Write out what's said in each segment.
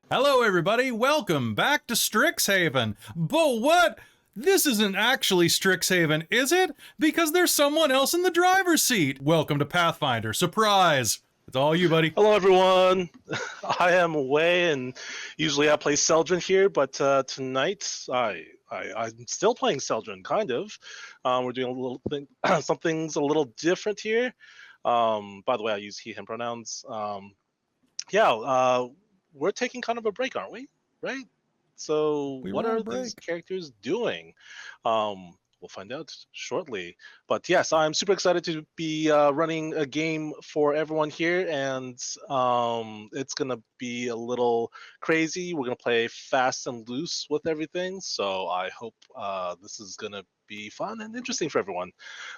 Hello, everybody. Welcome back to Strixhaven. But what? This isn't actually Strixhaven, is it? Because there's someone else in the driver's seat. Welcome to Pathfinder. Surprise! It's all you, buddy. Hello, everyone. I am Wei, and usually I play Celdryn here, but tonight I'm still playing Celdryn, kind of. We're doing a little thing, something's a little different here. By the way, I use he/him pronouns. We're taking kind of a break, aren't we? Right? So what are these characters doing? We'll find out shortly. But yes, I'm super excited to be running a game for everyone here, and it's going to be a little crazy. We're going to play fast and loose with everything, so I hope this is going to be fun and interesting for everyone.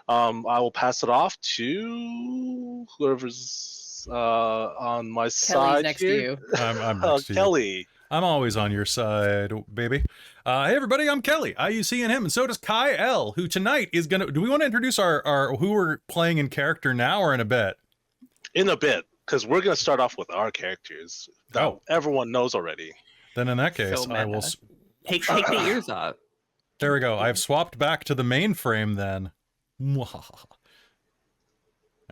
I will pass it off to whoever's on my side next here. to you. I'm next to Kelly. you. I'm always on your side, baby. Hey, everybody, I'm Kelly. I use he and him, and so does Kno-El, who tonight is going to... Do we want to introduce our who we're playing in character now or in a bit? In a bit, because we're going to start off with our characters that everyone knows already. Then in that case, So I will... Take the ears off. There we go. I've swapped back to the mainframe then.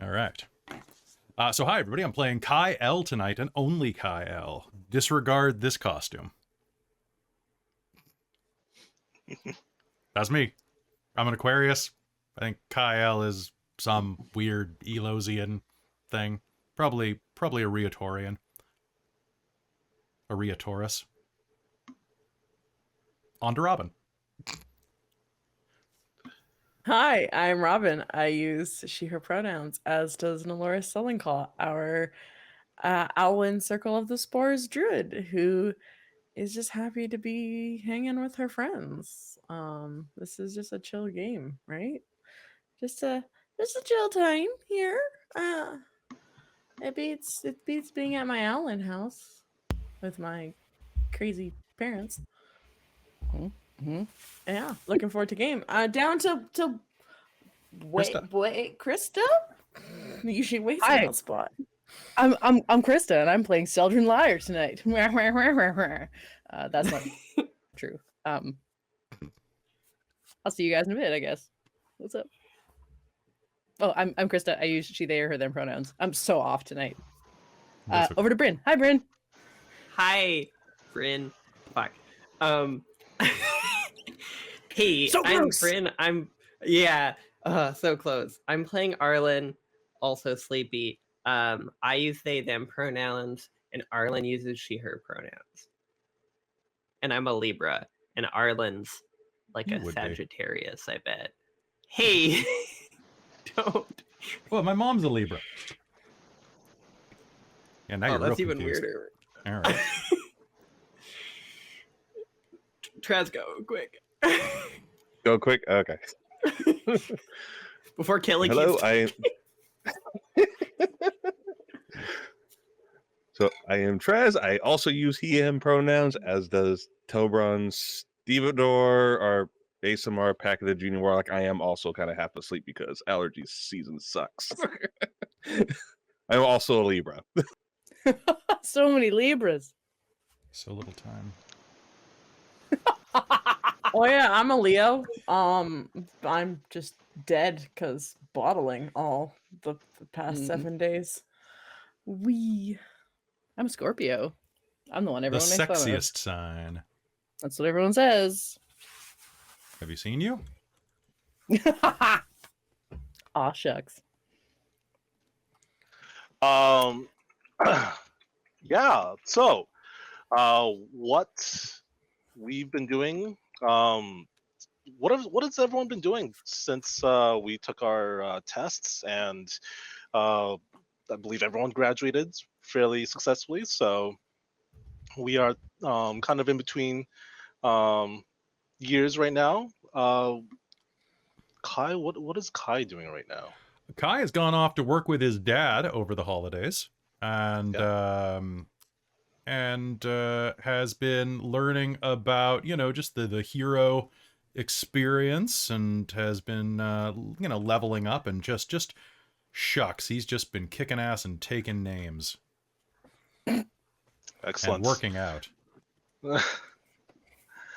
All right. So hi, everybody. I'm playing Kno-El tonight, and only Kno-El. Disregard this costume. That's me. I'm an Aquarius. I think Kno-El is some weird Elosian thing. Probably a Rheatorian. A Rheatorus. On to Robin. Hi, I'm Robin. I use she/her pronouns, as does Nelloris Sullenclaw, our Alwyn Circle of the Spores druid, who is just happy to be hanging with her friends. This is just a chill game, right? Just a chill time here. It beats being at my Alwyn house with my crazy parents. Mm-hmm. Yeah, looking forward to game. Down to wait, Christa. Usually waits in that spot. I'm Christa, and I'm playing Celdrynn Lyre tonight. That's not true. I'll see you guys in a bit, I guess. What's up? Oh, I'm Christa. I use she, they, or her, them pronouns. I'm so off tonight. Over to Brynn. Hi, Brynn. Hi, Brynn. Fuck. Hey, So I'm close. Brynn. So close. I'm playing Arlynn, also sleepy. I use they, them pronouns, and Arlynn uses she, her pronouns. And I'm a Libra, and Arlynn's like a Sagittarius, I bet. Hey, don't. Well, my mom's a Libra. Yeah, now you're that's real even confused. weirder. All right. Traz, go quick. Go quick? Okay. Before Kelly Hello, keeps... So I am Trez. I also use he, him pronouns, as does Telbron, Stevedore, our ASMR Pack of the Junior Warlock. I am also kind of half asleep because allergy season sucks. I'm also a Libra. So many Libras. So little time. Oh yeah, I'm a Leo. I'm just dead because bottling all the past 7 days. I'm a Scorpio. I'm the one The everyone makes fun of. sexiest sign. That's what everyone says. Have you seen you? Aw, shucks. Yeah. So, what we've been doing? What has everyone been doing since we took our tests? And I believe everyone graduated fairly successfully. So we are kind of in between years right now. Kai, what is Kai doing right now? Kai has gone off to work with his dad over the holidays, and has been learning about, just the hero experience, and has been leveling up, and just shucks, he's just been kicking ass and taking names. Excellent. And working out. Mostly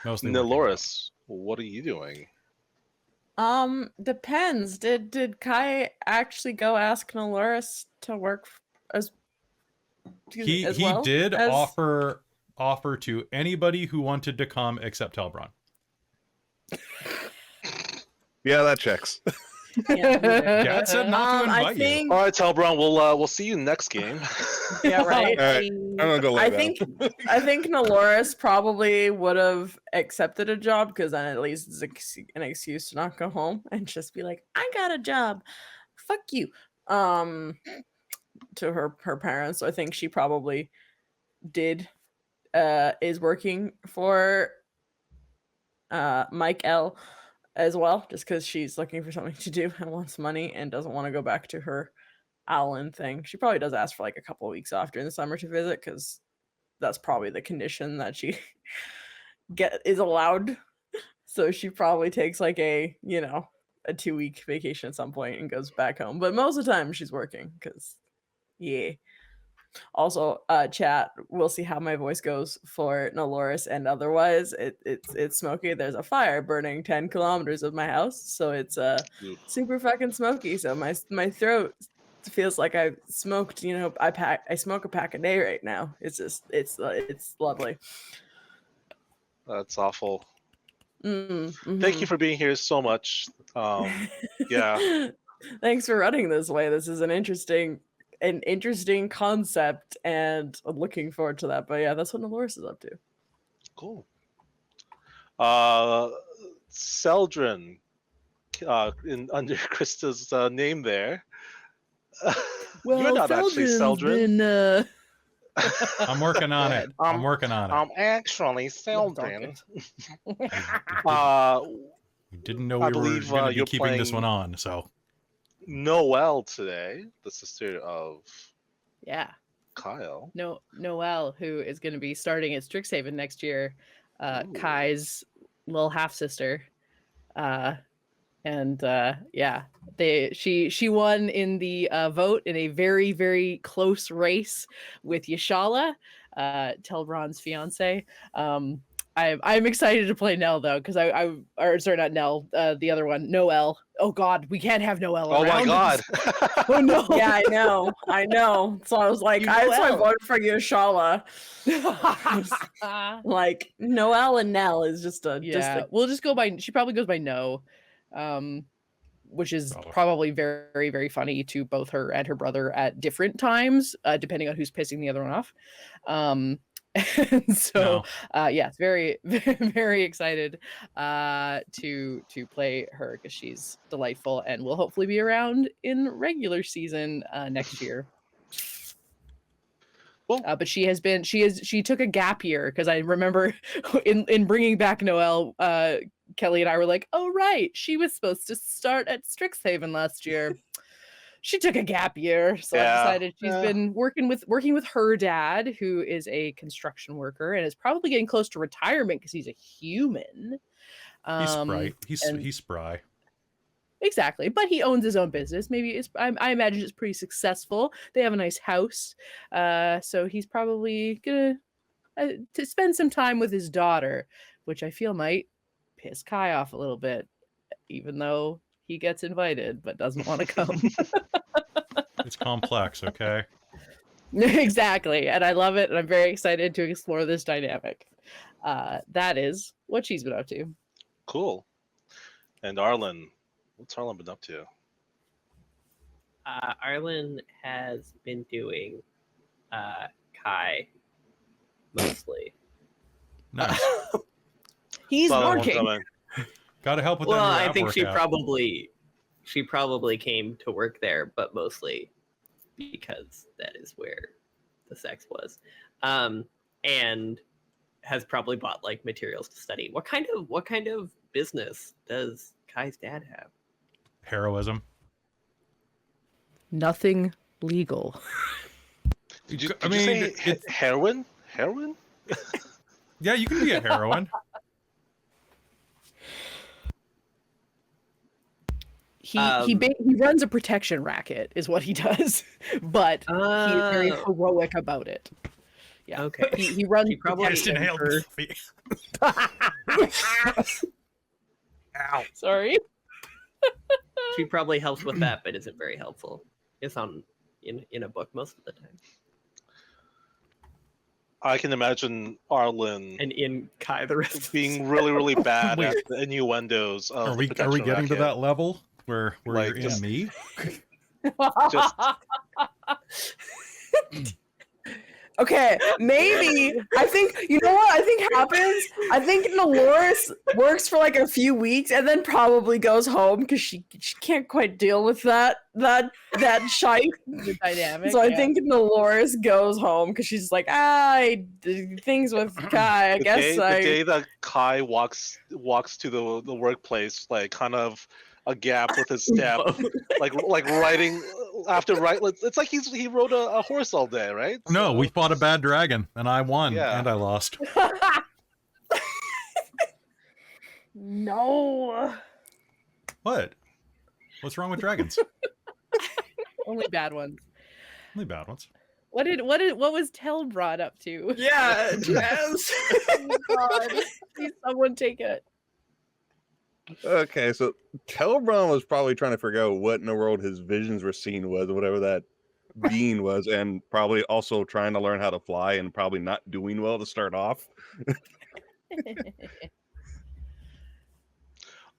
working out. Nelloris, what are you doing? Depends. Did Kai actually go ask Nelloris to work as He well did as... offer to anybody who wanted to come except Telbron. Yeah, that checks. Dad said not to invite you. All right, Telbron, we'll see you next game. Yeah, right. All right, I'm gonna go lay down. I think Nelloris probably would have accepted a job because then at least it's an excuse to not go home and just be like, I got a job. Fuck you. To her parents. So I think she probably is working for Mike L as well, just because she's looking for something to do and wants money and doesn't want to go back to her Arlynn thing. She probably does ask for like a couple of weeks off during the summer to visit, because that's probably the condition that she is allowed. So she probably takes like a 2-week vacation at some point and goes back home. But most of the time she's working, because yeah. Also, chat, we'll see how my voice goes for Nelloris, and otherwise it's smoky. There's a fire burning 10 kilometers of my house, so it's super fucking smoky. So my throat feels like I smoked, I smoke a pack a day right now. It's just it's lovely. That's awful. Mm-hmm. Thank you for being here so much. Yeah. Thanks for running this way. This is an interesting concept, and I'm looking forward to that. But yeah, that's what Nelloris is up to. Cool. Celdryn, under Christa's name there. Well, You're not actually Celdryn. I'm working on it. I'm working on it. I'm actually Celdryn. You didn't know we were going to be keeping this one on, so. Kno-El today, the sister of Kyle. Kno-El, who is going to be starting at Strixhaven next year. Kai's little half sister. She won in the vote in a very, very close race with Yashala, Telbron's fiance. I'm excited to play Nell though, because not Nell, the other one, Kno-El. Oh God, we can't have Kno-El around. Oh my God. Oh no. Yeah, I know. So I was like, I voted for Yashala. Like Kno-El and Nell is just we'll just go by. She probably goes by No, which is probably very, very funny to both her and her brother at different times, depending on who's pissing the other one off. And so it's very, very, very excited to play her, because she's delightful and will hopefully be around in regular season next year. But she took a gap year, because I remember in bringing back Kno-El, Kelly and I were like, oh right, she was supposed to start at Strixhaven last year. She took a gap year, so I decided she's been working with her dad, who is a construction worker and is probably getting close to retirement because he's a human. He's spry. He's spry. Exactly, but he owns his own business. Maybe I imagine it's pretty successful. They have a nice house, so he's probably gonna to spend some time with his daughter, which I feel might piss Kai off a little bit, even though he gets invited but doesn't want to come. It's complex, okay? Exactly, and I love it, and I'm very excited to explore this dynamic. That is what she's been up to. Cool. And Arlynn, what's Arlynn been up to? Arlynn has been doing Kai mostly. Nice. He's working. Gotta help with that. Well, I think workout. she probably came to work there, but mostly because that is where the sex was, and has probably bought like materials to study. What kind of business does Kai's dad have? Heroism. Nothing legal. Did you say heroin? Heroin? Yeah, you can be a heroine. He runs a protection racket, is what he does, but he is very heroic about it. Yeah. Okay. He runs She probably I just detection inhaled for- coffee. Ow. Sorry. She probably helps with that, but isn't very helpful. It's in a book most of the time. I can imagine Arlynn And in Kai the rest of the being really, really bad Wait. at the innuendos of Are the we protection getting to racket. that level where Like, you're in just- me? Just Okay, maybe. I think, you know what I think happens? I think Nelloris works for like a few weeks and then probably goes home because she can't quite deal with that shite. The dynamic. So I yeah. think Nelloris goes home because she's like, I did things with Kai. I the guess day that Kai walks to the workplace, like kind of a gap with his step, like riding after it's like he rode a horse all day, right? No, So- we fought a bad dragon, and I won, Yeah. and I lost. No. What? What's wrong with dragons? Only bad ones. Only bad ones. What was Telbron up to? Yeah, Jazz. Oh, God. Please someone take it. Okay, so Telbron was probably trying to figure out what in the world his visions were seeing was, or whatever that being was, and probably also trying to learn how to fly and probably not doing well to start off.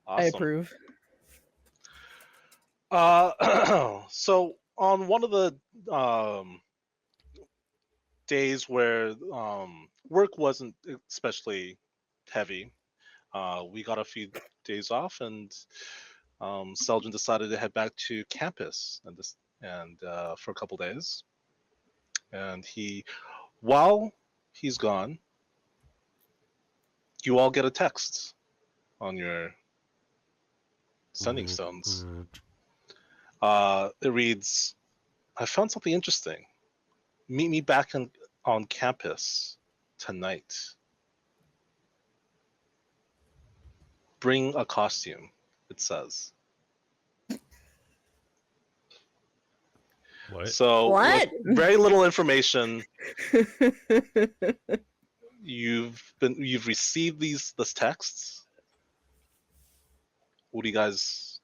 I Awesome. approve. So on one of the days where work wasn't especially heavy, we got a few days off, and Celdryn decided to head back to campus and for a couple days. And while he's gone, you all get a text on your sending stones. It reads, "I found something interesting. Meet me back on campus tonight. Bring a costume," it says. What? So What? with very little information. You've received these texts. What do you guys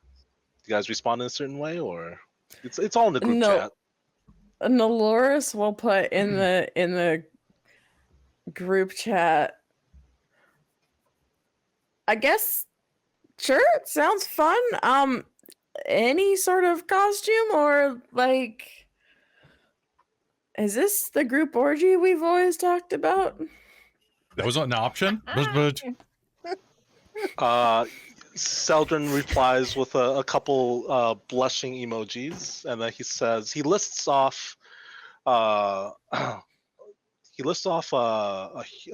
respond in a certain way, or it's all in the group No. chat? Nelloris will put in the group chat. I guess sure, it sounds fun. Any sort of costume, or like, is this the group orgy we've always talked about? That was an option? Celdryn replies with a couple blushing emojis, and then he lists off a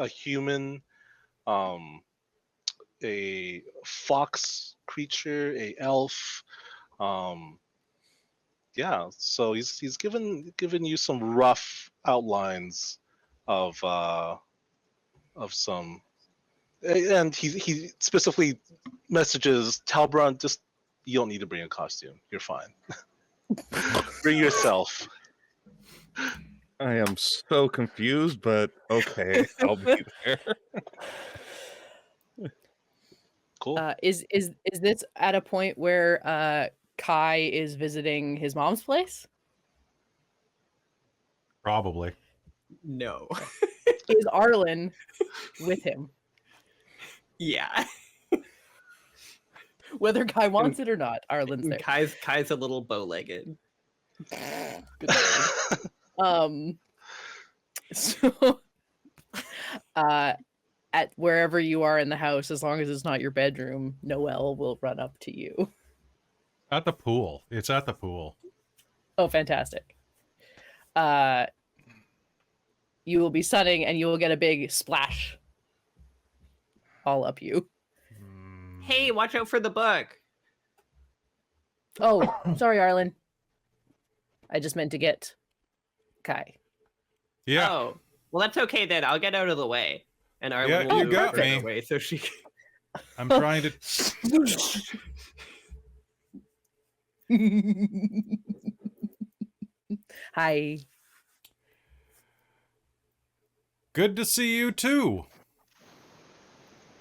human, a fox creature, a elf. Yeah, so he's given you some rough outlines of some, and he specifically messages Telbron, just, you don't need to bring a costume, you're fine. Bring yourself. I am so confused, but okay, I'll be there. Cool. Is this at a point where Kai is visiting his mom's place? Probably. No. Is Arlynn with him? Yeah. Whether Kai wants it or not, Arlynn's there. Kai's a little bow-legged. Good lord. So at wherever you are in the house, as long as it's not your bedroom, Kno-El will run up to you. At the pool. It's at the pool. Oh, fantastic. You will be sunning and you will get a big splash all up you. Hey, watch out for the book. Oh, sorry, Arlynn. I just meant to get Kai. Yeah. Oh, well, that's okay then. I'll get out of the way, and Arlynn Yeah, will you move got further me. away so she. I'm trying to. Hi. Good to see you too.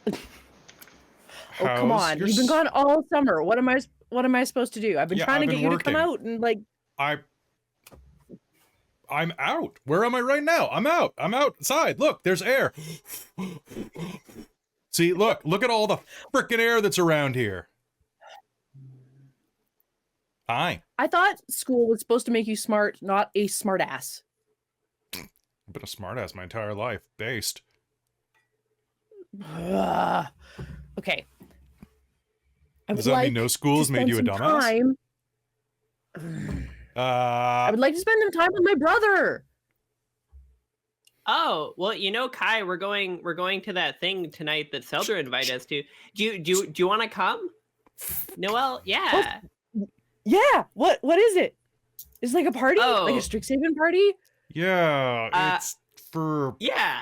Oh, come How's on. your You've been s- gone all summer. What am I supposed to do? I've been Yeah, trying to I've get been you to come working. out and like I'm out. Where am I right now? I'm out. I'm outside. Look, there's air. See, look at all the frickin' air that's around here. Hi. I thought school was supposed to make you smart, not a smart ass. I've been a smartass my entire life. Based. Okay. Does that mean no school has made you a dumbass? I would like to spend some time with my brother. Oh, well, you know, Kai, we're going to that thing tonight that Celdryn invited us to. Do you want to come? Kno-El? Yeah. Yeah. What is it? Is it like a party? Like a Oh. Strixhaven party? Yeah, it's for Yeah.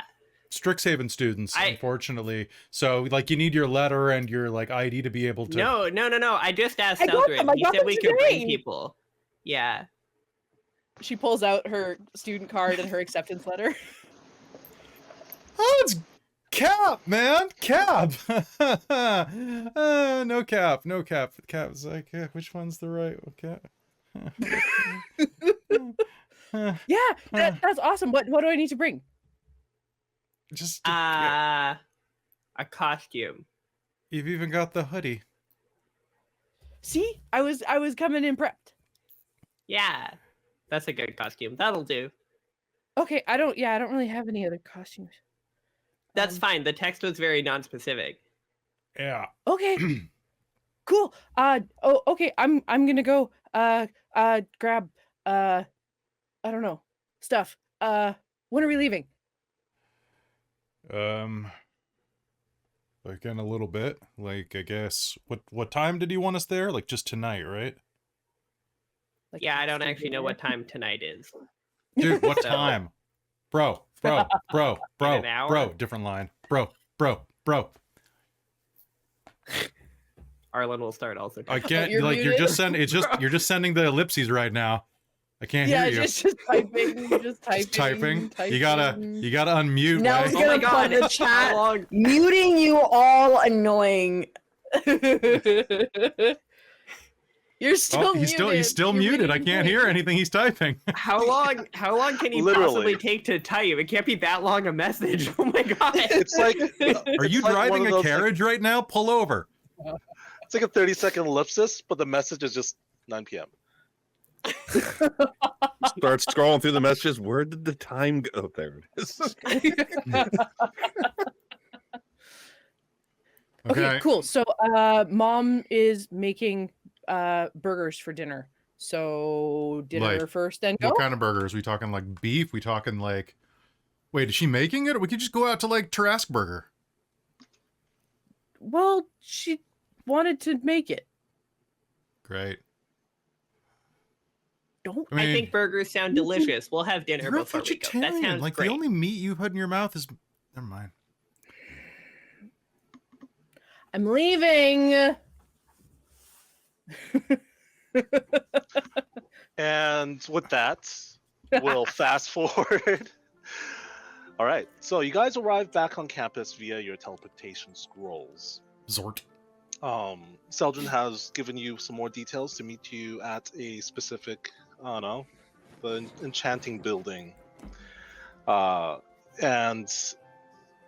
Strixhaven students, unfortunately. So, like, you need your letter and your like ID to be able to. No. I just asked I got them. Celdryn. I He got said them we could bring today. people. Yeah. She pulls out her student card and her acceptance letter. Oh, it's Cap, man, Cap. No Cap. Cap's like, which one's the right Cap? Yeah, that's awesome. What do I need to bring? Just A costume. you've even got the hoodie. See, I was coming in prepped. Yeah. That's a good costume. That'll do. Okay, I don't really have any other costumes. That's fine. The text was very non-specific. Yeah. Okay. Cool. Okay, I'm gonna go grab I don't know, stuff. When are we leaving? Like in a little bit. Like, I guess what time did he want us there? Like just tonight, right? Like, Yeah, I don't actually know what time tonight is. Dude, what So- time? Bro, an hour? different line. Bro. Arlynn will start also. I can't You're like you're muted? just sending you're just sending the ellipses right now. I can't Yeah, hear you. just typing, just typing. Typing. You gotta unmute. Nell's Wei. gonna put in the chat, muting you all annoying. You're still Oh, muted. he's still You're muted. I muted. can't hear anything he's typing. How long can he Literally. possibly take to type? It can't be that long a message. Oh my god. It's like Are you it's like one driving of a those, carriage right now? Pull over. It's like a 30-second ellipsis, but the message is just 9 p.m. Start scrolling through the messages. Where did the time go? Oh, there it is. Okay, cool. So, mom is making burgers for dinner. So, dinner Like, first, then go. What kind of burgers? We talking like beef? We talking like? Wait, is she making it? Or we could just go out to like Tarask Burger. Well, she wanted to make it. Great. Don't. I mean, I think burgers sound delicious. We'll have dinner you're a before we go. That vegetarian. sounds Like great. the only meat you put in your mouth is. Never mind. I'm leaving. And with that, we'll fast forward. All right, so you guys arrive back on campus via your teleportation scrolls. Zort. Celdryn has given you some more details to meet you at a specific, I don't know, the enchanting building. And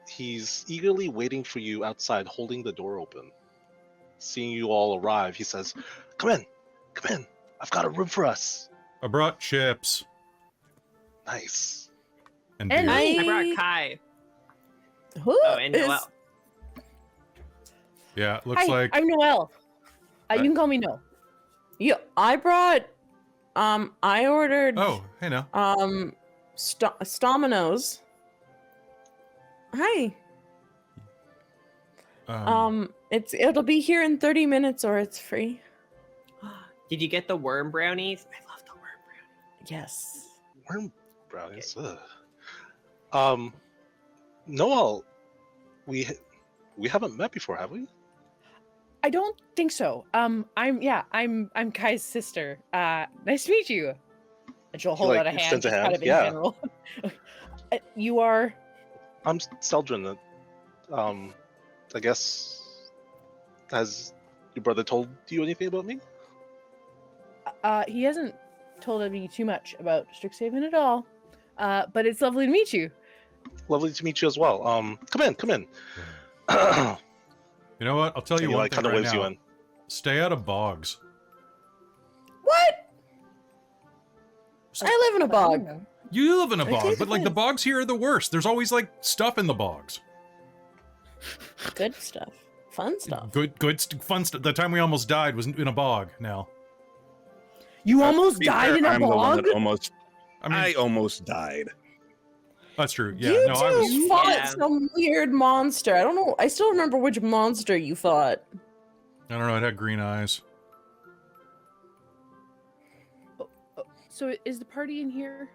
he's eagerly waiting for you outside, holding the door open. Seeing you all arrive, he says, come in, I've got a room for us. I brought chips. Nice. And And beer. I brought Kai. Who Oh, and is- Kno-El. Yeah, looks Hi, like. I'm Kno-El. You can call me No. Yeah, I brought. I ordered. Oh, hey now. Stominos. Hi. It'll be here in 30 minutes or it's free. Did you get the worm brownies? I love the worm brownies. Yes. Worm brownies. Ugh. Kno-El, we haven't met before, have we? I don't think so. I'm Kai's sister. Nice to meet you. And she'll hold like, out a hand. extends a just hand, kind of in yeah. general. You are I'm Celdryn. I guess, has your brother told you anything about me? He hasn't told me too much about Strixhaven at all. But it's lovely to meet you. Lovely to meet you as well. Come in. You know what? I'll tell you And one like thing kind of right waves now. you in. Stay out of bogs. What? I live in a bog. You live in a bog, Okay, but like the bogs here are the worst. There's always like stuff in the bogs. Good stuff. Fun stuff. Fun stuff. The time we almost died was in a bog. Now. You almost To be died fair, in a I'm the one bog? that almost. I mean, I almost died. that's true. Yeah. You No, I was. two fought Yeah. some weird monster. I don't know. I still remember which monster you fought. I don't know. It had green eyes. So is the party in here?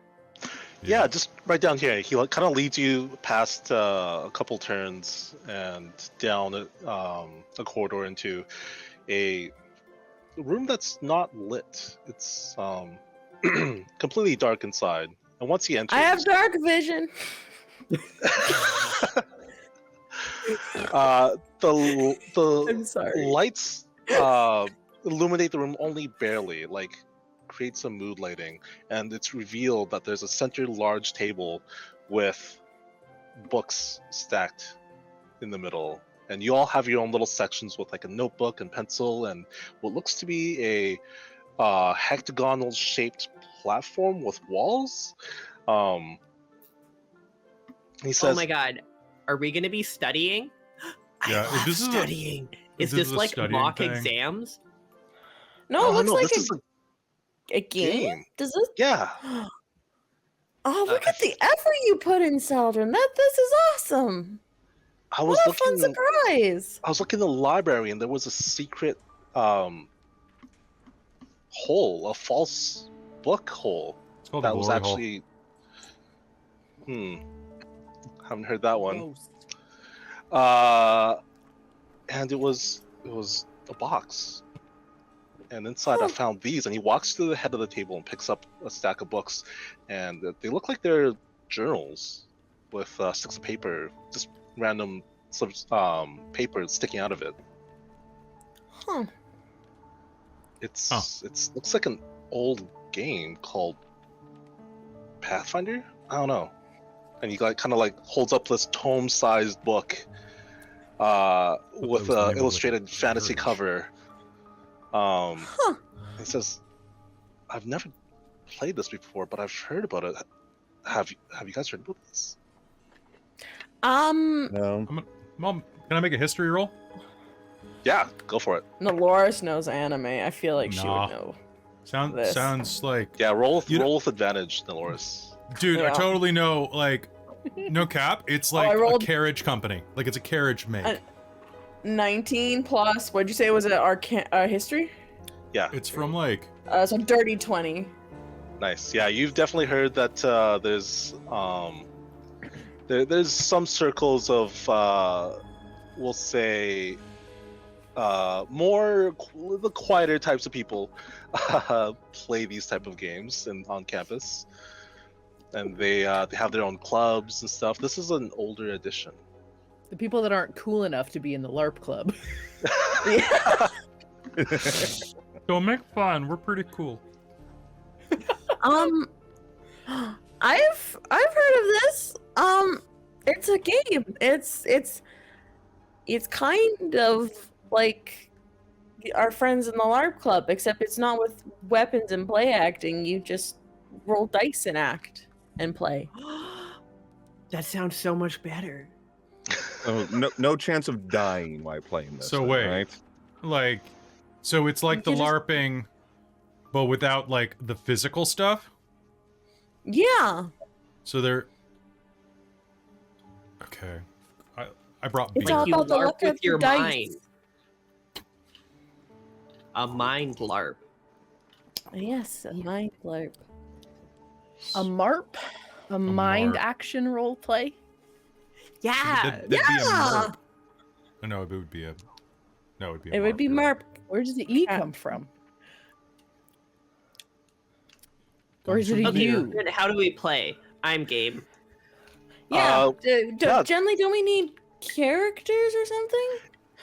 Yeah, just right down here. He kind of leads you past a couple turns and down a corridor into a room that's not lit. It's completely dark inside. And once he enters, I have dark vision. the I'm sorry. lights illuminate the room only barely, like create some mood lighting, and it's revealed that there's a center large table with books stacked in the middle, and you all have your own little sections with like a notebook and pencil and what looks to be a hexagonal shaped platform with walls. He says, Oh my god. Are we going to be studying? Yeah, I love this is a- studying. Is this this is a like studying mock thing. exams? No, it looks like this is a game. game. Does this? Yeah. Oh, look at the effort you put in, Celdryn. This is awesome. I was What a fun looking surprise. I was looking in the library and there was a secret hole, a false book hole It's called that the was glory hole. actually haven't heard that one. And it was a box. And inside I found these, and he walks to the head of the table and picks up a stack of books, and they look like they're journals with sticks of paper, just random paper sticking out of it. Huh. It's looks like an old game called Pathfinder. I don't know. And he kind of like holds up this tome-sized book with that was the name an of illustrated the fantasy church. cover. He says, "I've never played this before, but I've heard about it. Have you guys heard about this?" No. Mom, can I make a history roll? Yeah, go for it. Nelloris knows anime. I feel like she Nah. would know. This. Sounds like, Yeah, roll You know- roll with advantage, Nelloris. dude. I Yeah. totally know. Like, no cap. It's like I rolled- a carriage company. Like it's a carriage make. 19 plus. What'd you say was it? History? Yeah, It's from like So dirty 20. nice. Yeah, you've definitely heard that there's some circles of we'll say the quieter types of people play these type of games on campus, and they have their own clubs and stuff. This is an older edition. The people that aren't cool enough to be in the LARP club. don't make fun. We're pretty cool. I've heard of this. It's a game. It's kind of like our friends in the LARP club, except it's not with weapons and play acting. You just roll dice and act and play. That sounds so much better. Oh, no chance of dying while playing this. So then, wait. right? Like, so it's like the You just- LARPing, but without like the physical stuff. Yeah. So they're okay. I brought It's beer. all You about the LARP luck of with your the dice. mind. A mind LARP. Yes, a mind LARP. A MARP? A mind MARP. action role play? Yeah. That'd be a yeah! MERP. No, it would be a. No, it would be. A It would be right? MARP. Where does the E Yeah. come from? Or is it a Okay, U? then how do we play? I'm game. Yeah. yeah. Generally, don't we need characters or something?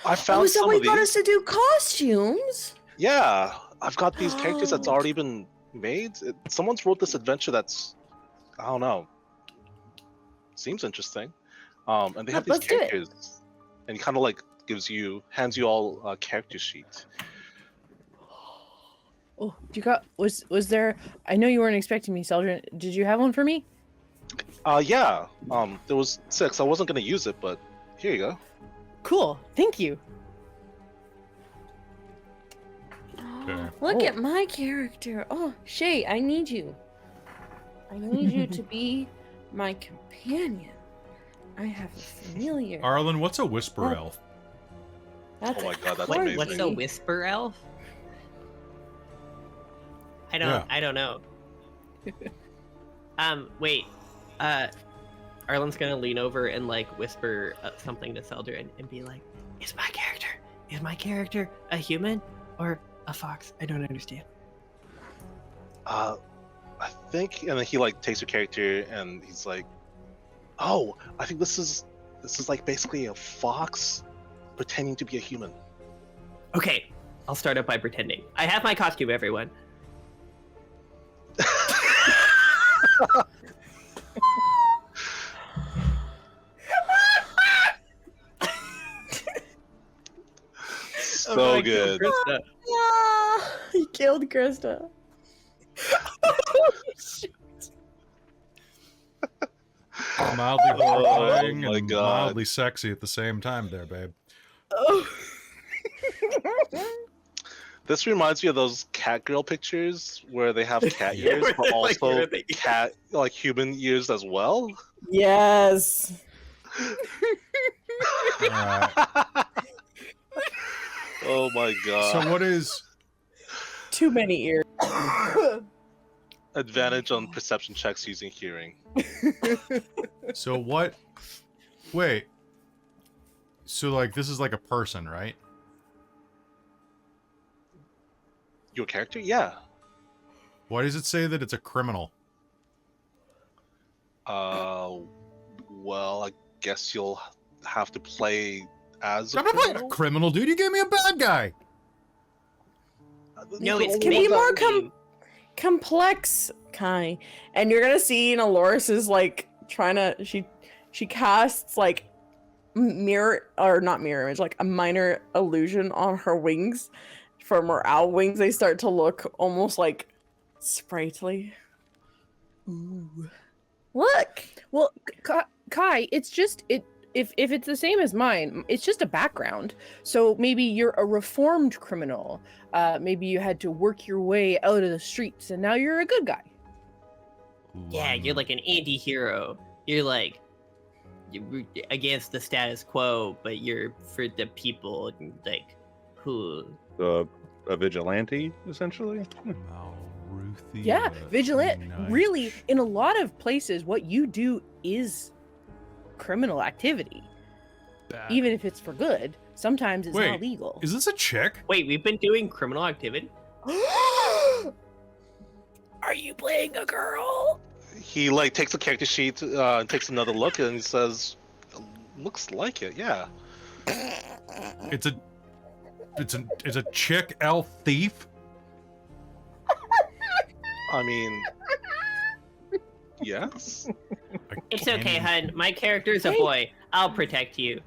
I found so some we of got these. us to do costumes. Yeah, I've got these characters that's Oh. already been made. Someone's wrote this adventure that's, I don't know, seems interesting. And they have these Let's do it. characters, and he kind of like hands you all a character sheet. Oh, was there? I know you weren't expecting me, Celdryn. Did you have one for me? Yeah. There was 6. I wasn't gonna use it, but here you go. Cool. Thank you. Okay. Look Oh. at my character. Oh, Shay, I need you. I need you to be my companion. I have a familiar. Arlynn, what's a whisper Oh. elf? That's Oh my god, that's What, amazing. what's a whisper elf? I don't know. Wait. Arlynn's gonna lean over and like whisper something to Celdryn and be like, Is my character a human or a fox? I don't understand. I think, and then he like takes your character and he's like, "Oh, I think this is like basically a fox pretending to be a human." Okay, I'll start up by pretending. I have my costume, everyone. So good. Christa. Ah, he killed Christa. Mildly horrifying my and God. mildly sexy at the same time there, babe. Oh. This reminds me of those cat girl pictures where they have cat Yeah. ears, but Like, also where they- cat like human ears as well. Yes. Alright. Oh my god! So what is... Too many ears. Advantage on perception checks using hearing. So what... Wait. So, like, this is like a person, right? Your character? Yeah. Why does it say that it's a criminal? Well, I guess you'll have to play as a I'm not playing a criminal. criminal, dude. You gave me a bad guy. No, it's Can be more mainstream. complex, Kai. And you're gonna see Nelloris is like trying to she casts like mirror or not mirror image, like a minor illusion on her wings. From her owl wings, they start to look almost like sprightly. Ooh. Look! Well, Kai, it's just if it's the same as mine, it's just a background. So maybe you're a reformed criminal. Maybe you had to work your way out of the streets, and now you're a good guy. Yeah, you're like an anti-hero. You're like you're against the status quo, but you're for the people, like who. A vigilante, essentially. Yeah, vigilant. Really, in a lot of places, what you do is criminal activity. Even if it's for good, sometimes it's not Wait, legal. Is this a chick? Wait, we've been doing criminal activity? Are you playing a girl? He like takes a character sheet and takes another look and says, "Looks like it, yeah." It's a chick elf thief? I mean, yes. I It's can't okay, even- hun. My character's a Hey. boy. I'll protect you.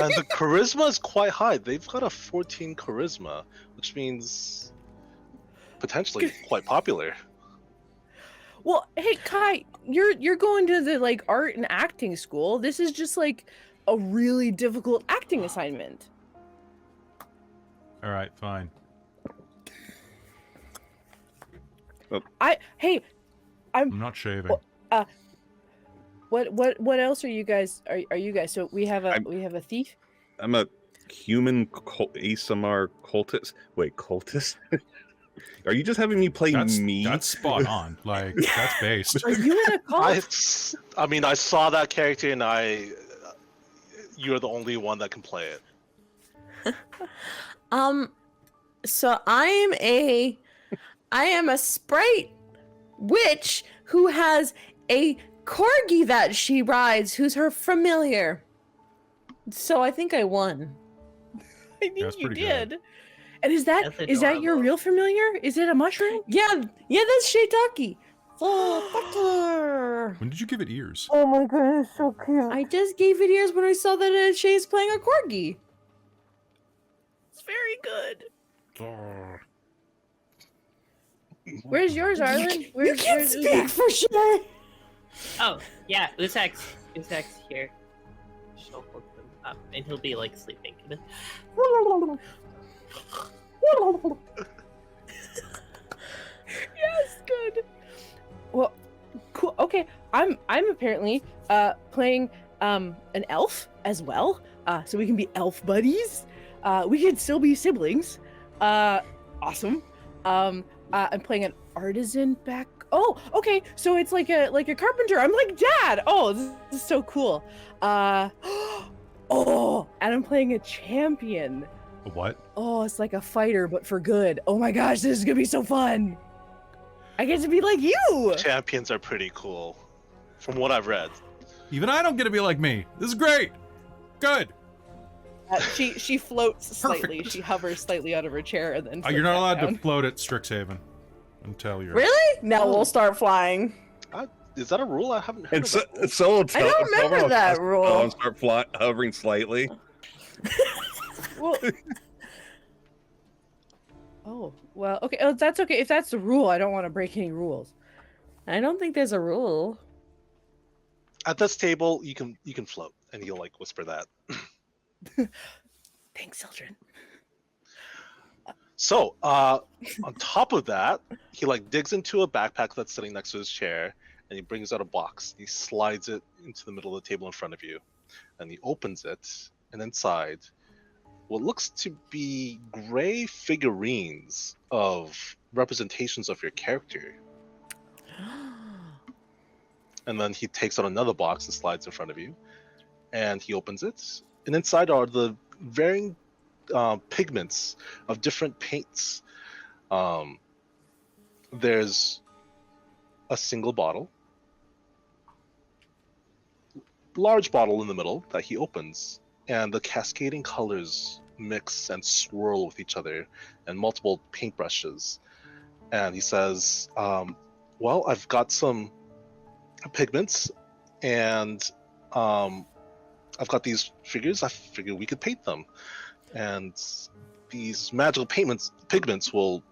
And the charisma is quite high. They've got a 14 charisma, which means potentially quite popular. Well, hey Kai, you're going to the like art and acting school. This is just like a really difficult acting assignment. All right, fine. I'm not shaving. What else are you guys? Are you guys? So we have a thief. I'm a human ASMR cultist. Wait, cultist? Are you just having me play me? That's spot on. Like, that's based. Are you in a cult? I mean, I saw that character, and you're the only one that can play it. So I am a sprite witch who has a corgi that she rides, who's her familiar. So I think I won. I think That's you pretty did. good. And is that That's your adorable. real familiar? Is it a mushroom? Yeah, that's Shiitake. Oh, fuck her. When did you give it ears? Oh my goodness, so cute. I just gave it ears when I saw that Shay's playing a corgi. It's very good. Where's yours, Arlynn? You can't where's speak for Shay. Oh, yeah, Uzek's here. She'll hold him up, and he'll be, like, sleeping. Yes, good. Well, cool. Okay, I'm apparently playing an elf as well. So we can be elf buddies. We can still be siblings. Awesome. I'm playing an artisan back. Oh, okay. So it's like a carpenter. I'm like dad. Oh, this is so cool. Oh, and I'm playing a champion. A what? Oh, it's like a fighter, but for good. Oh my gosh, this is gonna be so fun. I get to be like you. Champions are pretty cool, from what I've read. Even I don't get to be like me. This is great. Good. She floats slightly. Perfect. She hovers slightly out of her chair and then. You're slips not back allowed down. to float at Strixhaven until you're. Really? Now we'll start flying. Is that a rule? I haven't heard And of so, that. so I don't remember that rule. And start hovering slightly. Well, oh well, okay. Oh, that's okay. If that's the rule, I don't want to break any rules. I don't think there's a rule. At this table, you can float, and he'll like whisper that. Thanks, Celdryn. So, on top of that, he like digs into a backpack that's sitting next to his chair, and he brings out a box. He slides it into the middle of the table in front of you, and he opens it, and inside, what looks to be gray figurines of representations of your character. And then he takes out another box and slides in front of you, and he opens it, and inside are the varying pigments of different paints. There's a single bottle, large bottle in the middle that he opens, and the cascading colors mix and swirl with each other, and multiple paintbrushes. And he says, well, I've got some pigments, and I've got these figures. I figure we could paint them, and these magical pigments will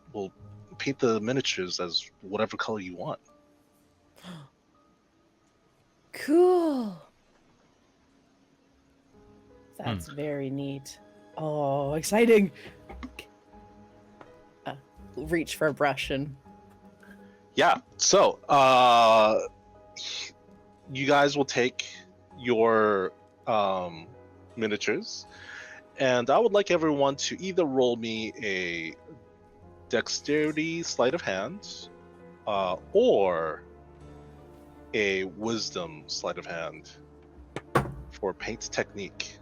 paint the miniatures as whatever color you want. Cool. That's very neat. Oh, exciting. Reach for a brush and. Yeah. So, you guys will take your miniatures, and I would like everyone to either roll me a dexterity sleight of hand, or a wisdom sleight of hand for paint technique.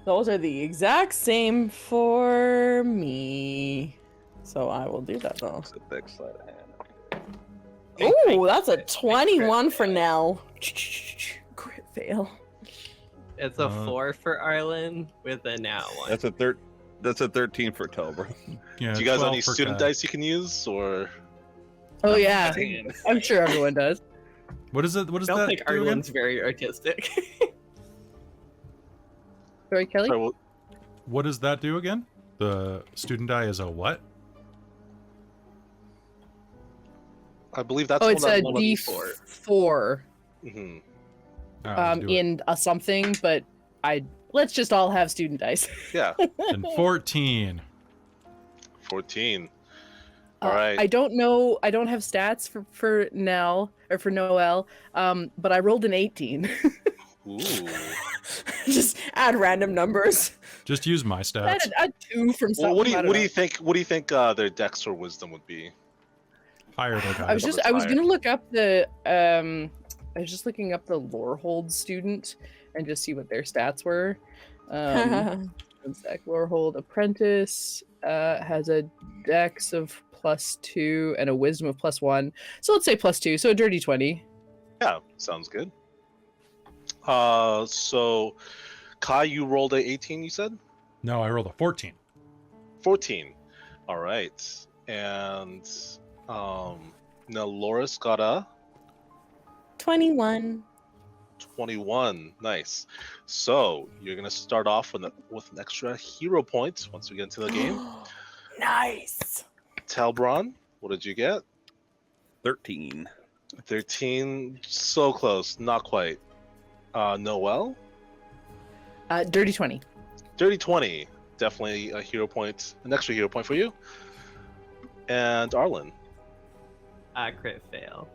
Those are the exact same for me. So I will do that though. It's a thick sleight of hand. Oh, that's a 21 for Nell. Crit fail. It's a 4 for Arlynn with a now 1. That's a 13 for Telbron. Yeah, Do you guys have 12 any for student Kat. dice you can use, or? Oh yeah, I'm sure everyone does. What is it? What I is don't that? think do again? Arlynn's very artistic. Sorry, Kelly. Sorry, What does that do again? The student die is a what? I believe that's Oh, one it's that a one of these four. D4 Mhm. All right, let's do it. in a something, but let's just all have student dice. Yeah, And 14. 14. All right. I don't know. I don't have stats for Nell or for Kno-El, but I rolled an 18. Ooh. Just add random numbers. Just use my I stats. had a 2 from something. Well, what do I don't you know. think? What do you think their dex or wisdom would be? Higher than I was guys. I was gonna look up the I was just looking up the Lorehold student and just see what their stats were. One sec. Lorehold apprentice has a dex of +2 and a wisdom of +1. So let's say +2. So a dirty 20. Yeah, sounds good. So Kai, you rolled a 18, you said? No, I rolled a 14. 14. All right. And Nelloris got a 21. 21. Nice. So you're gonna start off with an extra hero point once we get into the game. Nice. Telbron, what did you get? 13. 13. So close, not quite. Kno-El, Dirty 20. dirty 20. Definitely a hero point, an extra hero point for you. And Arlynn, Crit fail.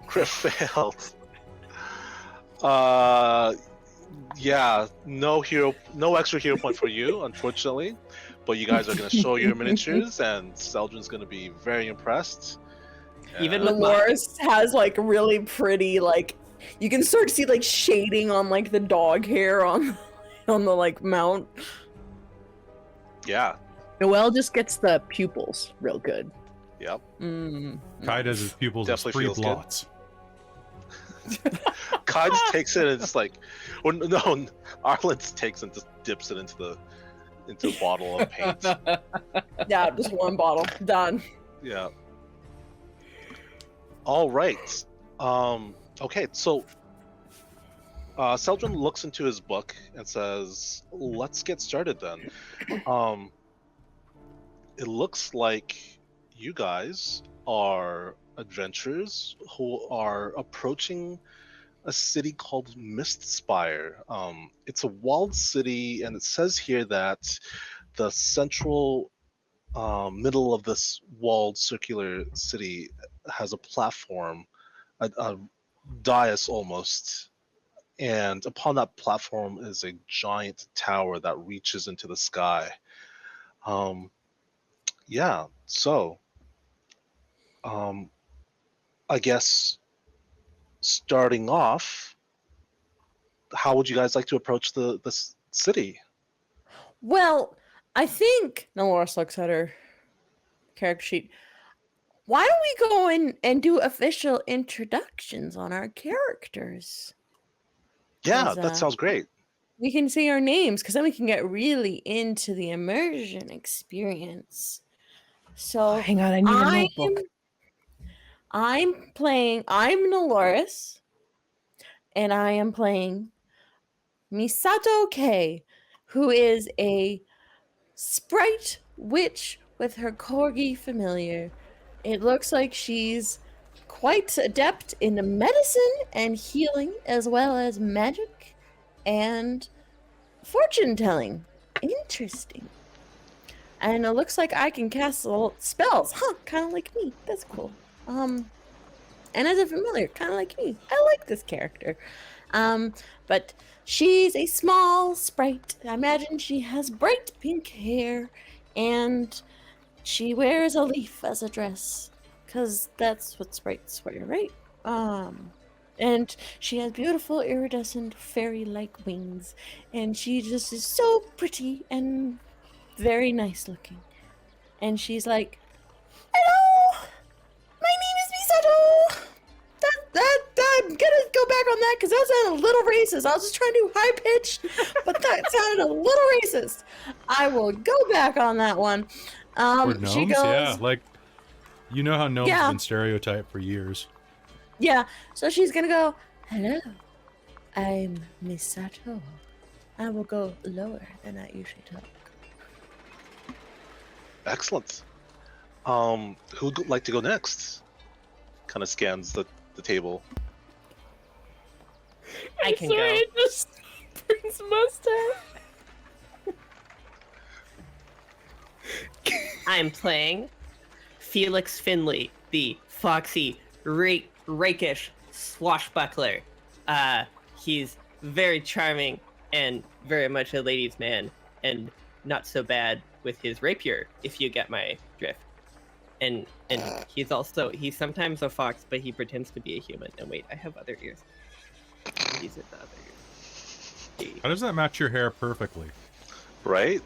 crit failed. Yeah, no extra hero point for you, unfortunately. But you guys are gonna show your miniatures, and Celdryn's gonna be very impressed. Even And- with my- Nelloris has like really pretty, like, you can start to see like shading on like the dog hair on the like mount. yeah, Noelle just gets the pupils real good. yep. Kai does his pupils as Definitely 3 feels good. blots. Kai just takes it and it's like, or no, Arlynn takes and just dips it into a bottle of paint. Yeah, just one bottle. Done. Yeah. All right. Okay, so Celdryn looks into his book and says, "Let's get started then." It looks like you guys are adventurers who are approaching a city called Mistspire. It's a walled city, and it says here that the central middle of this walled circular city has a platform, a dais almost, and upon that platform is a giant tower that reaches into the sky. Yeah, so I guess starting off, how would you guys like to approach the city? Well, I think Nelloris looks at her character sheet. Why don't we go in and do official introductions on our characters? Yeah, 'Cause, that sounds great. We can say our names because then we can get really into the immersion experience. So Hang on, I need a notebook. I'm Nelloris, and I am playing Misato Kei, who is a sprite witch with her corgi familiar. It looks like she's quite adept in medicine and healing, as well as magic and fortune telling. Interesting. And it looks like I can cast little spells. Huh, kind of like me. That's cool. And as a familiar, kind of like me. I like this character. But she's a small sprite. I imagine she has bright pink hair, and she wears a leaf as a dress, because that's what sprites wear, right? And she has beautiful iridescent fairy-like wings, and she just is so pretty and very nice looking. And she's like, "Hello, my name is Misato." I'm gonna go back on that because that sounded a little racist. I was just trying to do high pitch, but that sounded a little racist. I will go back on that one. Or gnomes? She goes, Yeah, like, you know how gnomes Yeah. have been stereotyped for years. yeah. So she's gonna go, "Hello, I'm Misato." I will go lower than I usually talk. Excellent. Who'd like to go next? Kind of scans the table. I can go. Just Bryn's mustache. I'm playing Felix Finley, the foxy, rakish swashbuckler. He's very charming and very much a ladies' man, and not so bad with his rapier, if you get my drift. And he's sometimes a fox, but he pretends to be a human. And wait, I have other ears. These are the other ears. How does that match your hair perfectly? Right?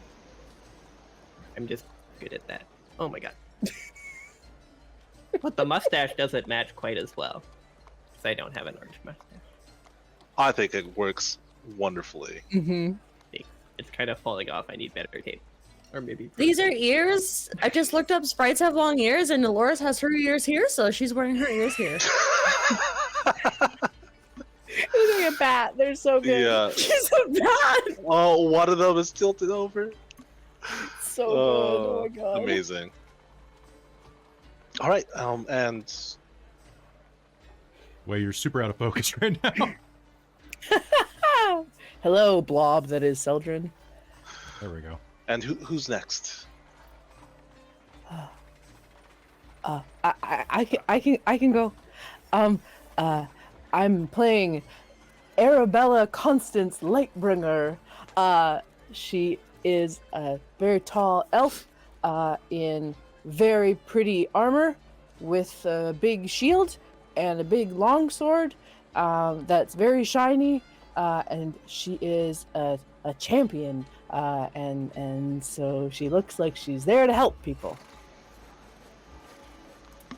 I'm just good at that. Oh my god. But the mustache doesn't match quite as well. because I don't have an orange mustache. I think it works wonderfully. Mm-hmm. It's kind of falling off. I need better tape. Or maybe These are ears. I just looked up sprites have long ears, and Nelloris has her ears here, so she's wearing her ears here. She's like a bat. They're so good. Yeah. She's a bat. Oh, one of them is tilted over. So good. Oh my god. Amazing. All right, and Wait, you're super out of focus right now. Hello, blob that is Celdryn. There we go. who's next? I can go. I'm playing Arabella Constance Lightbringer. She is a very tall elf in very pretty armor with a big shield and a big long sword that's very shiny. And she is a champion. And so she looks like she's there to help people.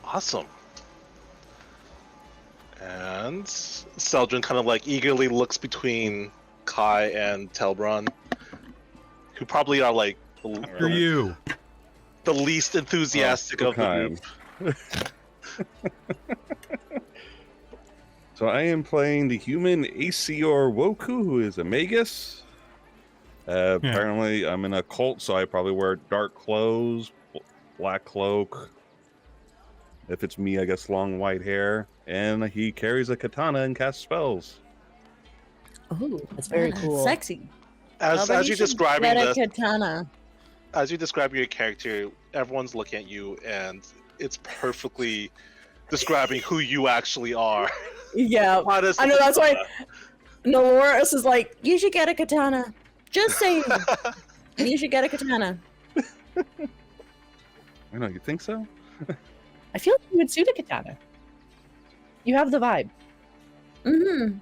Awesome. And Celdryn kind of like eagerly looks between Kai and Telbron, who probably are like After you. the least enthusiastic of the group. So I am playing the human Acior Woku, who is a magus. Apparently, I'm in a cult, so I probably wear dark clothes, black cloak. If it's me, I guess long white hair. And he carries a katana and casts spells. Oh, that's very cool. Sexy. As Nobody you're should describing get a this, katana. as you describe your character, everyone's looking at you, and it's perfectly describing who you actually are. Yeah, Why does- I know, that's why Nelloris is like, you should get a katana. Just saying. You should get a katana. I know, you think so? I feel like you would suit a katana. You have the vibe. Mm-hmm.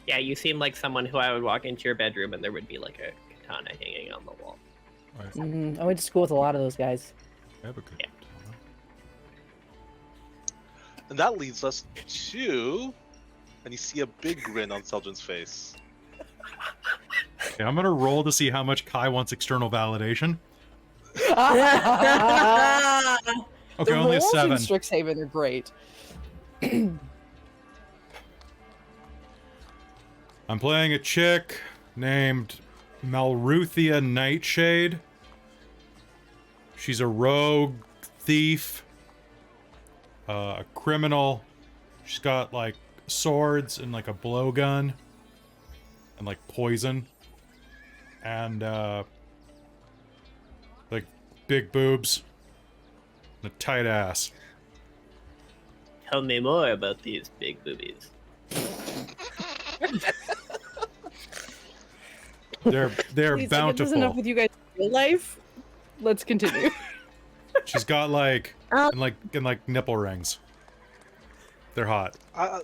Yeah, you seem like someone who I would walk into your bedroom and there would be like a katana hanging on the wall. I went to school with a lot of those guys. I have a good And that leads us to, and you see a big grin on Celdryn's face. Okay, I'm gonna roll to see how much Kai wants external validation. Okay, The only a rolls 7. in Strixhaven are great. I'm playing a chick named Malruthia Nightshade. She's a rogue, thief, a criminal. She's got like swords and like a blowgun and like poison and like big boobs and a tight ass. Tell me more about these big boobies. They're Please, if it doesn't enough bountiful. with you guys in real life, let's continue. She's got like and like nipple rings. They're hot. I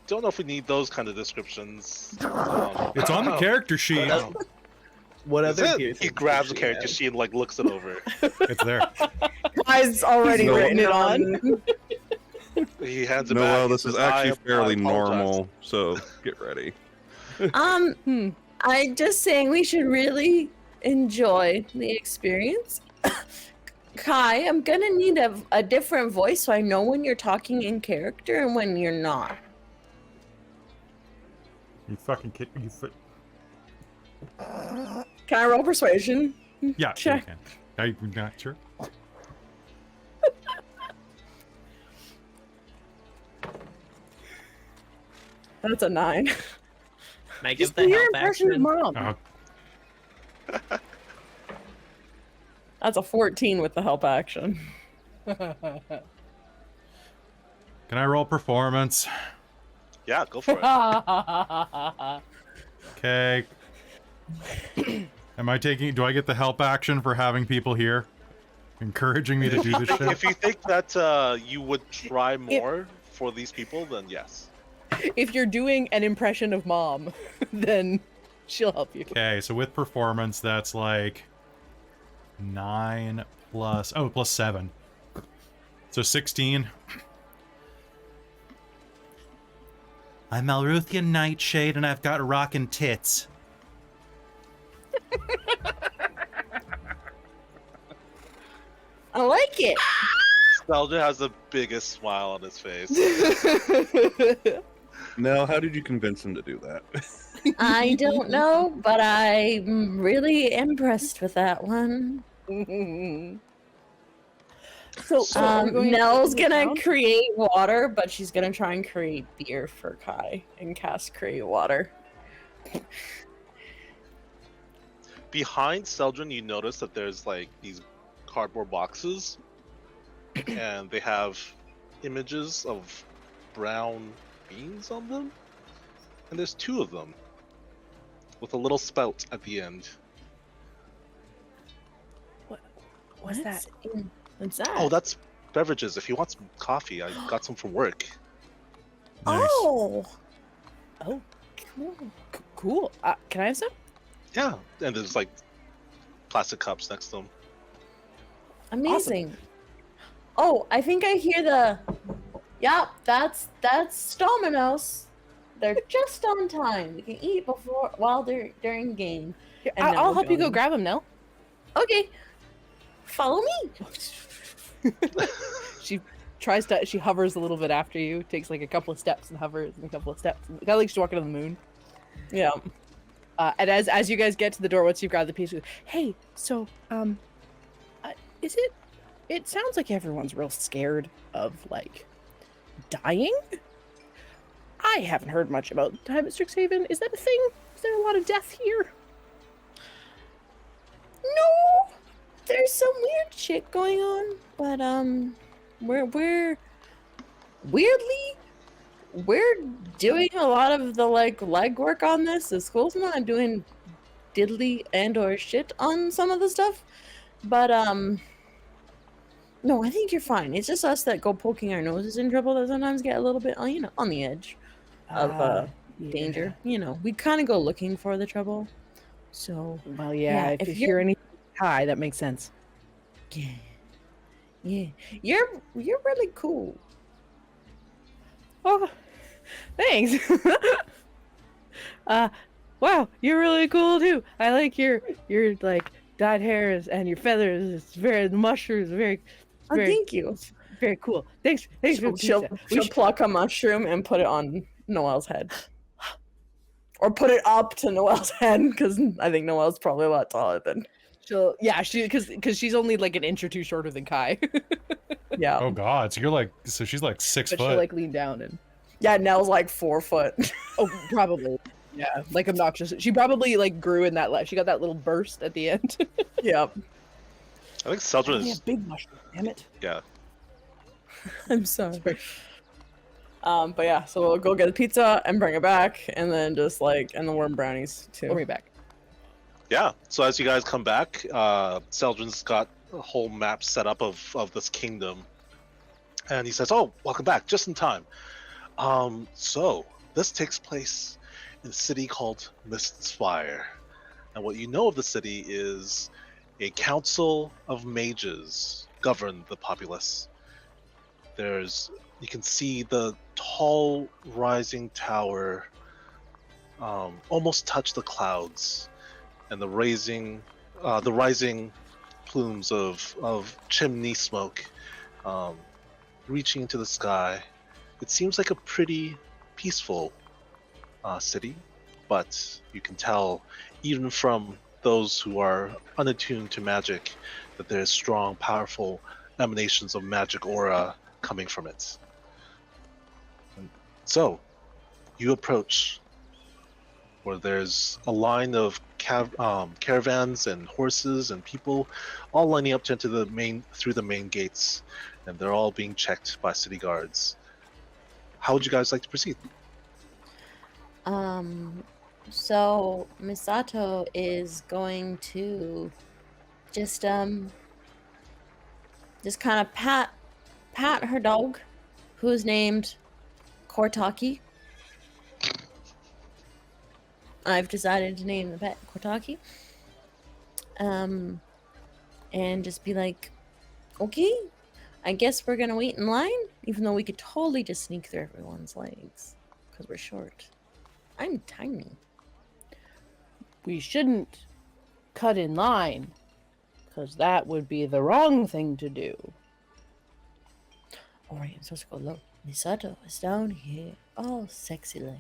don't know if we need those kind of descriptions. It's on the character sheet. What Is other it? piercings He grabs the does she character have? sheet and like looks it over. It's there. Guy's already No. written it on. He hands it back. Noel, He this is says, actually "I fairly apologize." normal, so get ready. I just saying we should really enjoy the experience. Kai, I'm gonna need a different voice so I know when you're talking in character and when you're not. You fucking kid. Can I roll persuasion? Yeah, Check. you can. I'm not sure. That's a 9. Can I give Just the do your help impression of action? mom. Oh, That's a 14 with the help action. can I roll performance? Yeah, go for it. Okay. Am I taking? Do I get the help action for having people here, encouraging me to do this shit? If you think that you would try more for these people, then yes. If you're doing an impression of mom, then she'll help you. Okay, so with performance, that's like 9 plus plus 7, so 16. I'm Malruthian Nightshade, and I've got rockin' tits. I like it. Celdryn has the biggest smile on his face. Now, how did you convince him to do that? I don't know, but I'm really impressed with that one. So, are we going Nell's to the gonna town? create water, but she's gonna try and create beer for Kai and cast create water. Behind Celdryn, you notice that there's like these cardboard boxes, and they have images of brown beans on them, and there's 2 of them with a little spout at the end. What's that? What's that? Oh, that's beverages. If you want some coffee, I got some from work. Nice. Oh, Oh, cool. Can I have some? Yeah, and there's like plastic cups next to them. amazing. Oh, I think I hear the. Yep, that's Domino's. They're just on time. We can eat while they're during game. Here, And then I'll we'll help you go in. grab them, Nell. Okay, follow me. She hovers a little bit after you, takes like a couple of steps and hovers and a couple of steps. Kind of like she's walking on the moon. Yeah. And as you guys get to the door, once you've grabbed the piece, hey, so is it sounds like everyone's real scared of like dying. I haven't heard much about time at Strixhaven. Is that a thing? Is there a lot of death here? No, there's some weird shit going on, but we're doing a lot of the like legwork on this. The school's not doing diddly and or shit on some of the stuff, but no, I think you're fine. It's just us that go poking our noses in trouble that sometimes get a little bit, on the edge of danger. You know, we kind of go looking for the trouble. So Well, yeah. Yeah, if if you hear anything high, that makes sense. yeah, you're really cool. Oh, thanks. Wow, you're really cool too. I like your like dyed hairs and your feathers. It's very the mushrooms. Very, Oh, very, thank you. very cool. Thanks for the She'll pizza. We should- pluck a mushroom and put it on Noel's head. Or put it up to Noel's head, because I think Noel's probably a lot taller than. because she's only like an inch or two shorter than Kai. Yeah. Oh God! So she's like 6 But foot. she'll like lean down and Yeah, Nell's like 4 foot. oh probably yeah like obnoxious. She probably like grew in that she got that little burst at the end. Yep. I think Celdryn Yeah, is big mushroom. Damn it. yeah. I'm sorry. But yeah, so we'll go get a pizza and bring it back, and then just like, and the worm brownies too. Let me back. Yeah. So as you guys come back, Celdryn's got a whole map set up of this kingdom, and he says, "Oh, welcome back, just in time." So this takes place in a city called Mistspire, and what you know of the city is a council of mages govern the populace. You can see the tall rising tower almost touch the clouds, and the rising plumes of chimney smoke reaching into the sky. It seems like a pretty peaceful city, but you can tell even from those who are unattuned to magic that there's strong, powerful emanations of magic aura coming from it. So, you approach where there's a line of caravans and horses and people all lining up to enter through the main gates, and they're all being checked by city guards. How would you guys like to proceed? So Misato is going to just kind of pat her dog, who is named Kortaki. I've decided to name the pet Kortaki. And just be like, okay, I guess we're gonna wait in line, even though we could totally just sneak through everyone's legs. because we're short. I'm tiny. We shouldn't cut in line, because that would be the wrong thing to do. Alright, I'm supposed to go low. Misato is down here. Oh, sexy like.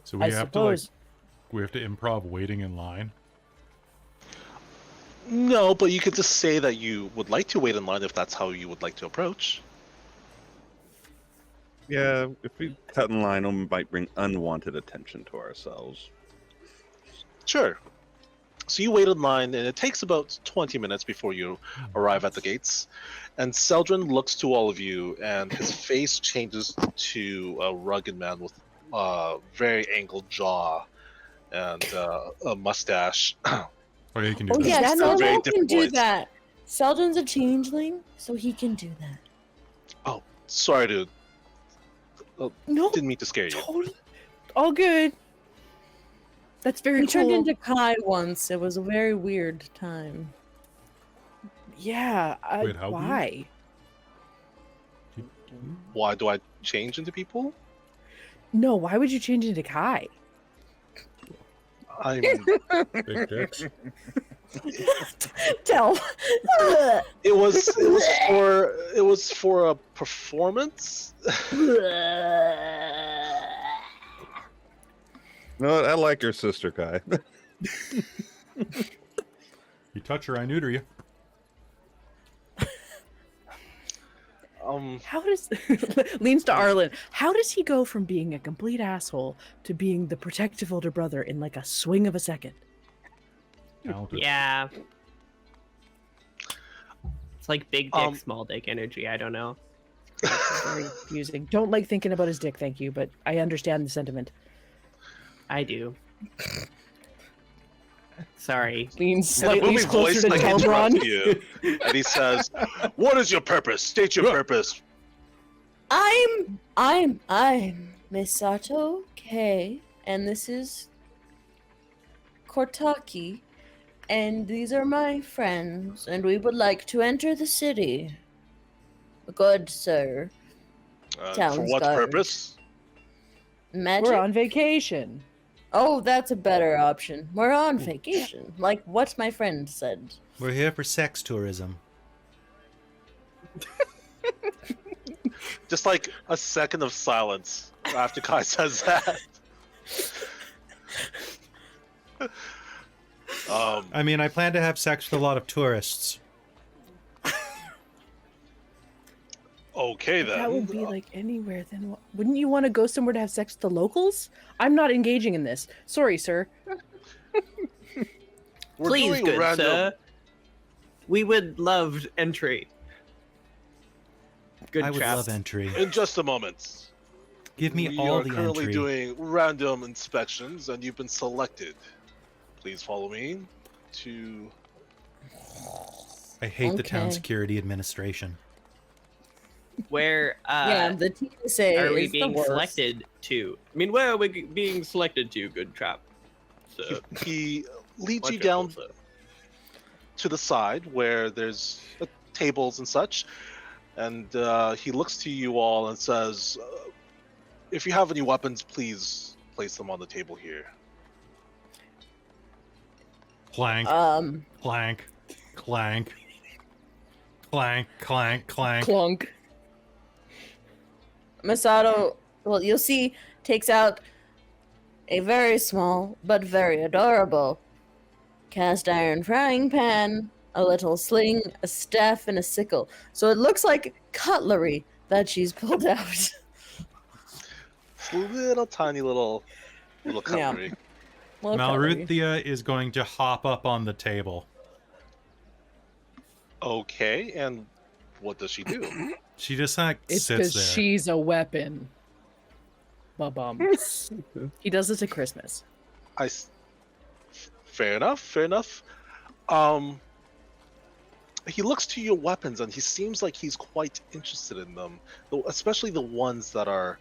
So we have to improv waiting in line. No, but you could just say that you would like to wait in line if that's how you would like to approach. Yeah, if we cut in line, we might bring unwanted attention to ourselves. Sure. So you wait in line, and it takes about 20 minutes before you arrive at the gates. And Celdryn looks to all of you, and his face changes to a rugged man with a very angled jaw and a mustache. Oh, yeah, you can do Oh that. yeah, That's a very Celdryn can different do voice. that. Celdryn's a changeling, so he can do that. Oh, sorry to... No, Didn't mean to scare you. totally. All good. That's very He cool. turned into Kai once. It was a very weird time. Yeah. Wait, how weird? why? Why do I change into people? No, why would you change into Kai? I'm... Big dicks. Tell. It was for a performance. No, I like your sister, Kai. You touch her, I neuter you. How does leans to Arlynn? How does he go from being a complete asshole to being the protective older brother in like a swing of a second? Talented. Yeah. It's like big dick, small dick energy. I don't know. Very confusing. Don't like thinking about his dick, thank you, but I understand the sentiment. I do. Sorry. Leans And the slightly movie closer voice to like interrupts Telbron. you, and he says, "What is your purpose? State your purpose." I'm Misato K, and this is Kortaki, and these are my friends, and we would like to enter the city. Good sir. For Sounds what good. purpose? Magic? We're on vacation. Oh, that's a better option. We're on vacation, like what my friend said. We're here for sex tourism. Just like a second of silence after Kai says that. I mean, I plan to have sex with a lot of tourists. Okay then. That would be like anywhere then. Wouldn't you want to go somewhere to have sex with the locals? I'm not engaging in this. Sorry, sir. We're Please, doing good random. sir. We would love entry. Good I would chaps. love entry. In just a moment. Give me We all are the currently entry. doing random inspections, and you've been selected. Please follow me to. I hate the town Okay. security administration. Where Yeah, the TSA are we is being the worst. selected to? I mean, where are we being selected to, good chap? So, He leads you watch down out, sir. to the side where there's tables and such, and he looks to you all and says, "If you have any weapons, please place them on the table here." Clank, Um, clank, clank, clank, clank, clank. Clunk. Misato, well, you'll see, takes out a very small but very adorable cast iron frying pan, a little sling, a staff, and a sickle. So it looks like cutlery that she's pulled out. It's a little tiny little Yeah. cutlery. Little cutlery. Malruthia is going to hop up on the table. Okay, and what does she do? She just like It's sits because there. she's a weapon. Ba-bum. He does this at Christmas. Fair enough. Fair enough. He looks to your weapons, and he seems like he's quite interested in them, especially the ones that are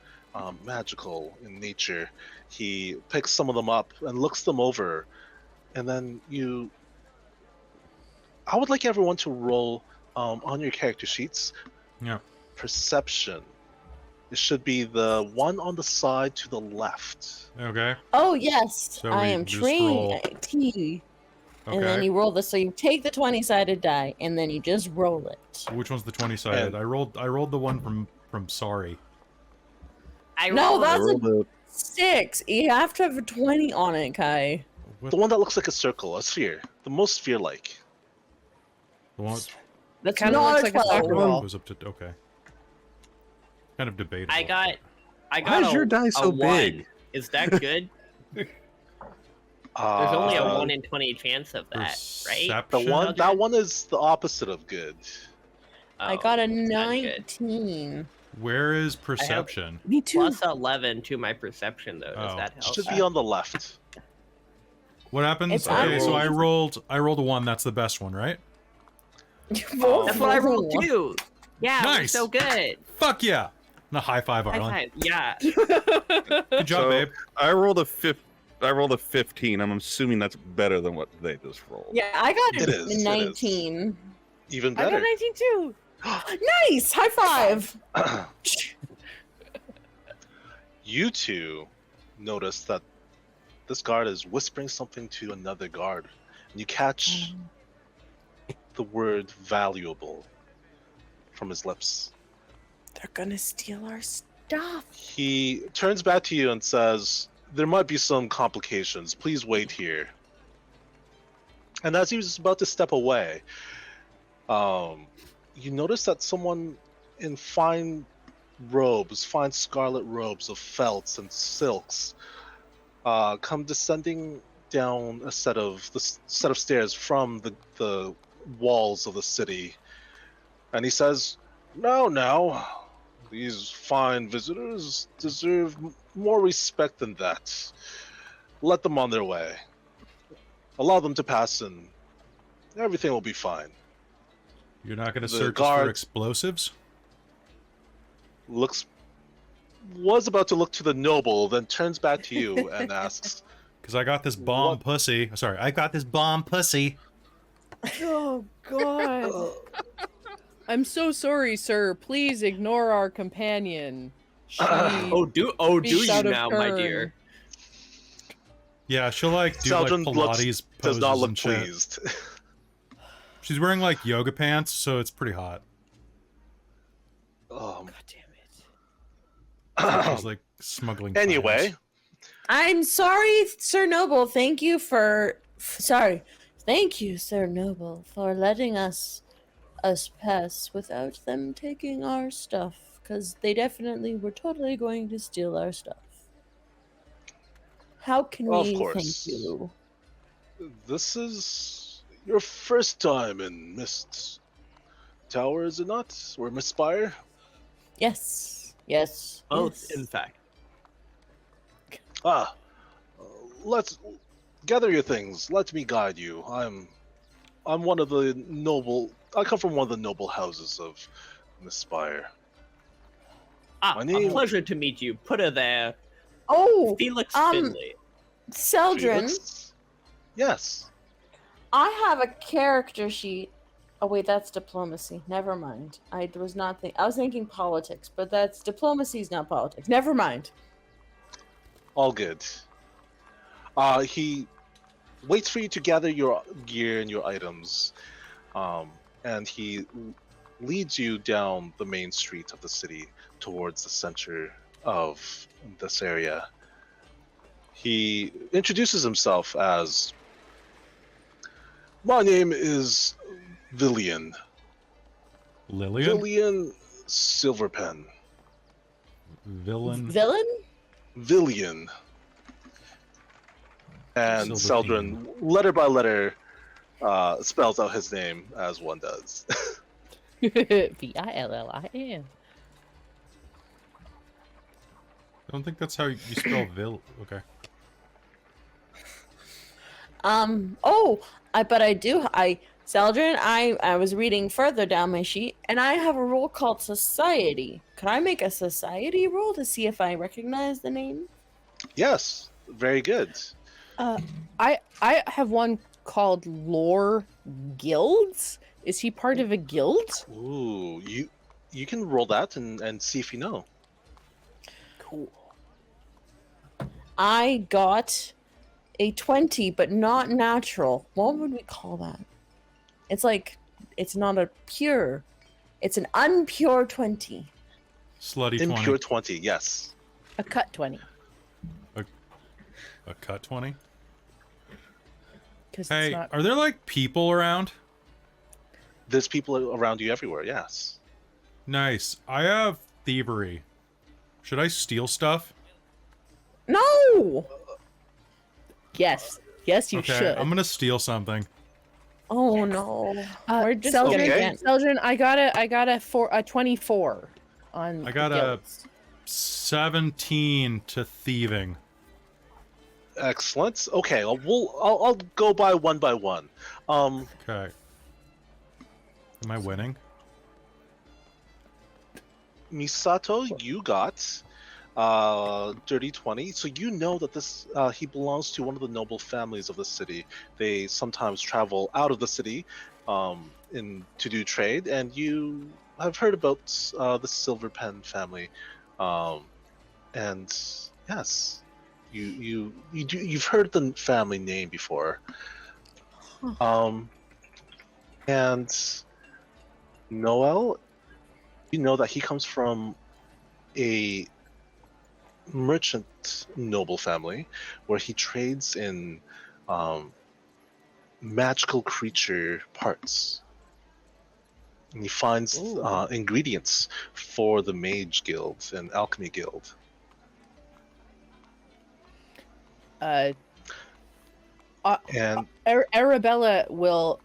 magical in nature. He picks some of them up and looks them over, and then you. I would like everyone to roll on your character sheets. Yeah. perception. It should be the one on the side to the left. Okay. Oh yes, So I we am just trained roll. at T. And then Okay. you roll this. So you take the 20-sided die, and then you just roll it. Which one's the 20-sided? And- I rolled the one from Sorry. No, I that's rolled a a 6. You have to have a 20 on it, Kai. What? The one that looks like a circle, a sphere. The most sphere-like. The one That's Kinda not looks a like a 12. soccer ball. goes up to okay. Kind of debatable. I got Why is your die so a 1. big? Is that good? There's only a 1 in 20 chance of that, right? Perception? That one is the opposite of good. I Oh, got a it's not good. 19. Where is perception? Me too. Plus 11 to my perception, though. Does Oh. that help? Should be on the left. What happens? It's Okay, so unrolled. I rolled a 1. That's the best one, right? That's what I rolled too. Yeah, we're Nice. so good. Fuck yeah! And a high five, High Arlynn. five. Yeah. Good job, So, babe. I rolled a 15. I'm assuming that's better than what they just rolled. Yeah, I got It a is, it is. 19. Even I got better. 19 too. Nice! High five! You two notice that this guard is whispering something to another guard. And you catch the word valuable from his lips. They're gonna steal our stuff. He turns back to you and says, "There might be some complications. Please wait here." And as he was about to step away, you notice that someone in fine scarlet robes of felts and silks, come descending down a set of stairs from the walls of the city, and he says, "Now, these fine visitors deserve more respect than that. Let them on their way. Allow them to pass, and everything will be fine." You're not going to The search us for guard- explosives? Was about to look to the noble, then turns back to you and asks, Because I got this bomb What? pussy. Sorry, I got this bomb pussy. Oh God. I'm so sorry, sir. Please ignore our companion. She do speaks you out of now, my turn. dear? Yeah, she'll like do Celdryn like looks- Pilates does poses not look and shit. pleased. She's wearing like yoga pants, so it's pretty hot. God damn it. She's like smuggling. Anyway, tires. I'm sorry, Sir Noble. Thank you, Sir Noble, for letting us pass without them taking our stuff, because they definitely were totally going to steal our stuff. How can Of we course. thank you? this is your first time in Mist Tower, is it not? Or Mist Spire? Yes. Yes. Both, yes. in fact. Let's gather your things. Let me guide you. I'm one of the noble. I come from one of the noble houses of Mist Spire. My A name- pleasure to meet you. Put her there. Oh, Felix um, Finley. Celdryn, Felix? Yes. I have a character sheet. Oh wait, that's diplomacy. Never mind. I was thinking politics, but that's diplomacy's not politics. Never mind. All good. He waits for you to gather your gear and your items, and he leads you down the main street of the city towards the center of this area. He introduces himself as, "My name is Villian. Lillian, Villian Silverpen. villain. Villain? Villian." And Silverpen. Celdryn, letter by letter, spells out his name as one does. Villin. I don't think that's how you spell vil. Okay. Celdryn, I was reading further down my sheet, and I have a role called Society. Could I make a Society roll to see if I recognize the name? Yes, very good. I have one called Lore Guilds. Is he part of a guild? Ooh, You can roll that and see if you know. Cool. I got a 20, but not natural. What would we call that? It's like, it's not a pure. It's an unpure 20. Slutty 20. Impure 20, yes. A cut 20. A cut 20? Because Hey, it's not. are there like people around? There's people around you everywhere, yes. Nice. I have thievery. Should I steal stuff? No! Yes. Yes, you Okay, should. I'm gonna steal something. Oh no. We're just Celdryn, going Okay. again. Celdryn, I got a 24 on. I got the a guilds. 17 to thieving. Excellent. Okay, I'll go by one. Okay. Am I winning? Misato, you got dirty 20. So you know that this he belongs to one of the noble families of the city. They sometimes travel out of the city to do trade, and you have heard about the Silver Pen family. And yes, you've heard the family name before. And Kno-El, you know that he comes from a merchant noble family where he trades in magical creature parts. And he finds ingredients for the Mage Guild and Alchemy Guild. And Arabella will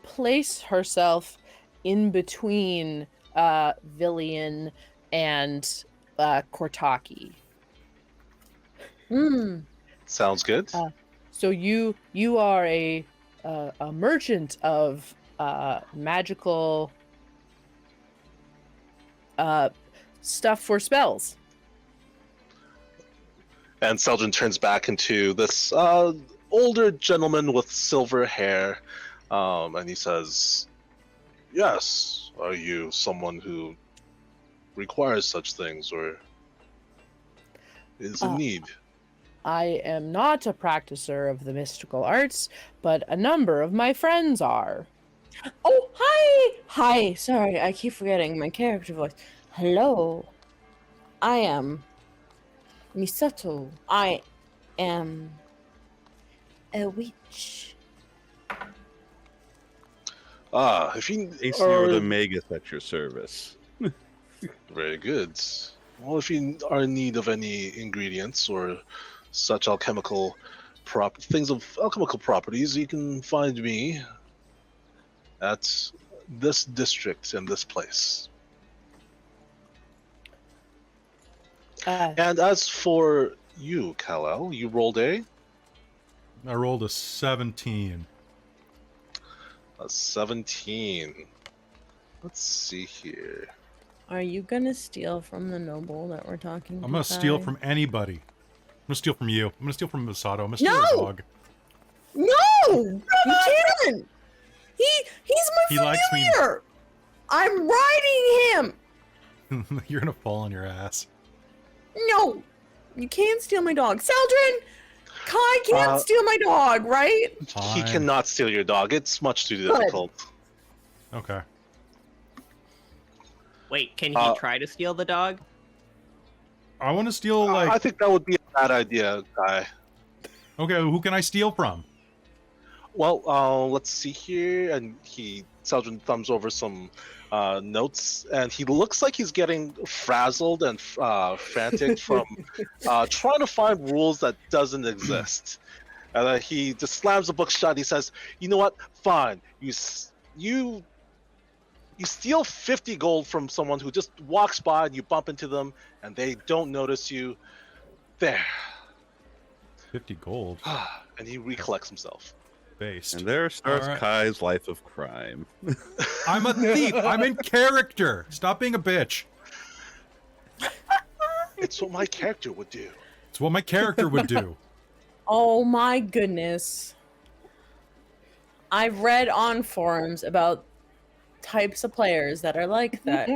place herself in between Villian and Kortaki. sounds good. So you are a merchant of magical stuff for spells. And Celdryn turns back into this older gentleman with silver hair, and he says, "Yes, are you someone who requires such things or is in need?" I am not a practicer of the mystical arts, but a number of my friends are. Oh, hi! Hi, sorry, I keep forgetting my character voice. Hello. I am Misato. I am a witch. If you ACO the Magus at your service. very good. Well, if you are in need of any ingredients or such alchemical things of alchemical properties, you can find me at this district and this place. And as for you, Kal-El, you rolled I rolled a 17. a 17. Let's see here. Are you gonna steal from the noble that we're talking to? I'm gonna steal from anybody. I'm gonna steal from you. I'm gonna steal from Misato. I'm gonna steal your No! dog. No! You can't! He's my He likes me. familiar! I'm riding him! You're gonna fall on your ass. No! You can't steal my dog. Celdryn! Kai can't steal my dog, right? He Fine. cannot steal your dog. It's much too difficult. Okay. Wait, can he try to steal the dog? I want to steal like. I think that would be a bad idea, Guy. Okay, who can I steal from? Well, let's see here. And Celdryn thumbs over some notes, and he looks like he's getting frazzled and frantic from trying to find rules that doesn't exist. And then he just slams the book shut. He says, "You know what? Fine. You steal 50 gold from someone who just walks by, and you bump into them, and they don't notice you. There." 50 gold. And he recollects himself. Based. And there starts All right. Kai's life of crime. I'm a thief. I'm in character. Stop being a bitch. It's what my character would do. It's what my character would do. Oh my goodness. I've read on forums about types of players that are like that.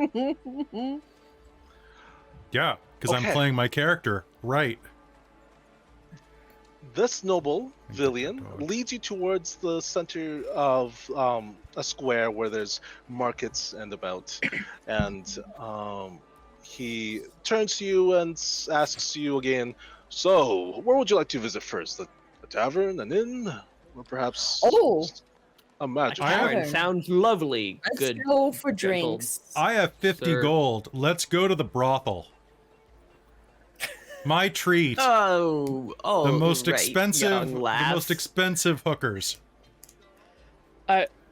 Yeah, because I'm Okay. playing my character. Right. This noble Villian Dog. leads you towards the center of a square where there's markets and about, and he turns to you and asks you again, so where would you like to visit first? A tavern, an inn, or perhaps Oh. a magic? I have- Tavern sounds lovely. Let's Good. go for gentle- drinks. I have 50 Sir. gold. Let's go to the brothel. My treat. Oh, the most right, expensive, young the lass. most expensive hookers.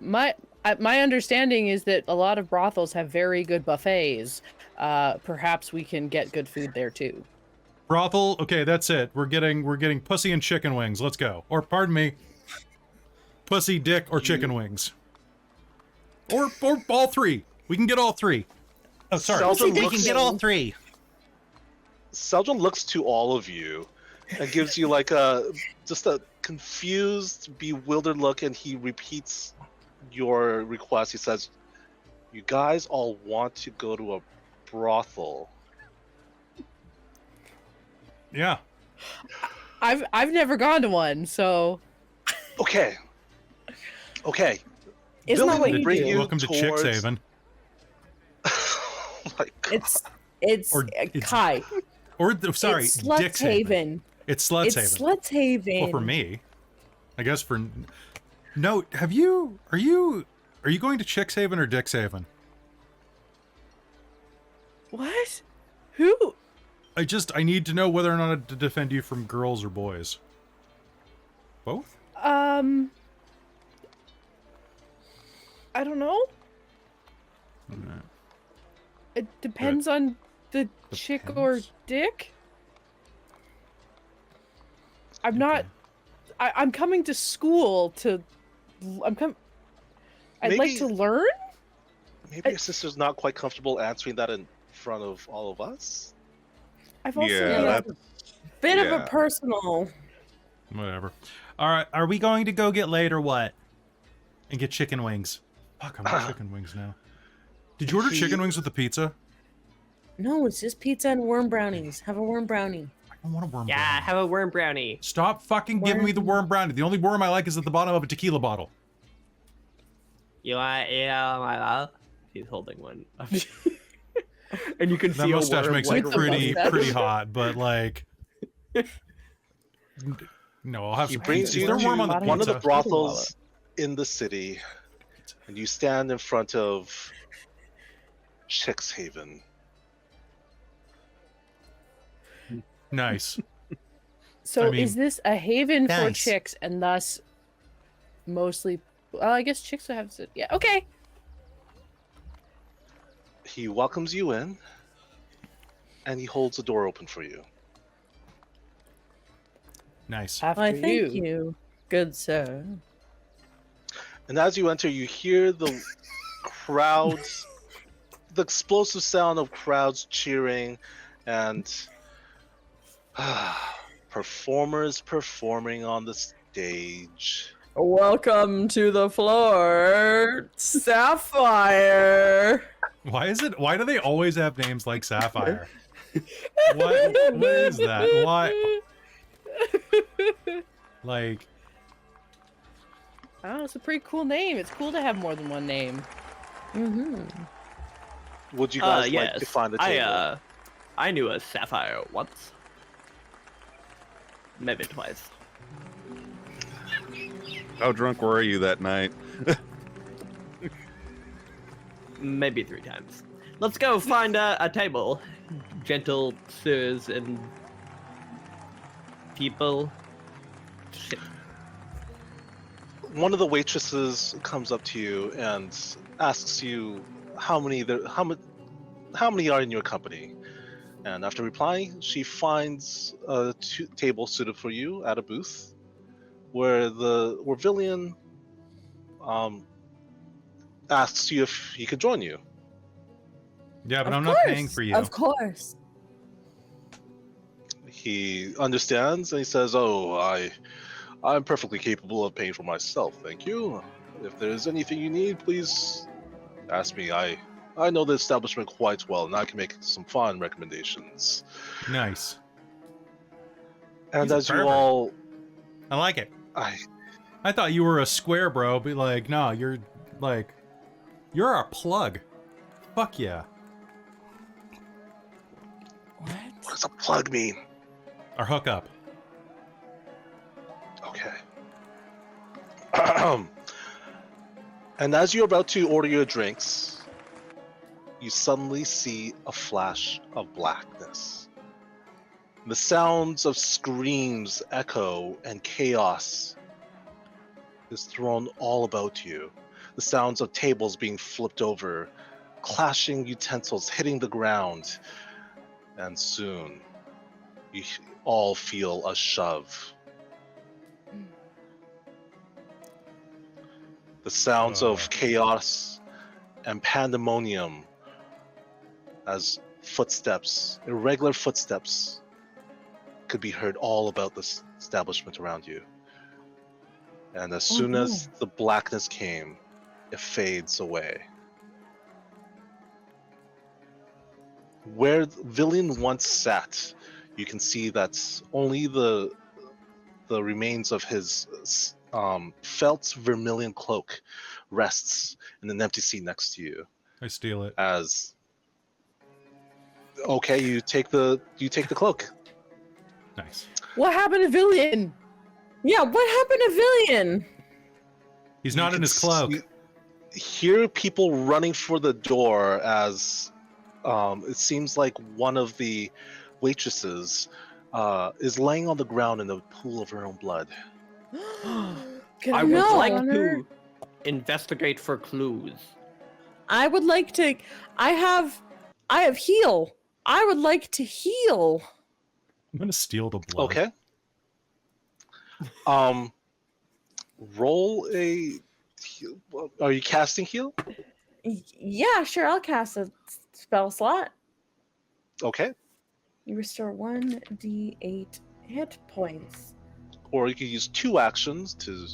My understanding is that a lot of brothels have very good buffets. Perhaps we can get good food there too. Brothel. Okay, that's it. We're getting pussy and chicken wings. Let's go. Or pardon me, pussy, dick, or chicken wings. Or all three. We can get all three. Oh, sorry. Celdryn We looks- can get all three. Celdryn looks to all of you and gives you like just a confused, bewildered look, and he repeats your request. He says, "You guys all want to go to a brothel." Yeah. I've never gone to one, so Okay. Okay. Isn't that Villian what will you bring do? Welcome to towards- Strixhaven. Oh my God. It's Or it's Kai. Or sorry, It's Dixhaven. Slutshaven. It's It's Slutshaven. Slutshaven. Well, for me, I guess for no. Are you going to Chixhaven or Dixhaven? what? Who? I need to know whether or not to defend you from girls or boys. Both? I don't know. Alright. It depends on the chick or Depends. dick. I'm not. I'm coming to school to. I'd like Maybe- to learn. Maybe your sister's not quite comfortable answering that in front of all of us. I've also Yeah, got- that's Bit of Yeah. a personal. Whatever. All right. Are we going to go get laid or what? And get chicken wings. Fuck, I'm on chicken wings now. Did you order chicken wings with the pizza? No, it's just pizza and worm brownies. Have a worm brownie. I don't want a worm Yeah, brownie. have a worm brownie. Stop fucking giving me the worm brownie. The only worm I like is at the bottom of a tequila bottle. You want? Yeah, my love. He's holding one. And you can That see mustache a worm makes like it pretty mustache. pretty hot, but like, no, I'll have He some brings pizza. you Is there to worm on the one of the pizza? brothels in the city, and you stand in front of Strixhaven. Nice. So I mean- is this a haven for Nice. chicks and thus mostly? Well, I guess chicks would have to. Yeah. Okay. He welcomes you in, and he holds the door open for you. Nice. After Why, thank you, good sir. And as you enter, you hear the crowds, the explosive sound of crowds cheering, and performers performing on the stage. Welcome to the floor, Sapphire. Why do they always have names like Sapphire? What is that? Why? Like, Oh, it's a pretty cool name. It's cool to have more than one name. Mm-hmm. Would you guys yes. like to find a table? I knew a sapphire once. Maybe twice. how drunk were you that night? Maybe 3 times. Let's go find a table. Gentle sirs and people. Shit. One of the waitresses comes up to you and asks you how many are in your company. And after replying, she finds a table suited for you at a booth, where Villian asks you if he could join you. yeah, but Of I'm not paying course, for you. Of course. He understands and he says, "Oh, I'm perfectly capable of paying for myself. Thank you. If there's anything you need, please Ask me. I know the establishment quite well, and I can make some fun recommendations. Nice. And He's a as you pervert. all, I like it. I thought you were a square bro, but like, no, you're a plug. Fuck yeah. what does a plug mean? Or hook up. Okay. And as you're about to order your drinks, you suddenly see a flash of blackness. The sounds of screams echo and chaos is thrown all about you. The sounds of tables being flipped over, clashing utensils hitting the ground, and soon you all feel a shove. The sounds of chaos and pandemonium as footsteps, irregular footsteps, could be heard all about this establishment around you. And as soon as the blackness came, it fades away. Where Villian once sat, you can see that only the remains of his felt vermilion cloak rests in an empty seat next to you. I steal it. As okay, you take the cloak. Nice. What happened to Villian? Yeah, what happened to Villian? He's not in his cloak. You hear people running for the door as it seems like one of the waitresses is laying on the ground in a pool of her own blood. I would like to investigate for clues. I would like to. I have heal. I would like to heal. I'm gonna steal the blood. Okay. Roll a. Are you casting heal? Yeah, sure. I'll cast a spell slot. Okay. You restore 1d8 hit points. Or you could use 2 actions to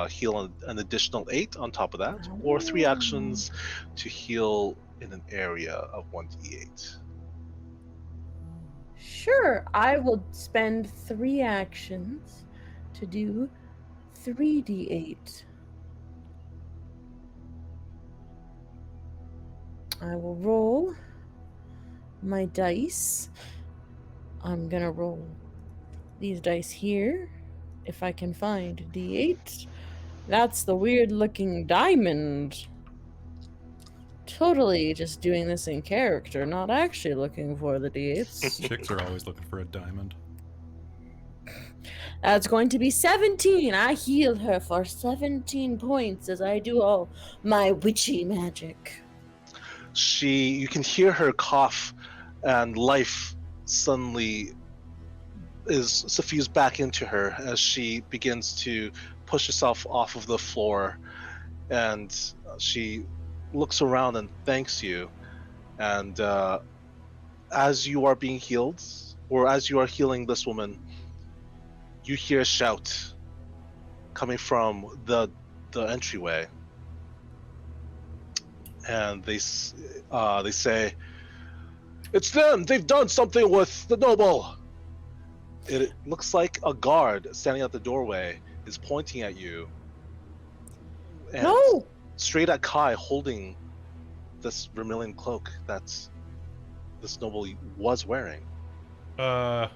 heal an additional 8 on top of that, or 3 actions to heal in an area of 1d8. Sure, I will spend 3 actions to do 3d8. I will roll my dice. I'm gonna roll these dice here. If I can find d8. That's the weird looking diamond. Totally just doing this in character, not actually looking for the d8s. Chicks are always looking for a diamond. That's going to be 17. I heal her for 17 points as I do all my witchy magic. You can hear her cough, and life suddenly is suffused back into her as she begins to push herself off of the floor, and she looks around and thanks you. And as you are being healed, or as you are healing this woman, you hear a shout coming from the entryway, and they say, "It's them! They've done something with the noble!" It looks like a guard standing at the doorway is pointing at you. And No! straight at Kai, holding this vermilion cloak that this noble was wearing. Nuh-uh.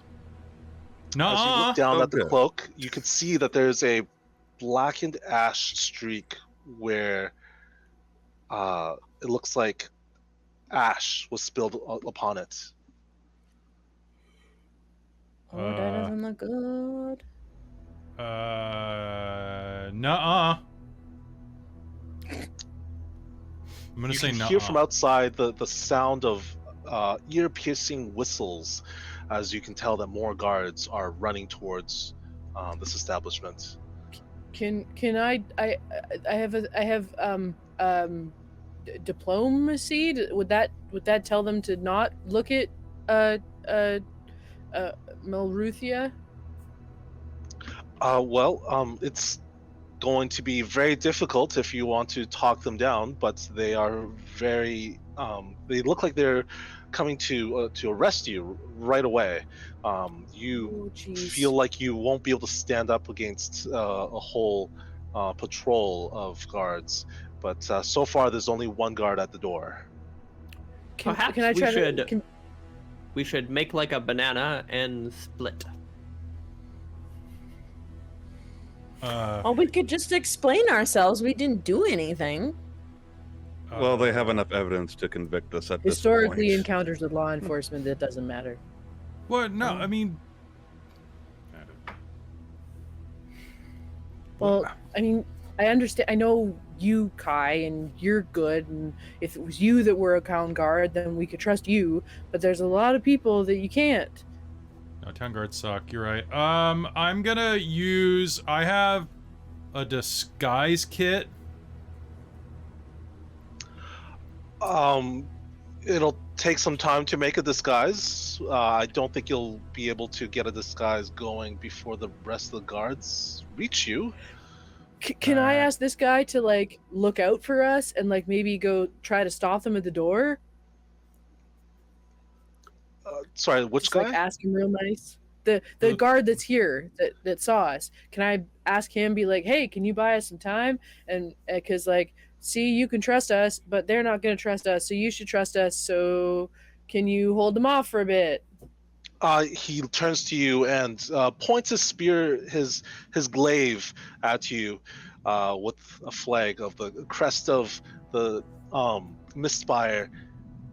As you look down at the Okay. cloak, you can see that there's a blackened ash streak where it looks like ash was spilled upon it. Oh, that doesn't look good. Nuh-uh. I'm gonna You say can nuh-uh. hear from outside the sound of ear-piercing whistles, as you can tell that more guards are running towards this establishment. Can I have diplomacy? Would that tell them to not look at Melruthia? Well, it's going to be very difficult if you want to talk them down, but they are very they look like they're coming to arrest you right away. You feel like you won't be able to stand up against a whole patrol of guards, but so far there's only one guard at the door. Perhaps can I try we should make like a banana and split. Well, we could just explain ourselves. We didn't do anything. Well, they have enough evidence to convict us at this Historically, point. encounters with law enforcement, that doesn't matter. What? No, I mean... Well, I mean, I understand. I know you, Kai, and you're good, and if it was you that were a town guard, then we could trust you, but there's a lot of people that you can't. No, town guards suck. You're right. I'm gonna use... I have a disguise kit. It'll take some time to make a disguise. I don't think you'll be able to get a disguise going before the rest of the guards reach you. Can I ask this guy to, like, look out for us and, like, maybe go try to stop them at the door? Sorry, which Just, guy? like, ask him real nice. The guard that's here that saw us. Can I ask him, be like, hey, can you buy us some time? And because, like, see, you can trust us, but they're not going to trust us, so you should trust us. So can you hold them off for a bit? He turns to you and points his spear, his glaive at you with a flag of the crest of the Mistspire,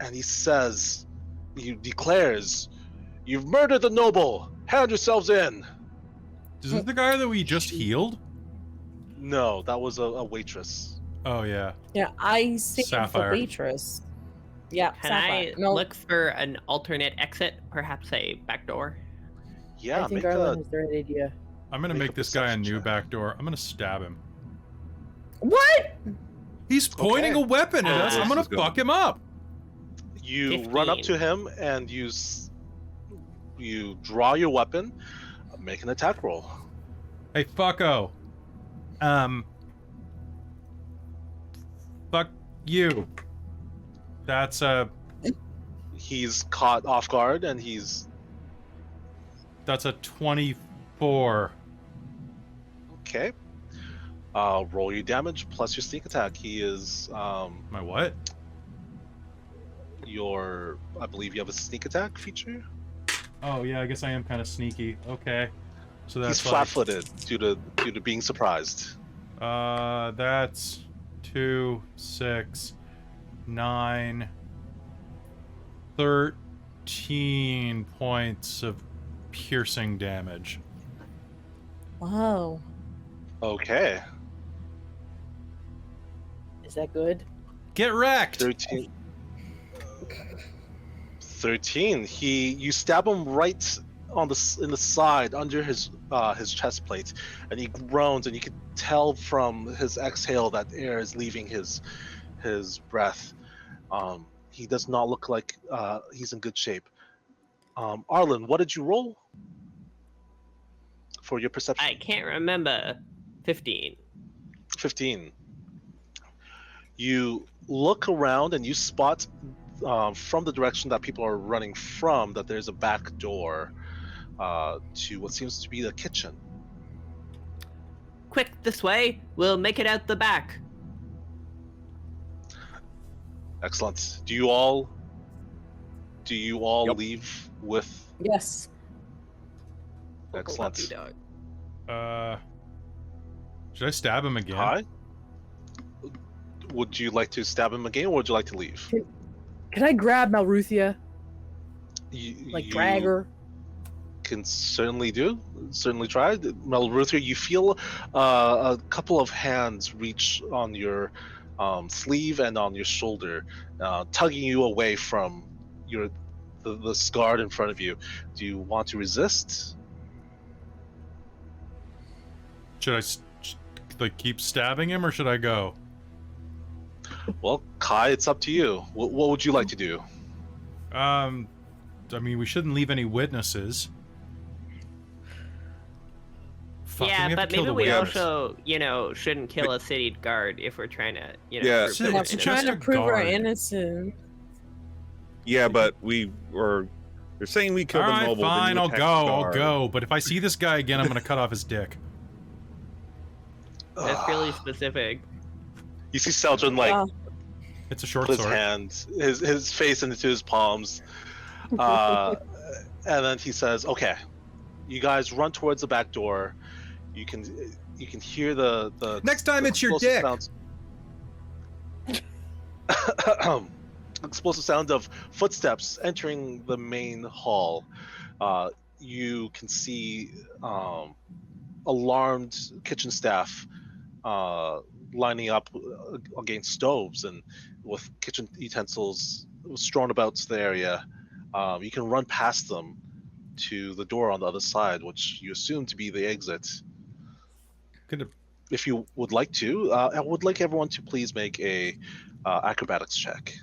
and he declares, "You've murdered the noble. Hand yourselves in." Is this the guy that we just healed? No, that was a waitress. Oh, yeah. Yeah, I saved Sapphire. the waitress. Yeah, Can Sapphire. I No, look for an alternate exit? Perhaps a back door? Yeah, I think make Arlynn a has the right idea. I'm gonna Make make a this guy a perception new check. back door. I'm gonna stab him. what? He's pointing Okay. a weapon at us. I'm gonna This is good. fuck him up. You run up 15. to him and you draw your weapon. Make an attack roll. Hey, fucko. Fuck you. That's a He's caught off guard and that's a 24. okay. Roll your damage plus your sneak attack. He is My what? I believe you have a sneak attack feature. Oh yeah, I guess I am kind of sneaky. Okay. So that's He's flat-footed due to being surprised. That's 2, 6, 9, 13 points of piercing damage. Wow. Okay. Is that good? Get wrecked. 13. You stab him right in the side under his chest plate, and he groans, and you can tell from his exhale that air is leaving his breath. He does not look like he's in good shape. Arlynn, what did you roll for your perception? I can't remember. 15. 15. You look around and you spot from the direction that people are running from that there's a back door to what seems to be the kitchen. Quick, this way. We'll make it out the back. Excellent. Do you all Yep. leave with Yes. excellent? Puppy dog. Should I stab him again? Hi. Would you like to stab him again, or would you like to leave? Can I grab Malruthia? Like, You drag her? can certainly try. Melruthia, you feel a couple of hands reach on your sleeve and on your shoulder, tugging you away from the guard in front of you. Do you want to resist? Should I keep stabbing him, or should I go? Well, Kai, it's up to you. What would you like to do? I mean, we shouldn't leave any witnesses. Fuck, then Yeah, we have but to kill maybe the we witness. also, shouldn't kill a city guard if we're trying to, Yeah. prove So that we're it's We're just trying innocent. to a prove we're guard. innocent. Yeah, but they're saying we All killed the right, noble. then fine, you I'll attack go, the I'll guard. go. But if I see this guy again, I'm gonna cut off his dick. That's really specific. You see Celdryn like Yeah. It's a short put his sword. hands, his face into his palms, and then he says, "Okay, you guys run towards the back door. You can hear the Next time the it's your explosive dick. sounds- explosive sound of footsteps entering the main hall. You can see alarmed kitchen staff lining up against stoves and with kitchen utensils strewn about the area. You can run past them to the door on the other side, which you assume to be the exit. Could If you would like to, I would like everyone to please make a acrobatics check.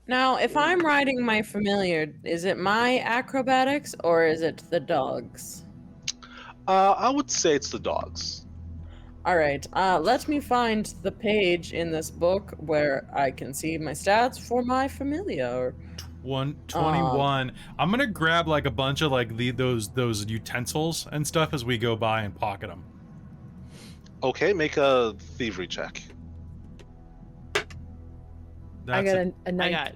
Now, if I'm riding my familiar, is it my acrobatics or is it the dog's? I would say it's the dogs. All right. Let me find the page in this book where I can see my stats for my familiar. 21. I'm gonna grab like a bunch of like those utensils and stuff as we go by and pocket them. Okay, make a thievery check. I That's got a a 9. got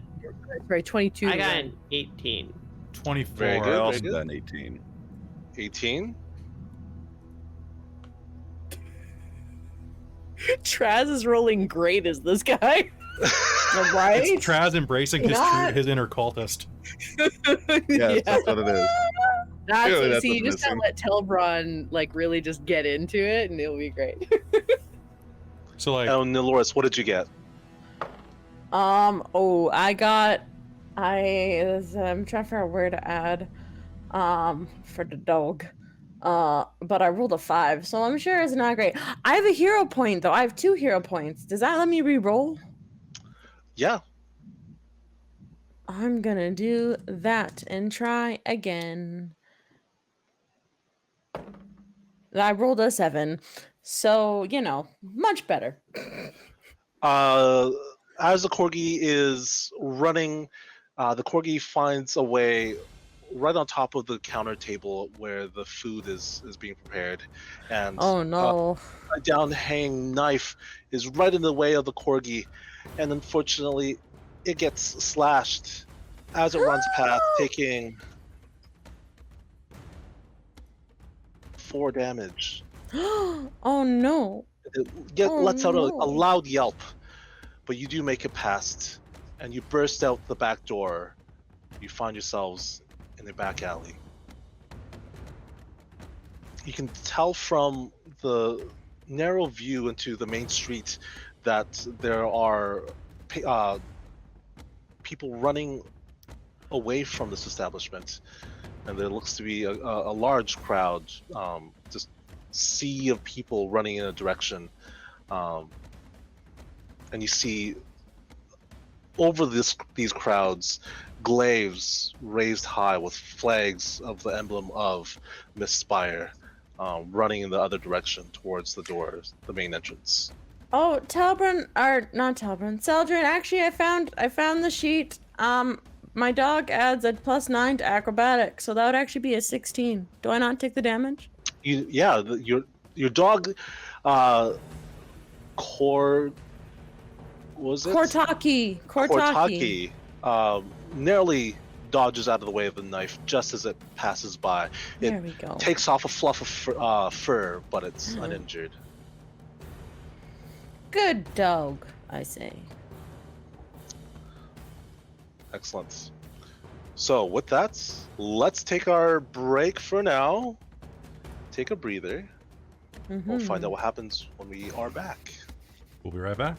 Sorry, 22. I got an 18. 24. Very I good. also good. done 18. 18. Traz is rolling great as this guy. Right? It's Traz embracing Not- his inner cultist. Yes, that's what it is. That's Clearly what, that's see, you what's just gotta let Telbron like really just get into it, and it'll be great. So like, Oh, Nelloris, what did you get? Oh, I'm trying to figure out where to add, for the dog. But I rolled a 5, so I'm sure it's not great. I have a hero point, though. I have 2 hero points. Does that let me re-roll? Yeah. I'm gonna do that and try again. I rolled a 7, so, much better. As the corgi is running, the corgi finds a way right on top of the counter table where the food is being prepared, and Oh no. a down hanging knife is right in the way of the corgi, and unfortunately, it gets slashed as it runs past, taking 4 damage. Oh no. It Oh, lets out a no. loud yelp, but you do make it past, and you burst out the back door. You find yourselves in a back alley. You can tell from the narrow view into the main street that there are people running away from this establishment, and there looks to be a large crowd, just sea of people running in a direction, and you see over these crowds glaives raised high with flags of the emblem of Miss Spire, running in the other direction towards the doors, the main entrance. Oh, Telbron, or not Telbron, Celdryn. Actually, I found the sheet. My dog adds a +9 to acrobatics, so that would actually be a 16. Do I not take the damage? Your dog, Kortaki, narrowly dodges out of the way of the knife just as it passes by. It There we go. takes off a fluff of fur, but it's Mhm. uninjured. Good dog, I say. Excellent. So with that, let's take our break for now. Take a breather. We'll find out what happens when we are back. we'll be right back.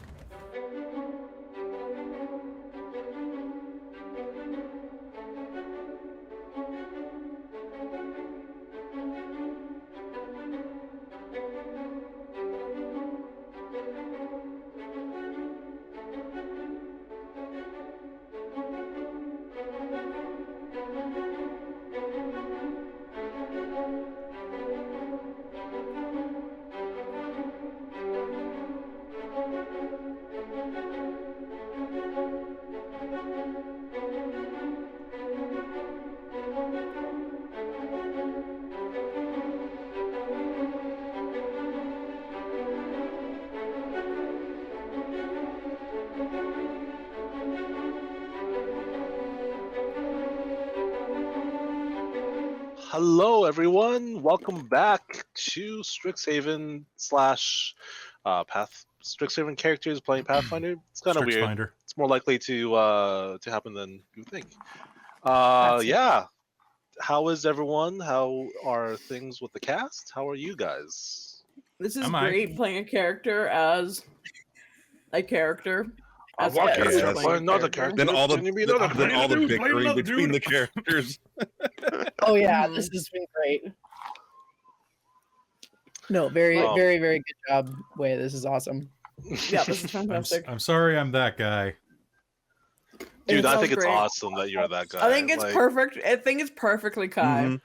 Hello, everyone. Welcome back to Strixhaven slash Strixhaven characters playing Pathfinder. It's kind of weird. Strixfinder. It's more likely to happen than you think. Yeah. How is everyone? How are things with the cast? How are you guys? This is Am I? great playing a character as a character. As one a character character as playing another character. Then all the Can you be another then all the dude? Play bickering another between dude. the characters. Oh yeah, this has been great. No, very, Um, very, very good job, Wei. This is awesome. Yeah, this is fantastic. I'm sorry I'm that guy. Dude, It I sounds think it's great. awesome that you're that guy. I think it's Like, perfect. I think it's perfectly Kai. Mhm.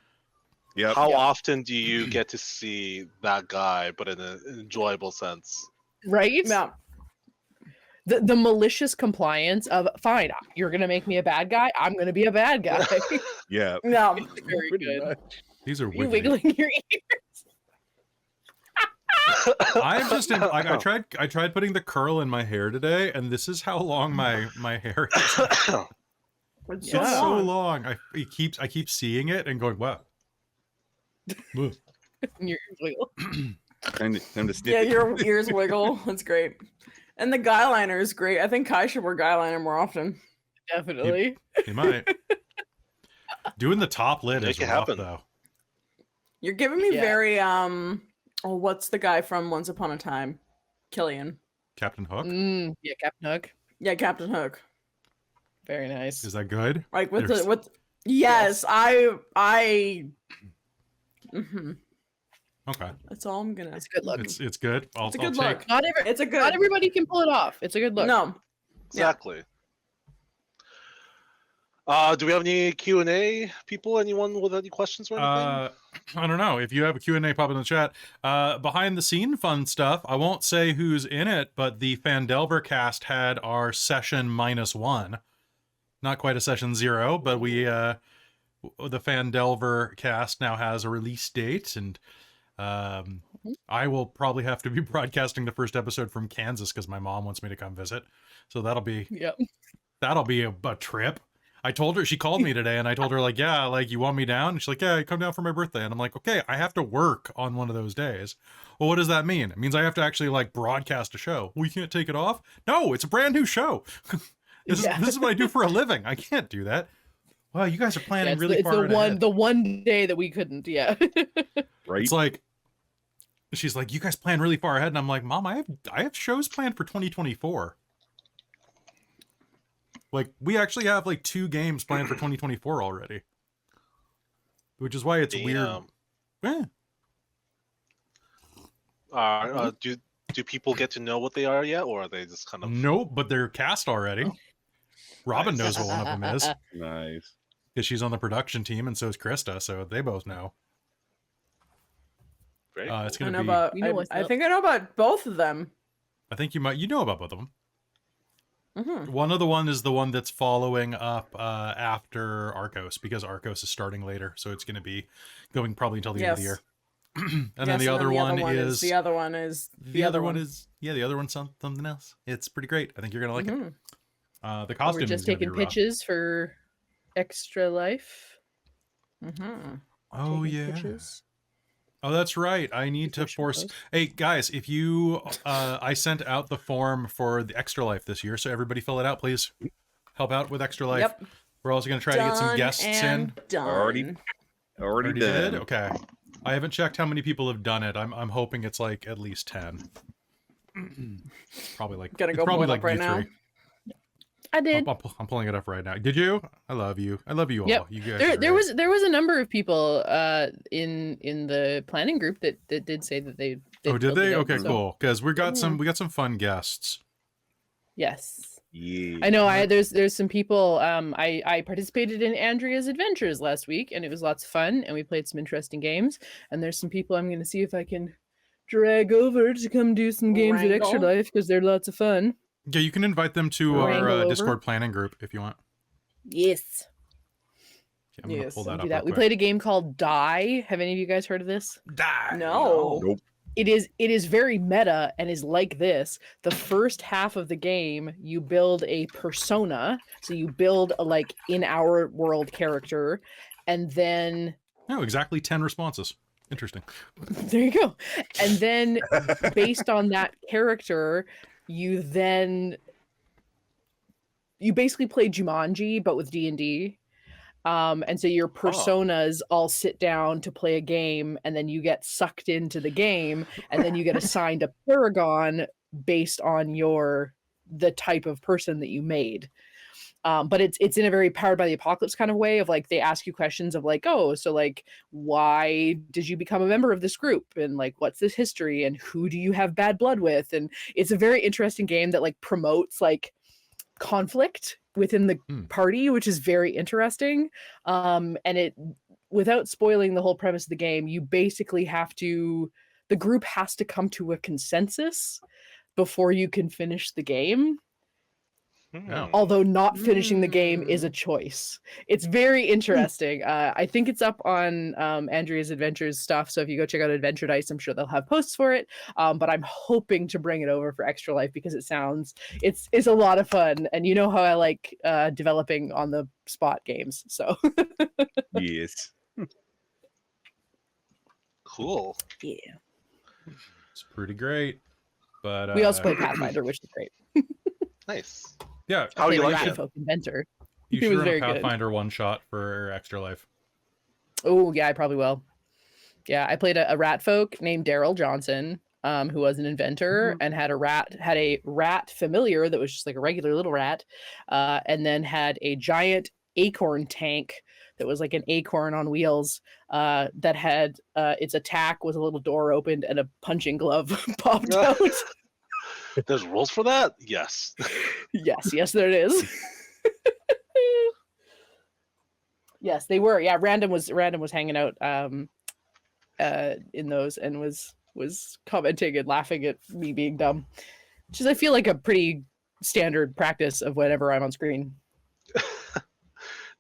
Yep. How often do you get to see that guy, but in an enjoyable sense? Right? Yeah. The malicious compliance of fine, you're gonna make me a bad guy. I'm gonna be a bad guy. Yeah. Yeah. Very Pretty good. much. These are You wiggly. wiggling your ear. I'm just in, I tried putting the curl in my hair today, and this is how long my hair is. It's Yeah. It's so long. long. I keep seeing it and going, wow. Ugh. Your ears wiggle. Time to snip Yeah, it. your ears wiggle. It's great. And the guy liner is great. I think Kai should wear guy liner more often. Definitely. You might. Doing the top lid Make is it rough, happen. though. You're giving me Yeah. very what's the guy from Once Upon a Time? Killian. Captain Hook? Yeah, Captain Hook. Yeah, Captain Hook. Very nice. Is that good? Like with There's- the with yes, I mhm. Okay. That's all I'm gonna. It's a good look. It's good. I'll, It's a I'll good take. look. Not It's a good. not everybody can pull it off. It's a good look. No. Yeah. Exactly. Do we have any Q&A people? Anyone with any questions or anything? I don't know. If you have a Q&A, pop in the chat. Behind the scene fun stuff. I won't say who's in it, but the Fandelver cast had our session -1. Not quite a session 0, but we the Fandelver cast now has a release date, and I will probably have to be broadcasting the first episode from Kansas because my mom wants me to come visit. So that'll be Yep. a trip. I told her, she called me today, and I told her, like, yeah, like, you want me down? And she's like, yeah, come down for my birthday. And I'm like, okay, I have to work on one of those days. Well, what does that mean? It means I have to actually, like, broadcast a show. Well, you can't take it off? No, it's a brand new show. This is what I do for a living. I can't do that. Wow, you guys are planning it's really the, far it's ahead. the one day that we couldn't. Yeah. Right? It's like, she's like, you guys plan really far ahead. And I'm like, Mom, I have shows planned for 2024. Like, we actually have like 2 games planned for 2024 already. Which is why it's weird. Eh. Do people get to know what they are yet, or are they just kind of? Nope, but they're cast already. Robin Nice. knows what one of them is Nice. because she's on the production team, and so is Christa, so they both know. Great. It's I gonna know be. about. You know what's I up. think I know about both of them. I think you know about both of them. Mhm. One of the one is the one that's following up after Arcos, because Arcos is starting later, so it's gonna be going probably until the end of the year. Yes. And then the other one is the other one is the other one is the other one's something else. It's pretty great. I think you're gonna like it. Mhm. The costume We're just is gonna taking be rough. pitches for Extra Life. Mhm. Oh Taking yeah. pitches. Oh, that's right. I need to Push force. those. Hey guys, if you, I sent out the form for the Extra Life this year, so everybody fill it out, please. Help out with Extra Life. Yep. We're also gonna try to get some Done guests and in. Done. Already Already done. did? Okay. I haven't checked how many people have done it. I'm hoping it's like at least 10. Probably like Gonna it's go probably pull it like up right you now. three. I did. I'm pulling it up right now. Did you? I love you. I love you all. Yep. You guys. There, are there great. was a number of people in the planning group that did say that they. Oh, did filled it they? in, Okay, so- cool. Because we got some fun guests. Yes. Yeah. I know. There's some people. I participated in Andrea's adventures last week, and it was lots of fun, and we played some interesting games. And there's some people I'm going to see if I can drag over to come do some games at Extra Wrangle. Life because they're lots of fun. Yeah, you can invite them to Wrangle our over. Discord planning group if you want. Yes. Okay, I'm gonna Yes, pull We'll that do up. that. We played a game called Die. Have any of you guys heard of this? Die. No. Nope. It is very meta and is like this. The first half of the game, you build a persona. So you build a like in our world character, and then Oh, exactly 10 responses. Interesting. There you go. And then based on that character, you basically play Jumanji, but with D&D. And so your personas all sit down to play a game, and then you get sucked into the game, and then you get assigned a paragon based on the type of person that you made. But it's in a very Powered by the Apocalypse kind of way of like, they ask you questions of like, oh, so like, why did you become a member of this group? And like, what's this history? And who do you have bad blood with? And it's a very interesting game that like promotes like conflict within the party, which is very interesting. And it, without spoiling the whole premise of the game, you basically the group has to come to a consensus before you can finish the game. Although not finishing the game is a choice. It's very interesting. I think it's up on Andrea's Adventures stuff. So if you go check out Adventure Dice, I'm sure they'll have posts for it. But I'm hoping to bring it over for Extra Life because it's a lot of fun. And you know how I like developing on the spot games. So Yes. Cool. Yeah. It's pretty great. But we also play Pathfinder, which is great. Nice. Yeah. How do you Played like Rat it? Folk Inventor. You It should was run a very good. Pathfinder one shot for Extra Life. Oh yeah, I probably will. Yeah, I played a rat folk named Daryl Johnson, who was an inventor and had a rat familiar that was just like a regular little rat, and then had a giant acorn tank that was like an acorn on wheels, that had its attack was a little door opened and a punching glove popped out. There's rules for that? Yes. Yes, there it is. Yes, they were. Yeah, Random was hanging out in those and was commenting and laughing at me being dumb, which is I feel like a pretty standard practice of whenever I'm on screen.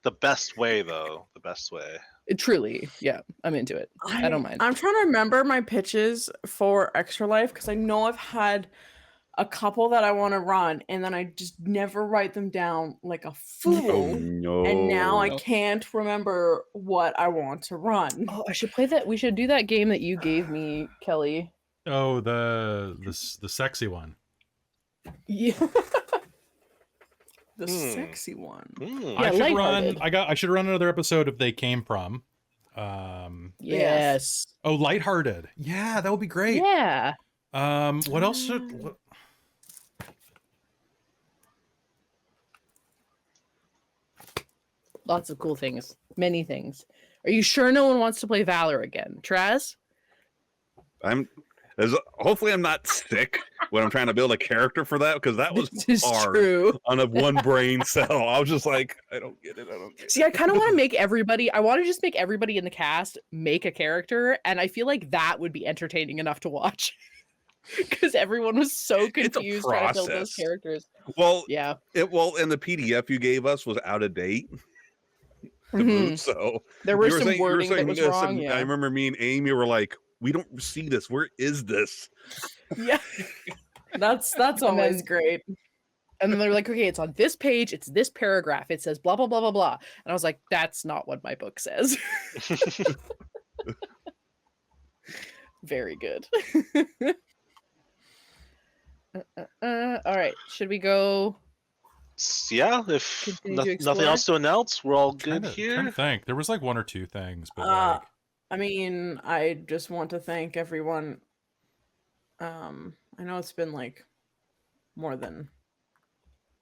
The best way, though. The best way. Truly, yeah, I'm into it. I don't mind. I'm trying to remember my pitches for Extra Life because I know I've had a couple that I want to run, and then I just never write them down like a fool. Oh no. And now I can't remember what I want to run. Oh, I should play that. We should do that game that you gave me, Kelly. Oh, the sexy one. Yeah. The sexy one. Yeah, I should run another episode of They Came From. Yes. Oh, lighthearted. Yeah, that would be great. Yeah. What else should Lots of cool things. Many things. Are you sure no one wants to play Valor again? Traz? Hopefully I'm not sick when I'm trying to build a character for that, because that was This is hard true. on a one brain cell. I was just like, I don't get it. See, I kind of want to make everybody, I want to just make everybody in the cast make a character, and I feel like that would be entertaining enough to watch. Because everyone was so confused trying to build those characters. Well, yeah. And the PDF you gave us was out of date. So there were some wording that was wrong. I remember me and Amy were like, we don't see this. Where is this? Yeah. That's always great. And then they're like, okay, it's on this page, it's this paragraph, it says blah blah blah blah blah. And I was like, that's not what my book says. Very good. All right, should we go? Yeah, if nothing else to announce, we're all good here. Trying to think. There was like one or two things, but like... I mean, I just want to thank everyone. I know it's been like more than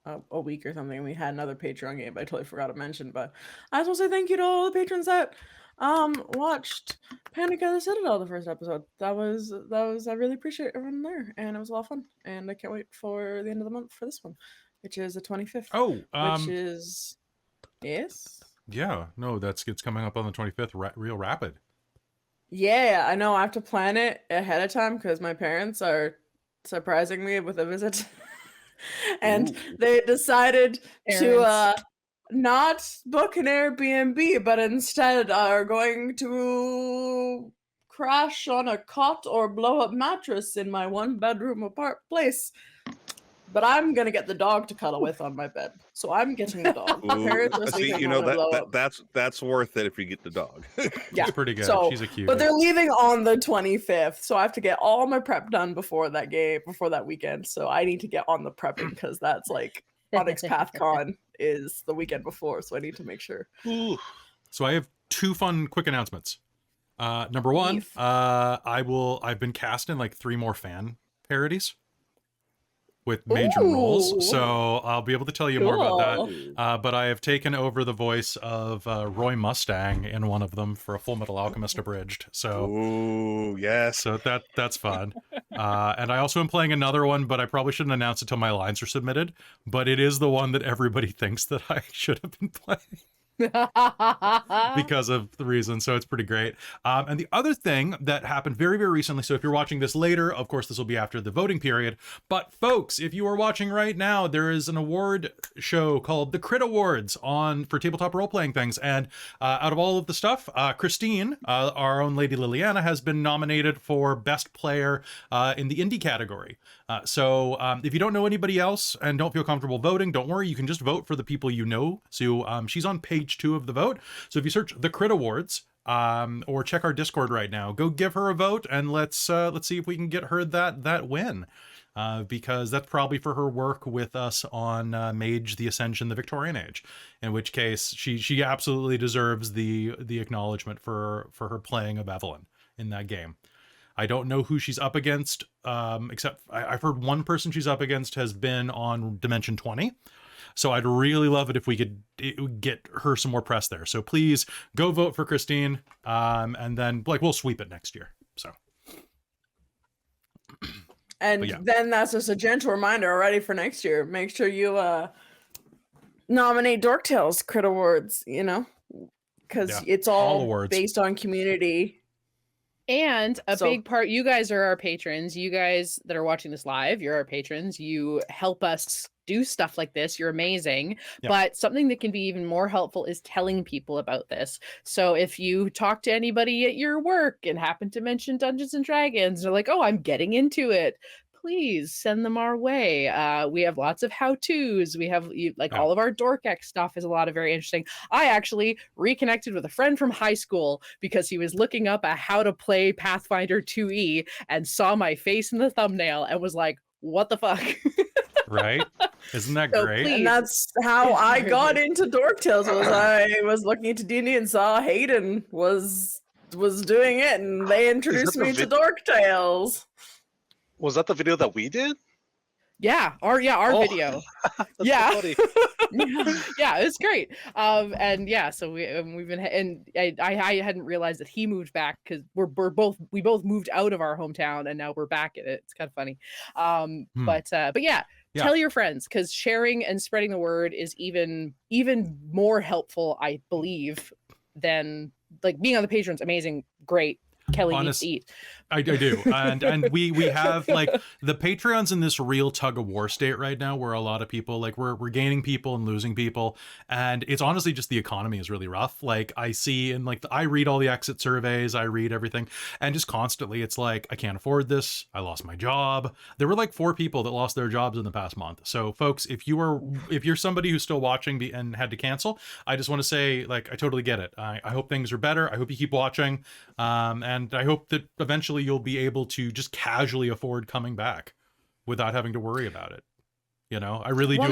a week or something. We had another Patreon game, but I totally forgot to mention. But I just want to say thank you to all the patrons that watched Panic at the Citadel, the first episode. That was I really appreciate everyone there, and it was a lot of fun. And I can't wait for the end of the month for this one, which is the 25th. Oh, which is yes. Yeah, no, it's coming up on the 25th, real rapid. Yeah, I know. I have to plan it ahead of time because my parents are surprising me with a visit. And they decided to not book an Airbnb, but instead are going to crash on a cot or blow up mattress in my 1-bedroom apart place. But I'm gonna get the dog to cuddle with on my bed, so I'm getting the dog. Ooh, Parents listening see, to you how know I blow up. that's worth it if you get the dog. Yeah, It's pretty good. So, She's a cutie. but they're leaving on the 25th, so I have to get all my prep done before that weekend. So I need to get on the prepping because that's like Onyx PathCon is the weekend before, so I need to make sure. Ooh. So I have two fun quick announcements. Number one, Beef. I've been cast in like 3 more fan parodies with major roles, Ooh. so I'll be able to tell you more about Cool. that. But I have taken over the voice of Roy Mustang in one of them for a Full Metal Alchemist Abridged. So, Ooh, yes. so that's fun. And I also am playing another one, but I probably shouldn't announce it till my lines are submitted. But it is the one that everybody thinks that I should have been playing. Because of the reason, so it's pretty great. And the other thing that happened very, very recently, so if you're watching this later, of course this will be after the voting period, but folks, if you are watching right now, there is an award show called the Crit Awards on for tabletop role-playing things, and out of all of the stuff, Christine, our own Lady Liliana, has been nominated for Best Player in the Indie category. So if you don't know anybody else and don't feel comfortable voting, don't worry, you can just vote for the people you know. So she's on page 2 of the vote. So if you search the Crit Awards, or check our Discord right now, go give her a vote, and let's see if we can get her that win. Because that's probably for her work with us on Mage, the Ascension, the Victorian Age, in which case she absolutely deserves the acknowledgement for her playing of Evelyn in that game. I don't know who she's up against, except I've heard one person she's up against has been on Dimension 20. So I'd really love it if we could get her some more press there. So please go vote for Christine, and then like we'll sweep it next year. So. And yeah. then that's just a gentle reminder already for next year. Make sure you nominate Dork Tales Crit Awards, because it's all awards based on community. And a big part, you guys are our patrons. You guys that are watching this live, you're our patrons. You help us do stuff like this. You're amazing. Yeah. But something that can be even more helpful is telling people about this. So if you talk to anybody at your work and happen to mention Dungeons and Dragons, they're like, oh, I'm getting into it, please send them our way. We have lots of how-tos. We have all of our Dork X stuff is a lot of very interesting. I actually reconnected with a friend from high school because he was looking up at how to play Pathfinder 2E and saw my face in the thumbnail and was like, what the fuck? Right? Isn't that So great? please. And that's how I got into Dork Tales. Was I was looking into D&D and saw Hayden was doing it, and they introduced me to Dork Tales. Was that the video that we did? Yeah, our video. Yeah. So funny. Yeah, it's great. And yeah, so we've been, and I hadn't realized that he moved back because we both moved out of our hometown and now we're back in it. It's kind of funny. But yeah, tell your friends, because sharing and spreading the word is even more helpful, I believe, than like being on the Patreon's amazing, great. Kelly needs to eat. I do. And we have like the Patreon's in this real tug of war state right now where a lot of people like we're gaining people and losing people. And it's honestly just the economy is really rough. Like I see and like I read all the exit surveys, I read everything, and just constantly it's like, I can't afford this. I lost my job. There were like 4 people that lost their jobs in the past month. So folks, if you're somebody who's still watching and had to cancel, I just want to say like, I totally get it. I hope things are better. I hope you keep watching. And I hope that eventually you'll be able to just casually afford coming back without having to worry about it. I really do.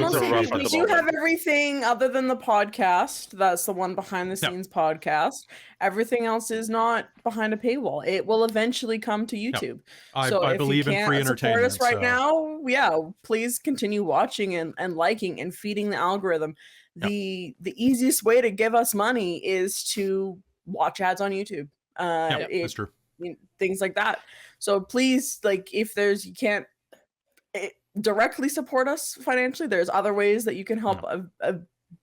We do have everything other than the podcast. That's the one behind the scenes podcast. Everything else is not behind a paywall. It will eventually come to YouTube. So I believe in free entertainment. Support us right now. Please continue watching and liking and feeding the algorithm. The easiest way to give us money is to watch ads on YouTube. That's true. Things like that. So please, like, if you can't directly support us financially, there's other ways that you can help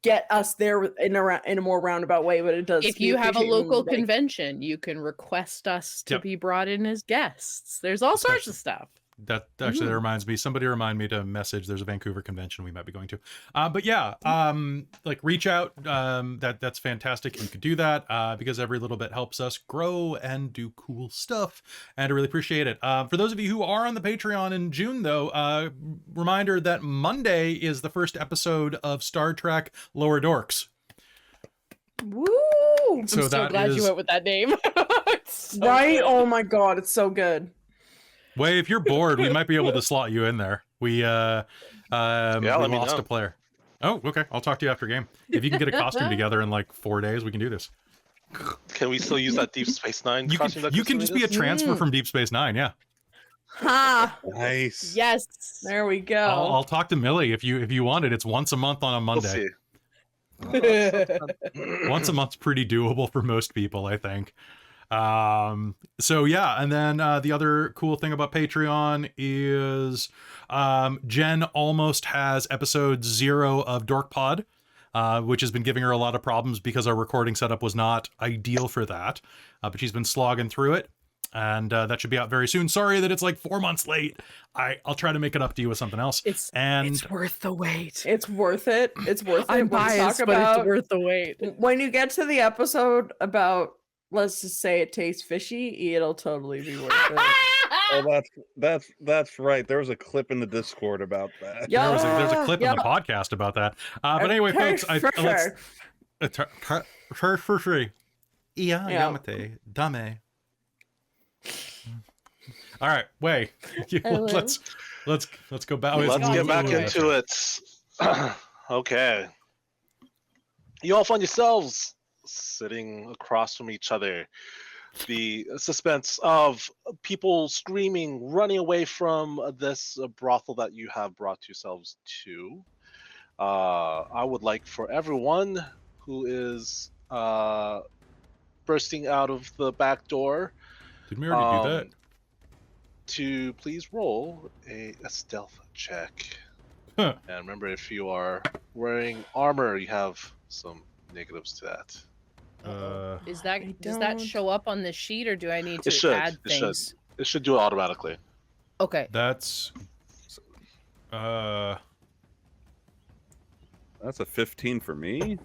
get us there in a more roundabout way. But it does. If you have a local convention, you can request us to be brought in as guests. There's all sorts of stuff. That actually that reminds me. Somebody remind me to message. There's a Vancouver convention we might be going to. But yeah, like reach out. That's fantastic. You could do that because every little bit helps us grow and do cool stuff, and I really appreciate it. For those of you who are on the Patreon in June, though, reminder that Monday is the first episode of Star Trek Lower Dorks. Woo! I'm So so that glad you is- went with that name. It's so Right? good. Oh my god, it's so good. Wei, if you're bored, we might be able to slot you in there. We let me lost know. a player. Oh, okay. I'll talk to you after game. If you can get a costume together in like 4 days, we can do this. Can we still use that Deep Space Nine You costume? can, that you can Christa just made be a us? transfer from Deep Space Nine. Yeah, Ha! Nice. Yes. There we go. I'll talk to Millie if you want it. It's once a month on a We'll Monday. see. Oh, Once a month's pretty doable for most people, I think. So yeah, and then the other cool thing about Patreon is Jen almost has episode 0 of Dork Pod, which has been giving her a lot of problems because our recording setup was not ideal for that, but she's been slogging through it, and that should be out very soon. Sorry that it's like 4 months late. I'll try to make it up to you with something else. It's worth the wait. It's worth it. It's worth it. I'm When we biased, talk but about- it's worth the wait. When you get to the episode about, let's just say it tastes fishy, it'll totally be worth it. Oh, that's right. There was a clip in the Discord about that. Yeah. There's a clip in Yeah. the podcast about that. But anyway, folks, Yeah. Dame. All right, Wei. let's go back. Let's get back Wei. into it. Okay. You all find yourselves sitting across from each other. The suspense of people screaming, running away from this brothel that you have brought yourselves to. I would like for everyone who is bursting out of the back door Did we already do that? to please roll a stealth check. Huh. And remember, if you are wearing armor, you have some negatives to that. Does that don't- show up on the sheet, or do I need to It should. add It should. things? It should do it automatically. Okay. That's That's a 15 for me.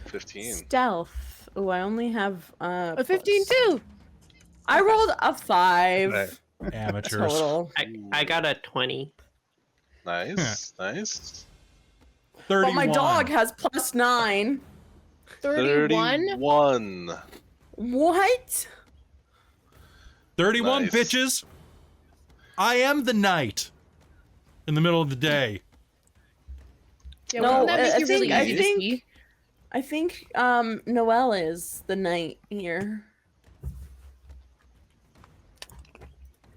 15. Stealth. Oh, I only have A 15 too. I rolled a 5 Right. amateurs. total. I got a 20. Nice. Nice. 31. But my dog has +9. 31. 31. What? 31 Nice. bitches. I am the knight in the middle of the day. Yeah, No, wouldn't that I make you really think- easy to see? I think Kno-El is the knight here.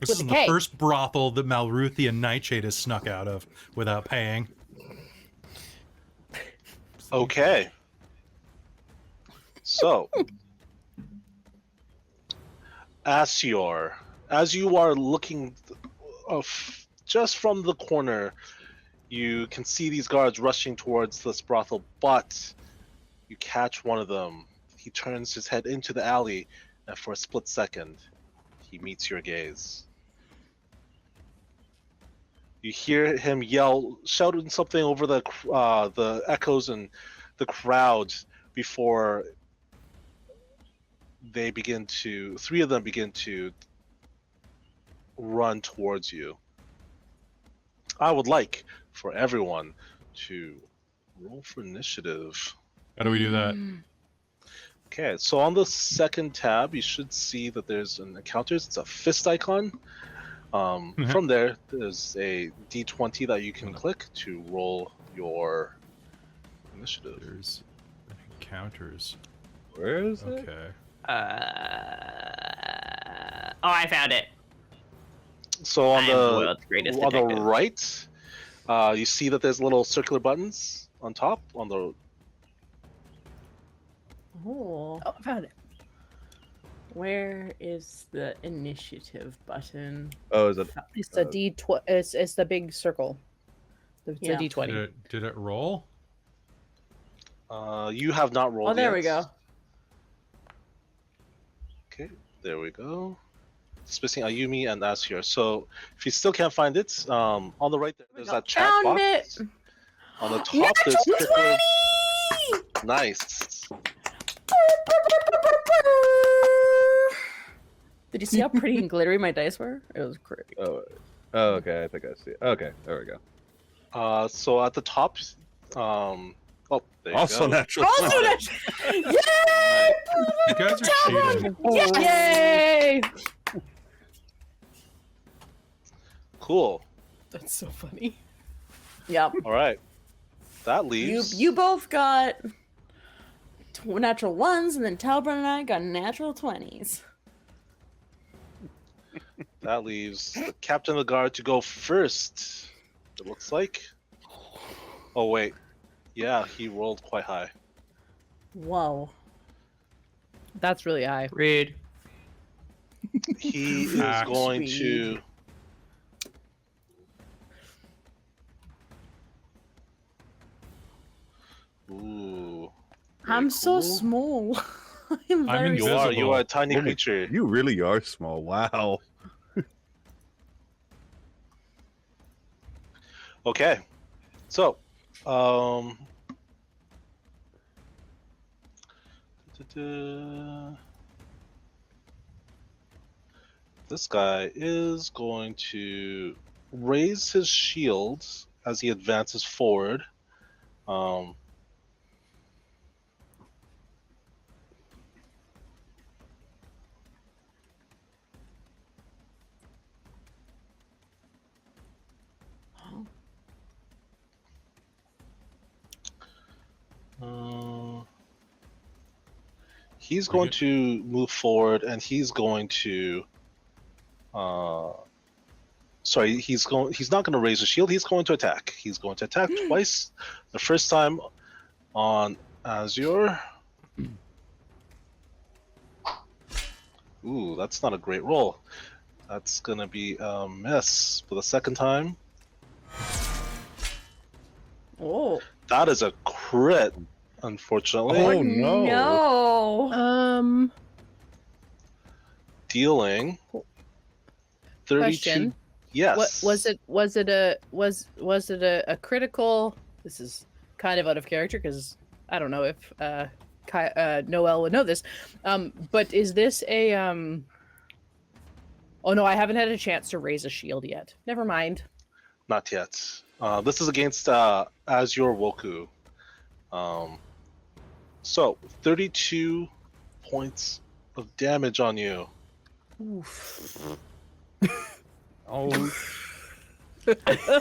This With is a the K. first brothel that Malruthian Nightshade has snuck out of without paying. Okay. So, as you are looking just from the corner, you can see these guards rushing towards this brothel, but you catch one of them. He turns his head into the alley, and for a split second, he meets your gaze. You hear him yell, shouting something over the echoes and the crowd before three of them begin to run towards you. I would like for everyone to roll for initiative. How do we do that? Okay, so on the second tab, you should see that there's an encounters. It's a fist icon. From there, there's a D20 that you can click to roll your initiative. There's encounters. Where is it? Okay. I found it. So on I am the world's greatest the detective. right, you see that there's little circular buttons on top. On the Oh, Oh, I found it. where is the initiative button? Oh, is it? It's the D20. It's the big circle. It's Yeah. a D20. Did it roll? you have not rolled. Oh, there we yet. go. Okay, there we go. Spacing Ayumi and Asir. So if you still can't find it, on the right there's that chat Found box. it. On the top there's Natural 20! Nice. Did you see how pretty and glittery my dice were? It was great. Oh, okay. I think I see it. Okay, there we go. So at the top, oh, there you Also go. natural. Also, 20. yay! You guys are cheating. Yay! Cool. That's so funny. Yep. All right. That leaves. You both got natural ones, and then Telbron and I got natural 20s. That leaves the captain of the guard to go first. It looks like. Oh wait, yeah, he rolled quite high. Whoa. That's really high. Rude. He is Ah, going sweet. to. Ooh. very I'm so cool. small. I'm I'm very You are. You invisible. are a tiny Holy- creature. You really are small. Wow. Okay, so, this guy is going to raise his shield as he advances forward. He's going to move forward, and he's going to. Sorry, he's not going to raise a shield. He's going to attack. He's going to attack twice. The first time on Azure. Ooh, that's not a great roll. That's going to be a miss for the second time. Oh. That is a crit, unfortunately. Oh, no. No. Dealing 32. Question. Yes. What was it a critical? This is kind of out of character because I don't know if Kno-El would know this. But is this a Oh no, I haven't had a chance to raise a shield yet. Never mind. Not yet. This is against Azure Woku. So 32 points of damage on you. Oh,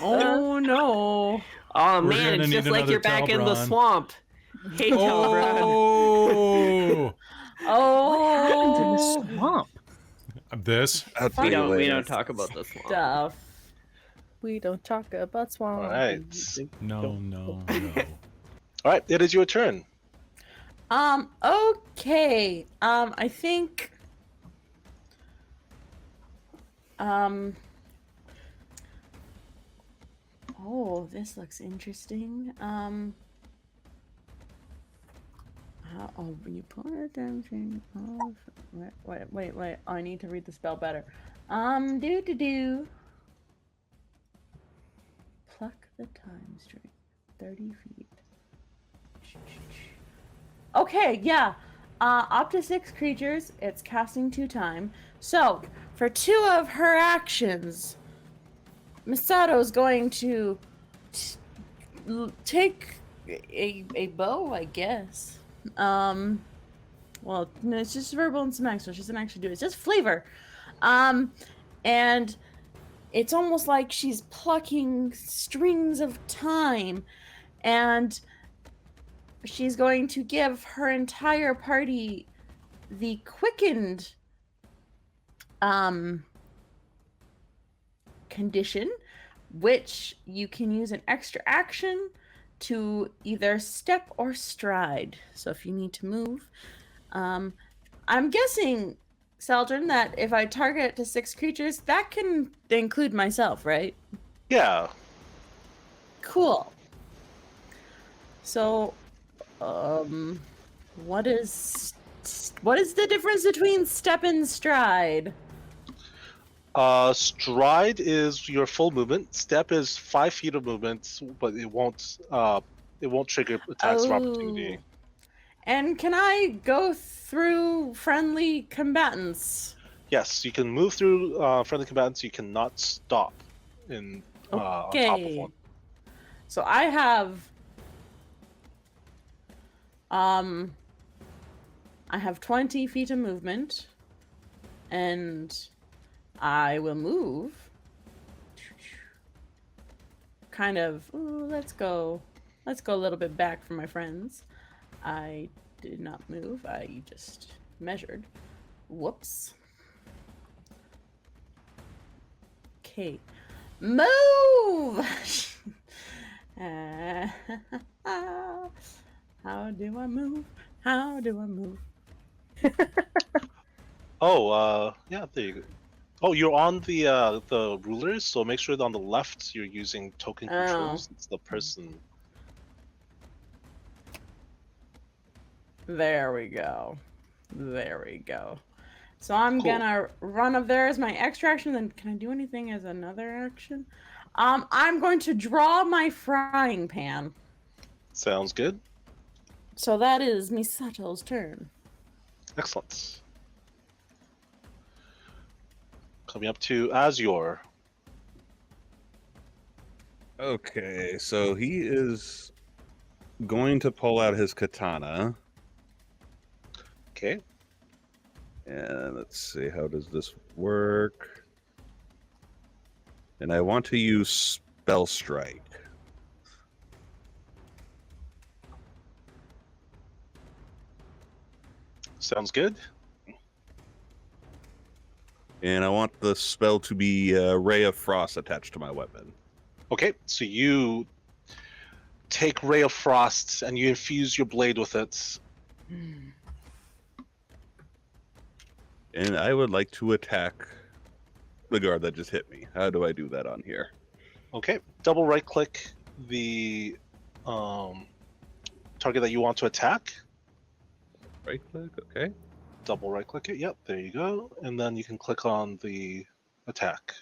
Oh no. Oh We're man, gonna it's need just like another you're back in the Telbron. swamp. Hey, Telbron. Oh, What happened in the Oh. swamp? this. I'll tell We you don't later. talk about the swamp. Stuff. We don't talk about swamp. All right. No. All right, it is your turn. Okay. I think. Oh, this looks interesting. Oh, you put attention. Oh, wait. I need to read the spell better. Do. Pluck the time string. 30 feet. Okay, yeah. Up to 6 creatures. It's casting 2 time. So, for 2 of her actions, Masato is going to take a bow, I guess. Well, no, it's just verbal and some extra. She doesn't actually do it. It's just flavor. And it's almost like she's plucking strings of time, and she's going to give her entire party the quickened condition, which you can use an extra action to either step or stride. So if you need to move, I'm guessing, Celdryn, that if I target it to 6 creatures, that can include myself, right? Yeah. Cool. So, what is the difference between step and stride? Stride is your full movement. Step is 5 feet of movement, but it won't trigger attacks of opportunity. And can I go through friendly combatants? Yes, you can move through friendly combatants. You cannot stop on top of one. So I have 20 feet of movement, and I will move. Kind of. Ooh, let's go a little bit back from my friends. I did not move. I just measured. Whoops. Okay. Move! How do I move? How do I move? Yeah, there you go. Oh, you're on the rulers, so make sure that on the left you're using token controls. It's the person. There we go. So I'm gonna run up there as my extra action. Then can I do anything as another action? I'm going to draw my frying pan. Sounds good. So that is Misato's turn. Excellent. Coming up to Azure. Okay, so he is going to pull out his katana. Okay. And let's see, how does this work? And I want to use Spell Strike. Sounds good. And I want the spell to be Ray of Frost attached to my weapon. Okay, so you take Ray of Frost and you infuse your blade with it. And I would like to attack the guard that just hit me. How do I do that on here? Okay, double right click the target that you want to attack. Right click, okay. Double right click it. Yep, there you go. And then you can click on the attack.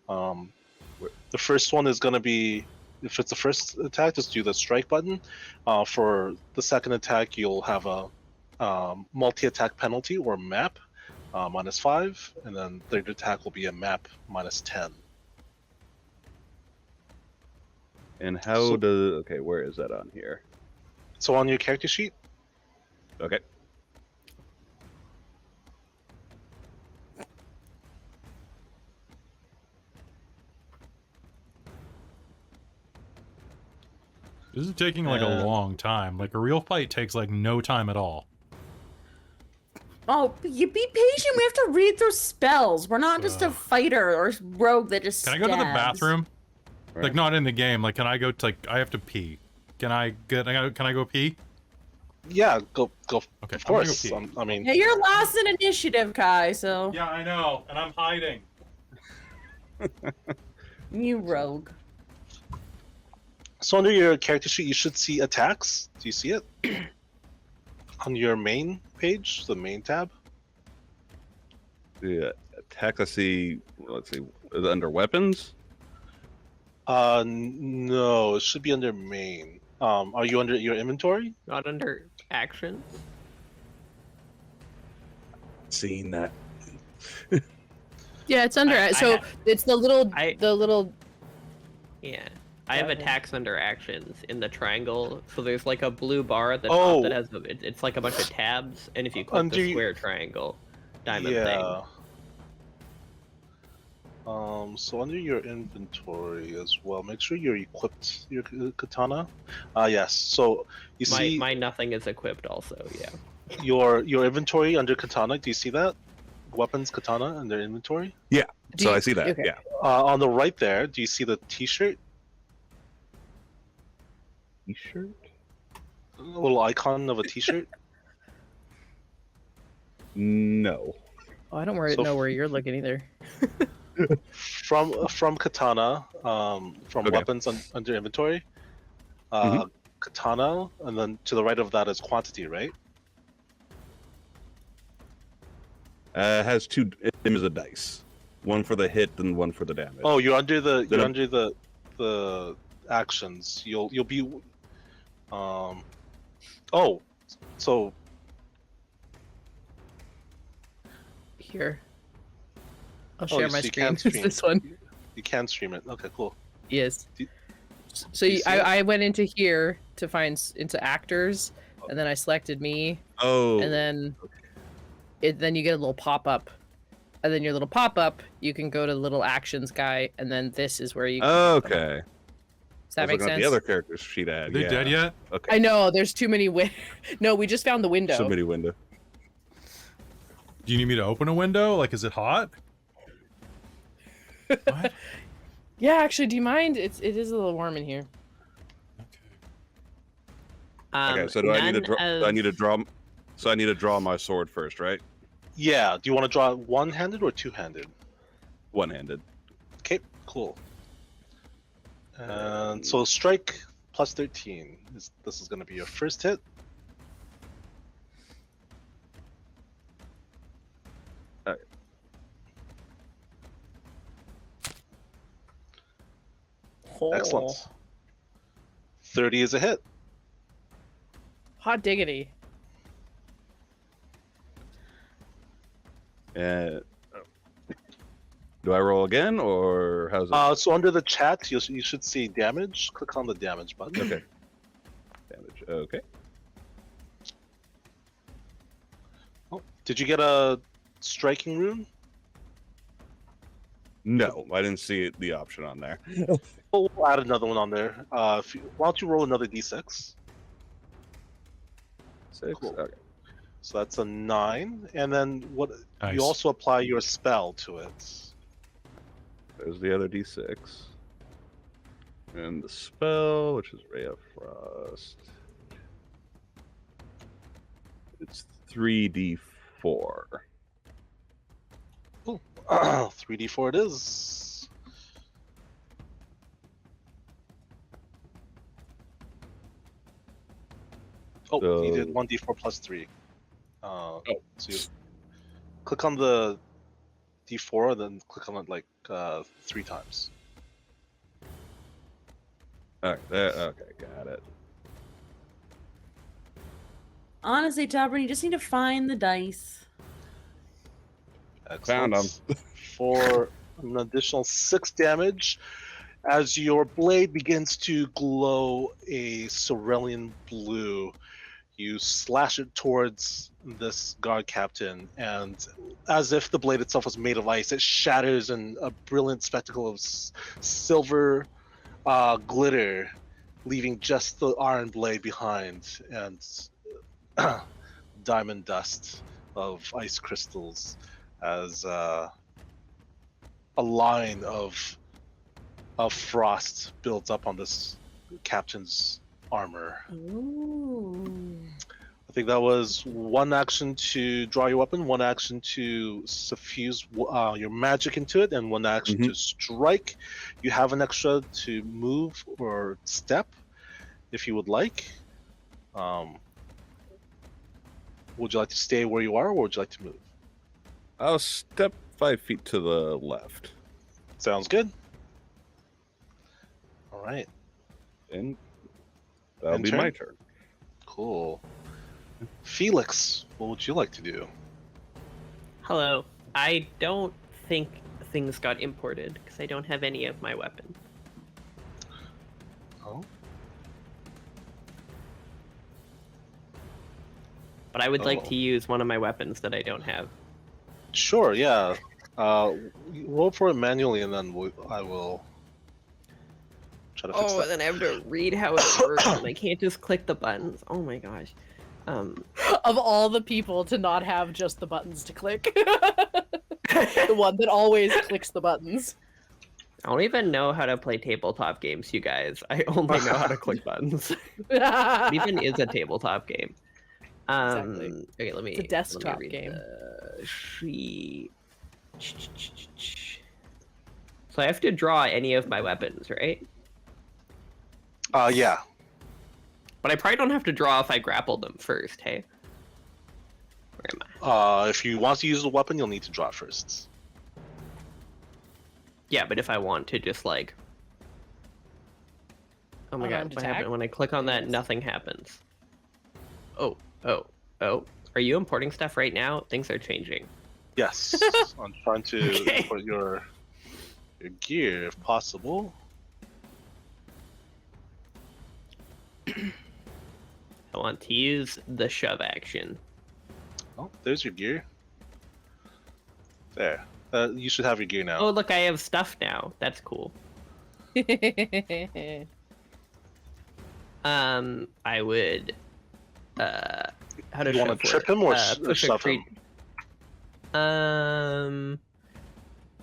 The first one is going to be, if it's the first attack, just do the strike button. For the second attack, you'll have a multi-attack penalty or map -5, and then third attack will be a map -10. And how does... Okay, where is that on here? So on your character sheet. Okay. This is taking like a long time. Like a real fight takes like no time at all. Oh, you be patient. We have to read through spells. We're not just a fighter or rogue that just Can I go to the bathroom? Right. Like not in the game. Like can I go to like I have to pee? Can I go pee? Yeah, go. Okay, Of course. I mean, Yeah, you're last in initiative, Kai, so. Yeah, I know, and I'm hiding. You rogue. so under your character sheet, you should see attacks. Do you see it? On your main page, the main tab. Yeah, attack, let's see, is it under weapons? No, it should be under main. Are you under your inventory? Not under actions. Seeing that. Yeah, it's under. It's the little. Yeah. I have attacks under actions in the triangle. So there's like a blue bar at the Oh. top that has it's like a bunch of tabs, and if you click the square triangle diamond thing. So under your inventory as well, make sure you're equipped your katana. Yes. So you see My nothing is equipped also, yeah. your inventory under katana. Do you see that? Weapons katana under inventory. Yeah, Do so you- I see that, okay. yeah. On the right there, do you see the T-shirt? T-shirt? A little icon of a T-shirt. No. Oh, I don't So know where you're looking either. From katana, from Okay. weapons under inventory, katana, and then to the right of that is quantity, right? It has two images of dice. One for the hit and one for the damage. Oh, you're under the Then I'm- the actions. You'll be so Here. I'll Oh, share so my you screen. can It's stream. this one. you can stream it. Okay, cool. Yes. Do- So you see it? I went into here to find into actors, and then I selected me, Oh. and then then you get a little pop up, and then your little pop up, you can go to the little actions guy, and then this is where you. Can put them. Okay. Does that I was make looking at sense? the other characters she'd add. They yeah. dead yet? Okay. I know there's too many. No, we just found the window. Submit window. Do you need me to open a window? Like, is it hot? What? Yeah, actually, do you mind? It is a little warm in here. Okay. So do I need to draw? none Do I need to of- draw? So I need to draw my sword first, right? Yeah. Do you want to draw one-handed or two-handed? One-handed. Okay, cool. And so strike plus 13. This is going to be your first hit. Alright. Excellent. 30 is a hit. Hot diggity. And do I roll again, or how's it? So under the chat, you should see damage. Click on the damage button. Okay. Damage. Okay. Oh, did you get a striking rune? No, I didn't see the option on there. We'll add another one on there. Why don't you roll another d6? 6. Cool. Okay. So that's a 9, and then what? Nice. You also apply your spell to it. There's the other D6. And the spell, which is Ray of Frost. It's 3d4. Cool. 3d4 it is. Oh, you did So- 1d4 plus 3. So you click on the d4, then click on it like 3 times. Alright, there. Okay, got it. Honestly, Telbron, you just need to find the dice. Found 'em. Excellent. For an additional 6 damage, as your blade begins to glow a cerulean blue, you slash it towards this guard captain, and as if the blade itself was made of ice, it shatters in a brilliant spectacle of silver glitter, leaving just the iron blade behind, and diamond dust of ice crystals as a line of frost builds up on this captain's armor. Ooh. I think that was one action to draw your weapon, one action to suffuse your magic into it, and one action to strike. You have an extra to move or step if you would like. Would you like to stay where you are, or would you like to move? I'll step 5 feet to the left. Sounds good. All right, And that'll be my turn. cool. Felix, what would you like to do? Hello. I don't think things got imported because I don't have any of my weapons. Oh, But I would like Oh. to use one of my weapons that I don't have. sure, yeah. Roll for it manually, and then I will try to fix Oh, that. then I have to read how it works, and I can't just click the buttons. Oh my gosh. Of all the people to not have just the buttons to click. The one that always clicks the buttons. I don't even know how to play tabletop games, you guys. I only know how to click buttons. What even is a tabletop game? Exactly. Okay, let me. It's a desktop let me read game. the sheet. So I have to draw any of my weapons, right? Yeah. But I probably don't have to draw if I grapple them first. Hey. Where am I? If you want to use the weapon, you'll need to draw it first. Yeah, but if I want to just like... Oh my god, Unarmed what attack? happened? When I click on that, Yes. nothing happens. Oh. Are you importing stuff right now? Things are changing. Yes, I'm trying to Okay. import your gear if possible. I want to use the shove action. Oh, there's your gear. There. You should have your gear now. Oh, look, I have stuff now. That's cool. I would... how to You wanna shove trip work? him or Push a shove creat- him?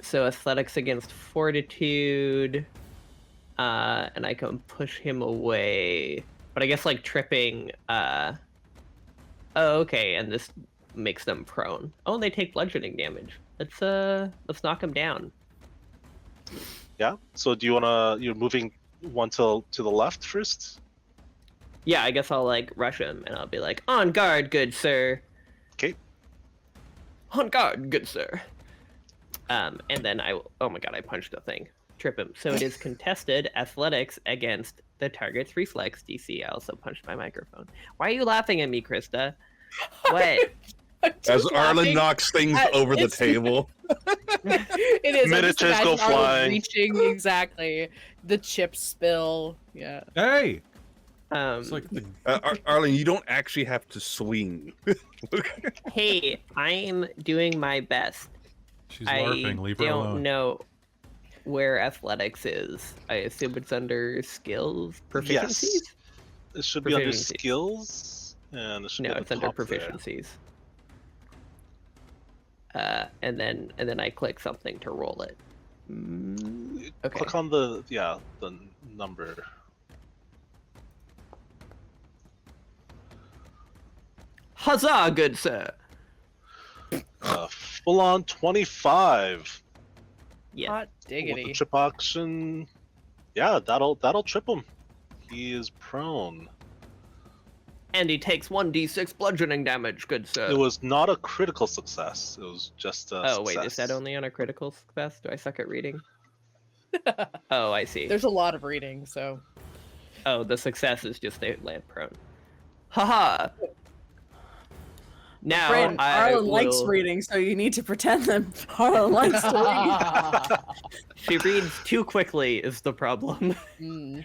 So athletics against fortitude, and I can push him away. But I guess like tripping. Oh, okay, and this makes them prone. Oh, and they take bludgeoning damage. Let's knock him down. Yeah. So do you wanna? You're moving one to the left first. Yeah, I guess I'll like rush him, and I'll be like, "On guard, good sir." Okay. On guard, good sir. And then I will... Oh my god, I punched a thing. Trip him. So it is contested athletics against the target's reflex DC. I also punched my microphone. Why are you laughing at me, Christa? What? As Arlynn knocks things over the table. It is. I just Miniatures go imagine Arlynn flying. Reaching exactly. The chip spill. Yeah. Hey, Um, it's like the Arlynn, you don't actually have to swing. hey, I'm doing my best. she's I LARPing. Leave her don't alone. know where athletics is. I assume it's under skills, proficiencies? Yes. It should be under Proficiency. skills, and it should No, be at it's the under top there. proficiencies. And then I click something to roll it. Okay. Click on the number. Huzzah, good sir. Full on 25. Yes. Hot With diggity. the trip action, yeah, that'll trip him. He is prone. And he takes 1d6 bludgeoning damage, good sir. It was not a critical success. It was just a Oh, wait, is success. that only on a critical success? Do I suck at reading? Oh, I see. There's a lot of reading, so. Oh, the success is just they land prone. Haha! Now, Brynn, I Arlynn likes will- reading, so you need to pretend that Arlynn likes to read. She reads too quickly is the problem. Mm.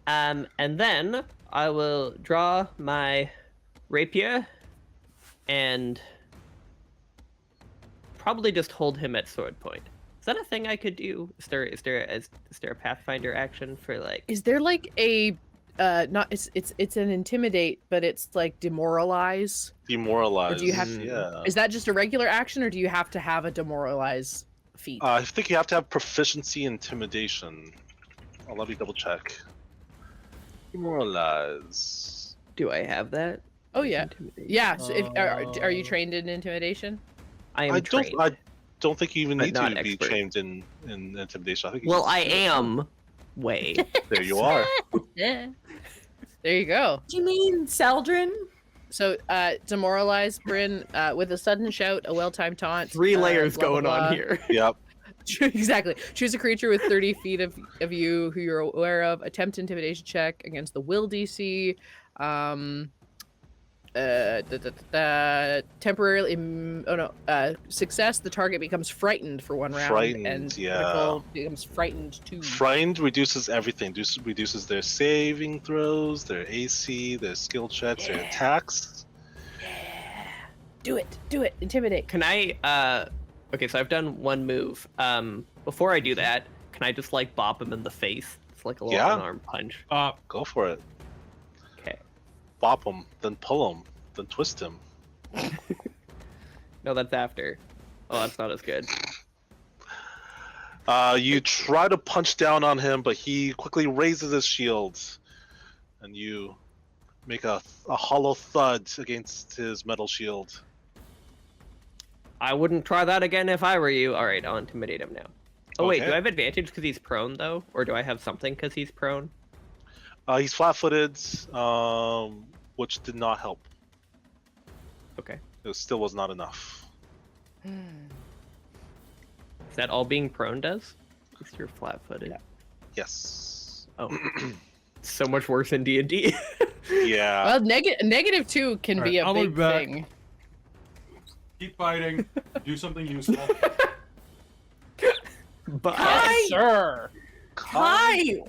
And then I will draw my rapier and probably just hold him at sword point. Is that a thing I could do? Is there a pathfinder action for like? Is there like a not it's an intimidate, but it's like demoralize? Demoralized. Or do you have to- Yeah. Is that just a regular action, or do you have to have a demoralize feat? I think you have to have proficiency intimidation. I'll let me double check. Demoralize. Do I have that? Oh yeah, Intimidation. yeah. So if, are you trained in intimidation? I am trained. I don't think you even But need not to be expert. trained in intimidation. I think. You Well, can I just do it. am. Wait. There you are. Yeah. There you go. Do you mean Celdryn? So, demoralize Brynn with a sudden shout, a well-timed taunt. Three layers blah, blah, going on blah. here. Yep. Exactly. Choose a creature with 30 feet of you who you're aware of. Attempt intimidation check against the will DC. Temporarily. Success. The target becomes frightened for 1 round, Frightened, and yeah. critical becomes frightened too. Frightened reduces everything. Reduces their saving throws, their AC, their skill checks, their attacks. Do it. Do it. Intimidate. Can I? Okay, so I've done one move. Before I do that, can I just like bop him in the face? It's like a little Yeah. unarmed punch. Go for it. Okay. Bop him, then pull him, then twist him. No, that's after. Oh, that's not as good. You try to punch down on him, but he quickly raises his shield, and you make a hollow thud against his metal shield. I wouldn't try that again if I were you. All right, I'll intimidate him now. Oh wait, do Okay. I have advantage because he's prone though, or do I have something because he's prone? He's flat-footed, which did not help. Okay. It still was not enough. Is that all being prone does? At least you're flat-footed. Yeah. Yes. Oh, so much worse in D&D. Yeah. Well, -2 can be a I'll be big back. thing. Keep fighting. Do something useful. But Yes, sir. Hi.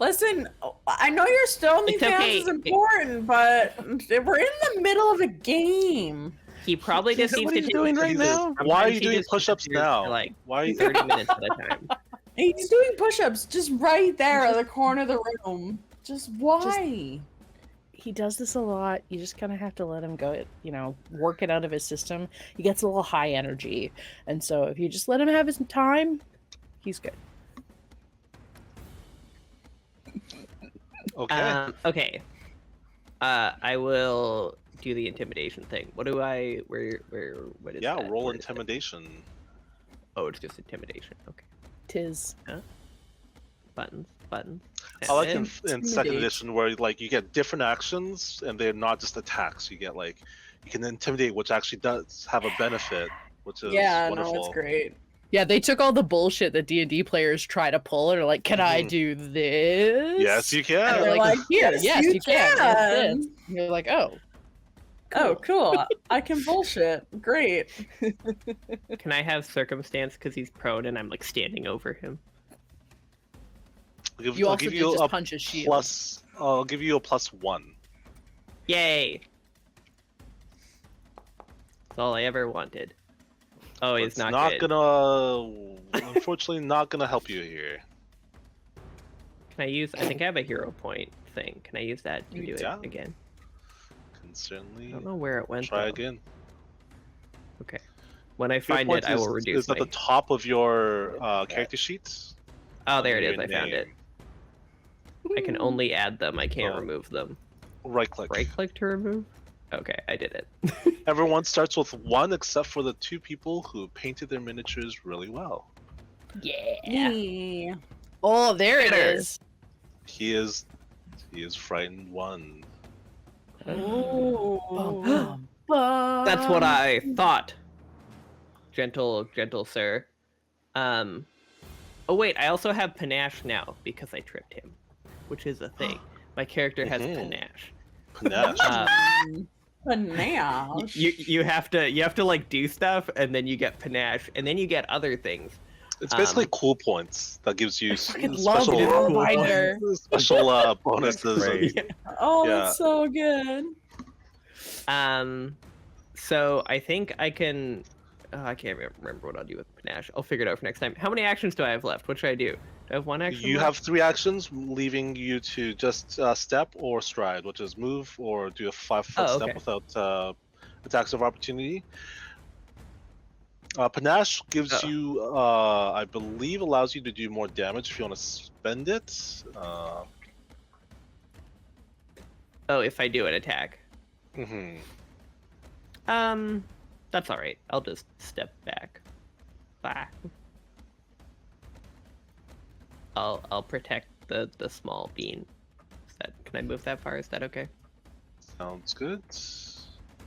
Listen, I know your stone It's defense okay. is important, but we're in the middle of a game. he probably just needs What to are you take doing right Jesus. now? Sometimes Why are he you doing just push-ups disappears now? for, like Why are you 30 minutes at a time. He's doing push-ups just right there at the corner of the room. Just why? He does this a lot. You just kind of have to let him go, work it out of his system. He gets a little high energy. And so if you just let him have his time, he's good. Okay. Okay. I will do the intimidation thing. What do I? What is Yeah, that? roll Where is it? intimidation. Oh, it's just intimidation. Okay. Tis. Buttons. I like And- in second edition where like you get different actions and they're not just attacks. You get like you can intimidate, which actually does have a benefit, which is wonderful. No, it's great. Yeah, they took all the bullshit that D&D players try to pull and are like, can I Mhm. do this? Yes, you And can. they're They're like, like, here, yes, you can. can. It's this. And you're like, oh. Oh, cool. I can bullshit. Great. Can I have circumstance because he's prone and I'm like standing over him? You also did just punch his shield. I'll give you a +1. Yay! That's all I ever wanted. Oh, he's It's not, not good. gonna, unfortunately, not gonna help you here. Can I use? I think I have a hero point thing. Can I use that to do Yeah. it again? Can I certainly don't know where it went. try though. again. Okay. When I Hero find point it, I will is reduce at my. the top of your character sheets. Oh, there it under is. your I found it. name. I can only add them. I can't Oh. remove them. Right click. Right click to remove. Okay, I did it. Everyone starts with 1 except for the 2 people who painted their miniatures really well. Yeah. Yeah. Oh, there it Better. is. He is frightened 1. Ooh. That's what I thought. Gentle sir. Oh wait, I also have panache now because I tripped him, which is a thing. My character has Mhm. panache. Panache. Panache. You have to like do stuff and then you get panache and then you get other things. It's basically cool points that gives you love special Pathfinder. special bonuses. Great. Oh, Yeah. that's so good. So I think I can. I can't remember what I'll do with panache. I'll figure it out for next time. How many actions do I have left? What should I do? Do I have one action? You left? have 3 actions, leaving you to just step or stride, which is move or do a 5-foot Oh, step okay. without attacks of opportunity. Panache gives Oh. you, I believe, allows you to do more damage if you want to spend it. Oh, if I do an attack. Mhm. That's all right. I'll just step back. Bye. I'll protect the small bean. Can I move that far? Is that okay? Sounds good.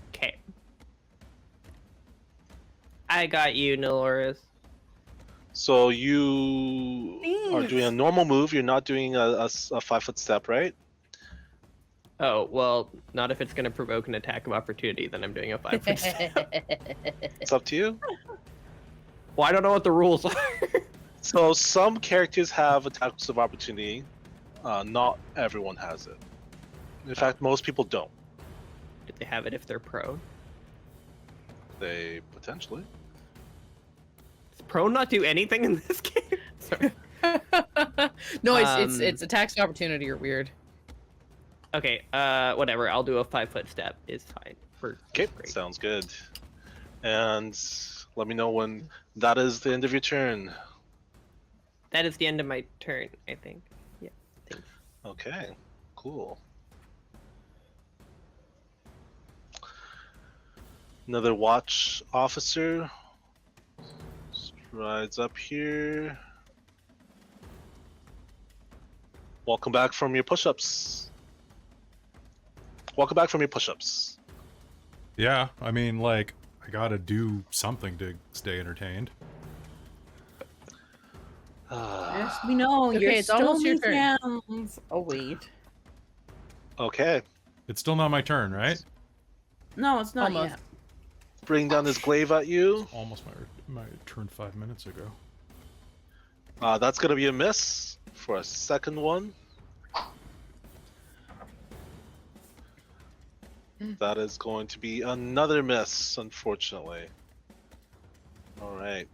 Okay. I got you, Nelloris. So you are doing a normal move. You're not doing a 5-foot step, right? Oh, well, not if it's going to provoke an attack of opportunity, then I'm doing a 5-foot step. It's up to you. Well, I don't know what the rules are. So some characters have attacks of opportunity. Not everyone has it. In fact, most people don't. Do they have it if they're prone? They potentially. Does prone not do anything in this game? Sorry. No, it's attacks of opportunity are weird. Okay, whatever. I'll do a 5-foot step. It's fine. Okay, Great. sounds good. And let me know when that is the end of your turn. That is the end of my turn, I think. Yeah, thanks. Okay, cool. Another watch officer strides up here. Welcome back from your push-ups. Welcome back from your push-ups. Yeah, I mean, like, I gotta do something to stay entertained. Yes, we know. Okay, You're it's almost your Stormy's turn. hands. Oh wait. Okay. It's still not my turn, right? No, it's not Almost. yet. Bring down his glaive at you. Almost my turn 5 minutes ago. That's going to be a miss for a second one. That is going to be another miss, unfortunately. All right.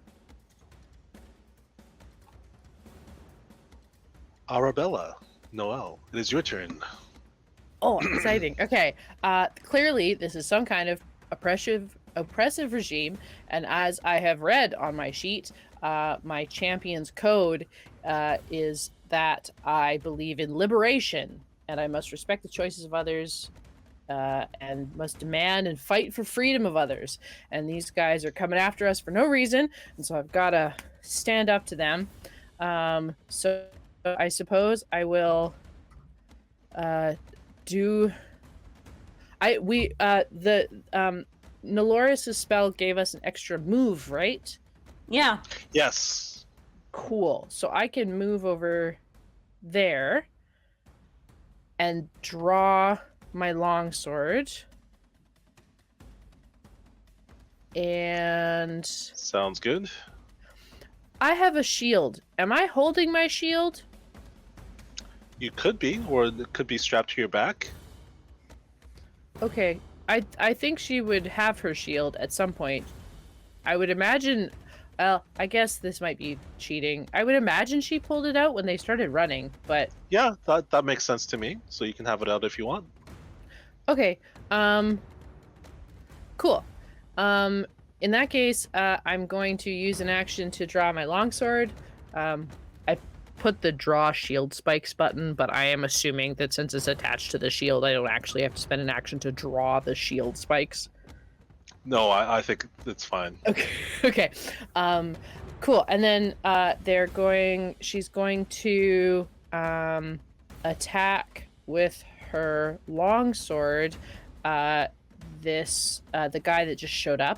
Arabella, Kno-El, it is your turn. Oh, exciting. Okay. Clearly, this is some kind of oppressive regime, and as I have read on my sheet, my champion's code is that I believe in liberation, and I must respect the choices of others, and must demand and fight for freedom of others. And these guys are coming after us for no reason, and so I've got to stand up to them. So I suppose I will Nelloris' spell gave us an extra move, right? Yeah. Yes. Cool. So I can move over there and draw my longsword. And Sounds good. I have a shield. Am I holding my shield? You could be, or it could be strapped to your back. Okay. I think she would have her shield at some point. I would imagine. Well, I guess this might be cheating. I would imagine she pulled it out when they started running, but Yeah, that makes sense to me. So you can have it out if you want. okay. Cool. In that case, I'm going to use an action to draw my longsword. I put the draw shield spikes button, but I am assuming that since it's attached to the shield, I don't actually have to spend an action to draw the shield spikes. No, I think it's fine. Okay. Okay. Cool. And then she's going to attack with her longsword the guy that just showed up.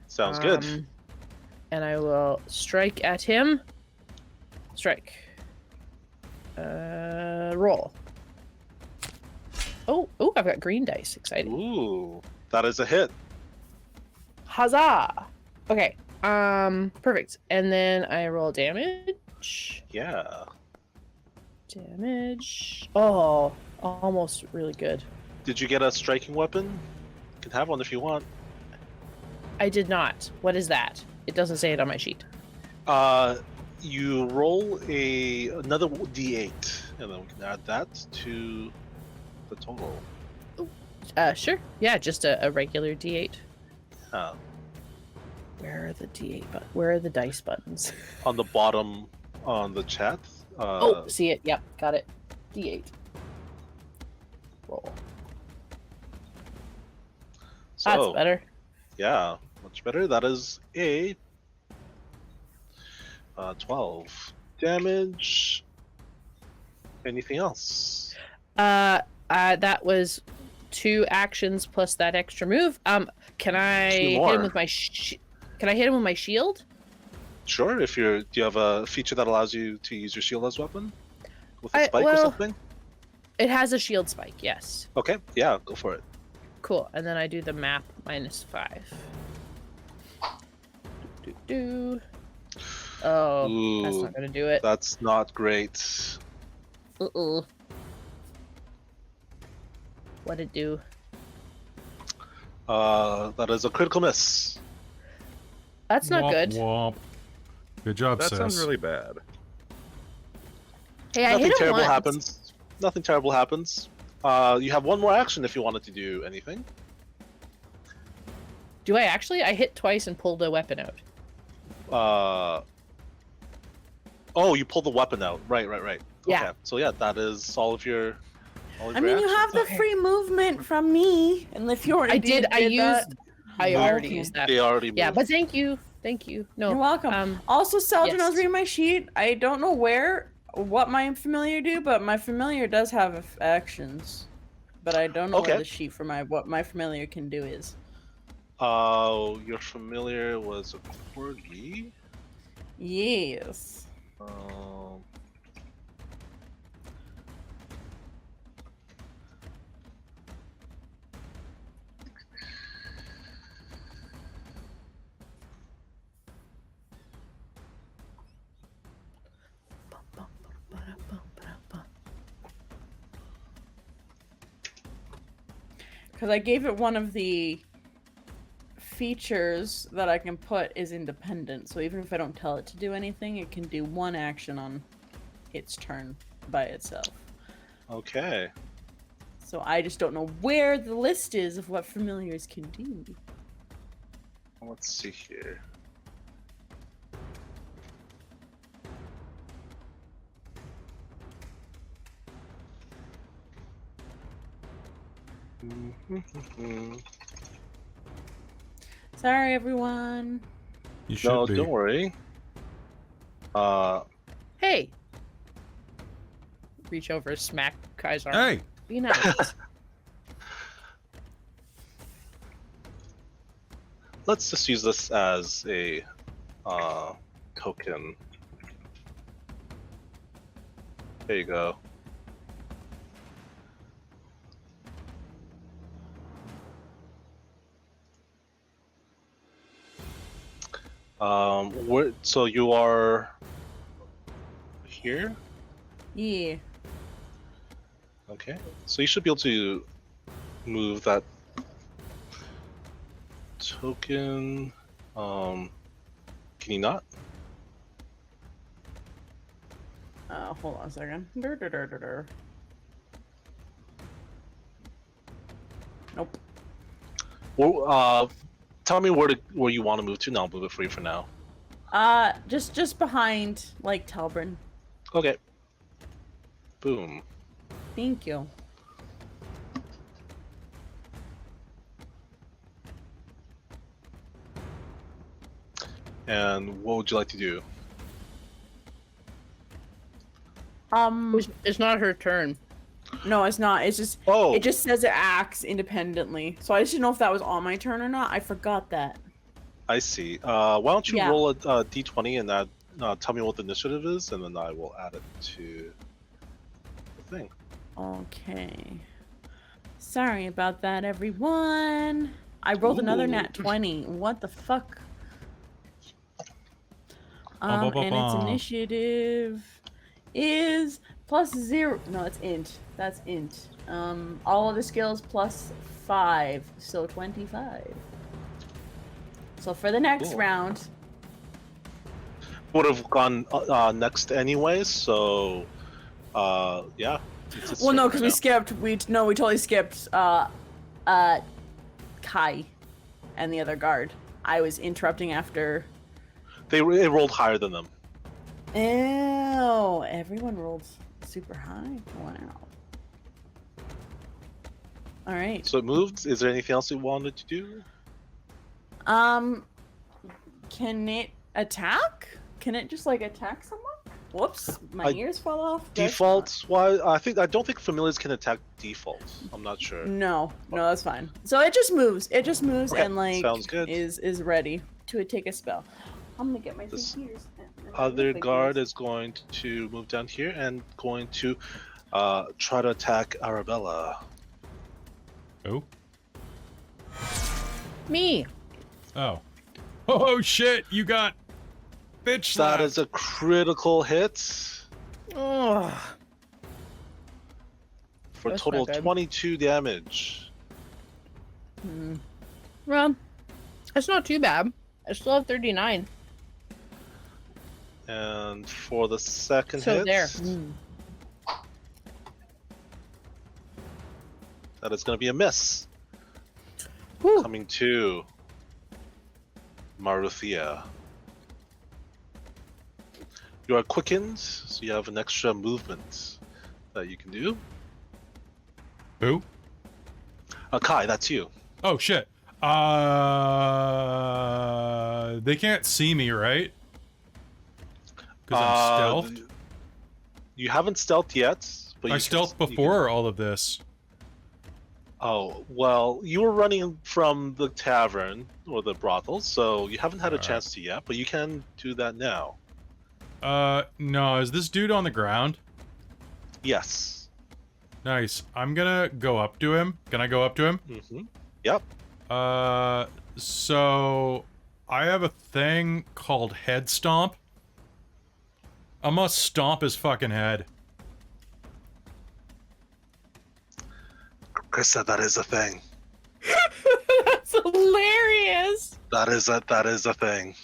Sounds good. And I will strike at him. Strike. Roll. Oh, I've got green dice. Exciting. Ooh, that is a hit. Huzzah! Okay. Perfect. And then I roll damage. Yeah. Damage. Oh, almost really good. Did you get a striking weapon? You can have one if you want. I did not. What is that? It doesn't say it on my sheet. You roll another d8, and then we can add that to the total. Sure. Yeah, just a regular D8. Uh, Where are the D8 but where are the dice buttons? on the bottom on the chat. See it. Yep, got it. D8. Roll. That's So, better. yeah, much better. That is a 12 damage. Anything else? That was 2 actions plus that extra move. Can I Two hit more. him with my Can I hit him with my shield? Sure. Do you have a feature that allows you to use your shield as a weapon with a spike or well- something? It has a shield spike, yes. Okay, yeah, go for it. Cool. And then I do the map -5. Oh, that's Ooh, not gonna do it. That's not great. What'd it do? That is a critical miss. That's not Womp good. Womp. Good job, That sis. sounds really bad. Hey, I Nothing hit him terrible once. happens. Nothing terrible happens. You have one more action if you wanted to do anything. Do I actually? I hit twice and pulled a weapon out. Oh, you pulled the weapon out. Right. Yeah. Okay. So yeah, that is all of your. I mean, you have the Okay. free movement from me, and if you already I did. I that- used. I Oh, already okay. used that. They already moved. Yeah, but thank you. Thank you. No. You're welcome. Also, Celdryn, I was yes. reading my sheet. I don't know what my familiar do, but my familiar does have actions. But I don't know Okay. where the sheet for what my familiar can do is. Your familiar was a corgi. Yes. Um, Because I gave it one of the features that I can put is independent. So even if I don't tell it to do anything, it can do one action on its turn by itself. okay. So I just don't know where the list is of what familiars can do. Let's see here. Sorry, everyone. You should No, be. don't worry. Hey. Reach over, smack Kai's arm. Hey, Be nice. Let's just use this as a token. There you go. So you are here? Yeah. Okay. So you should be able to move that token. Can you not? Hold on a second. Dur. Nope. Well, tell me where you want to move to, and I'll move it for you for now. Just behind, like, Telbron. Okay. Boom. Thank you. And what would you like to do? It's not her turn. No, it's not. It's just Oh, it just says it acts independently. So I just didn't know if that was on my turn or not. I forgot that. I see. Why don't you Yeah. roll a d20 and add, tell me what the initiative is, and then I will add it to the thing. Okay. Sorry about that, everyone. I rolled another Ooh. nat 20. What the fuck? Ba, ba, ba, And its ba. initiative is +0. No, it's int. That's int. All of the skills +5, so 25. So for the next Cool. round, Would have gone next anyway, so yeah. It's well, no, right because we now. skipped. We totally skipped. Kai, and the other guard. I was interrupting after. It rolled higher than them. Ew! Everyone rolled super high. Wow. All right. So it moved. Is there anything else you wanted to do? Can it attack? Can it just like attack someone? Whoops! My ears fell off. Guess Defaults wise, I don't think familiars can attack defaults. I'm not sure. not. No, that's fine. So it just moves. It just moves Okay, and like sounds good. is ready to take a spell. I'm gonna get my This two ears. Other guard is going to move down here and going to try to attack Arabella. Oh. Me. Oh. Oh shit! You got bitch That slapped. is a critical hit Oh. for a That's total not of good. 22 damage. Well, that's not too bad. I still have 39. And for the second So hit, there. that is going to be a miss. Whew. Coming to Maruthia. You are quickened, so you have an extra movement that you can do. Who? Kai, that's you. Oh shit. They can't see me, right? Because I'm stealthed. You haven't stealthed yet, but I you stealthed can, you before all of this. Oh, well, you were running from the tavern or the brothel, so you haven't had a Alright. chance to yet, but you can do that now. No, is this dude on the ground? Yes. Nice. I'm gonna go up to him. Can I go up to him? Mm-hmm. Yep. So I have a thing called head stomp. I must stomp his fucking head. Christa, that is a thing. That's hilarious. That is a thing.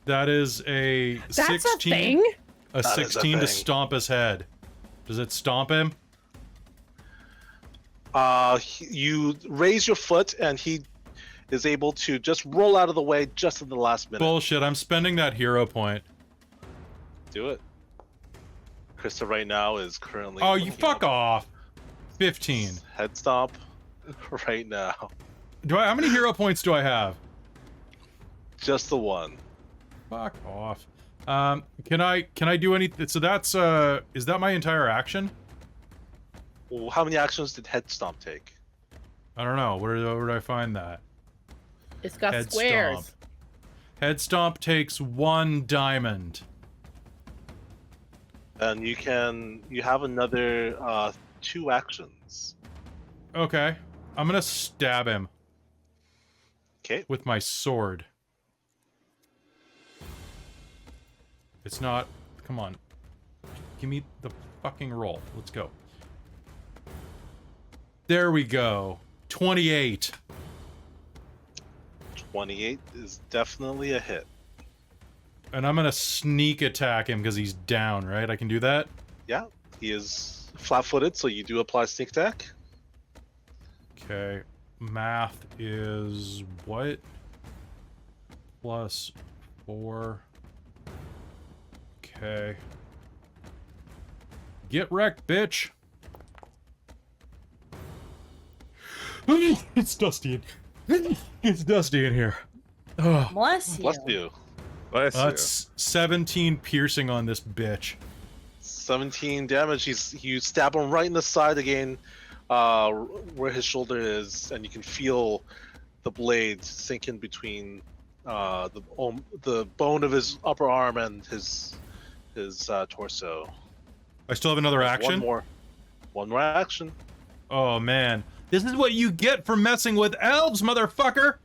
That is a That's 16. a thing. A That is a 16 to thing. stomp his head. Does it stomp him? You raise your foot, and he is able to just roll out of the way just in the last minute. Bullshit, I'm spending that hero point. Do it. Christa right now is currently. Oh, you looking fuck up. off. 15. Head stomp right now. How many hero points do I have? Just the one. Fuck off. Can I do anything? So that's, is that my entire action? Well, how many actions did head stomp take? I don't know. Where did I find that? It's got Head squares. stomp. Head stomp takes 1 diamond. And you have another 2 actions. Okay. I'm gonna stab him Okay. with my sword. It's not... Come on. Give me the fucking roll. Let's go. There we go. 28. 28 is definitely a hit. And I'm gonna sneak attack him because he's down, right? I can do that? Yeah, he is flat-footed, so you do apply sneak attack. Okay. Math is what? Plus 4. Okay. Get wrecked, bitch. It's dusty. It's dusty in here. Oh, Bless you. Bless you. Bless you. that's 17 piercing on this bitch. 17 damage. You stab him right in the side again, where his shoulder is, and you can feel the blade sink in between the bone of his upper arm and his torso. I still have another action? One more action. Oh, man. This is what you get for messing with elves, motherfucker!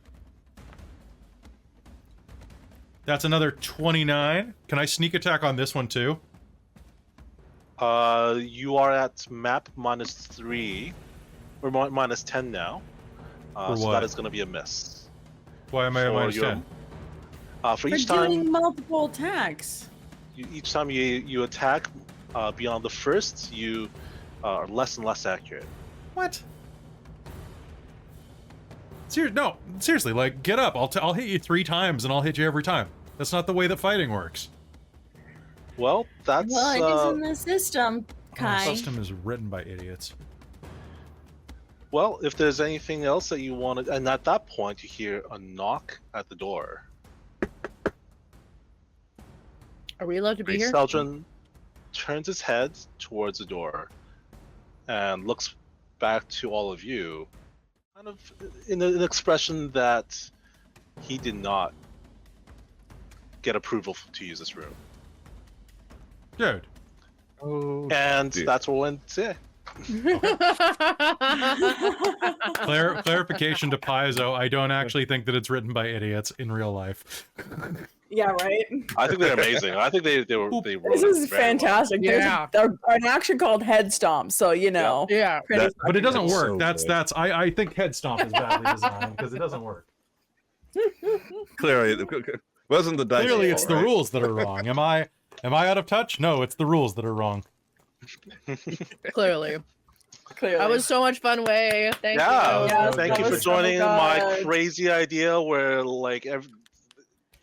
That's another 29. Can I sneak attack on this one, too? You are at map -3, or -10 now. For so what? that is going to be a miss. Why am I at For minus your- 10? For For each doing time, multiple attacks. each time you attack beyond the first, you are less and less accurate. What? No, seriously, like, get up. I'll hit you 3 times and I'll hit you every time. That's not the way that fighting works. Well, that's Well, it is in the system, The Kai. system is written by idiots. well. If there's anything else that you wanted, and at that point you hear a knock at the door. Are we allowed to be here? Celdryn turns his head towards the door and looks back to all of you, kind of in an expression that he did not get approval to use this room. Dude. Oh, And dear. that's what we'll end today. Clarification to Paizo, I don't actually think that it's written by idiots in real life. Yeah, right. I think they're amazing. I think they wrote This it is very well. fantastic. There's Yeah. an action called Head Stomp, so you know. Yeah. pretty But it doesn't That's work. so That's good. I think head stomp is badly designed because it doesn't work. Clearly, it wasn't the dice. Clearly, roll, it's the right? rules that are wrong. Am I out of touch? No, it's the rules that are wrong. Clearly. Clearly. That was so much fun, Wei. Thank Yeah, you. Yes, thank that you for was so joining my good. crazy idea where like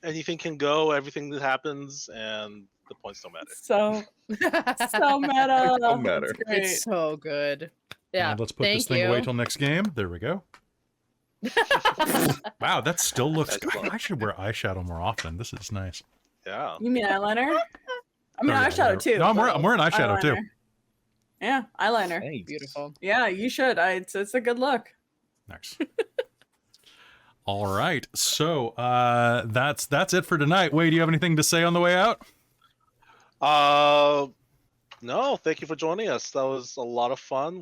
anything can go, everything that happens, and the points don't matter. so so meta. Don't matter. It's great. It's so good. Yeah. And let's put thank this thing you. away till next game. There we go. Wow, that still looks. Excellent. I should wear eyeshadow more often. This is nice. Yeah. You mean eyeliner? I mean Oh, yeah, eyeshadow whatever. too. No, I'm but wearing eyeshadow too. eyeliner. Yeah, eyeliner. Nice. Beautiful. Yeah, you should. It's a good look. Nice. All right, so that's it for tonight. Wei, do you have anything to say on the way out? No, thank you for joining us. That was a lot of fun.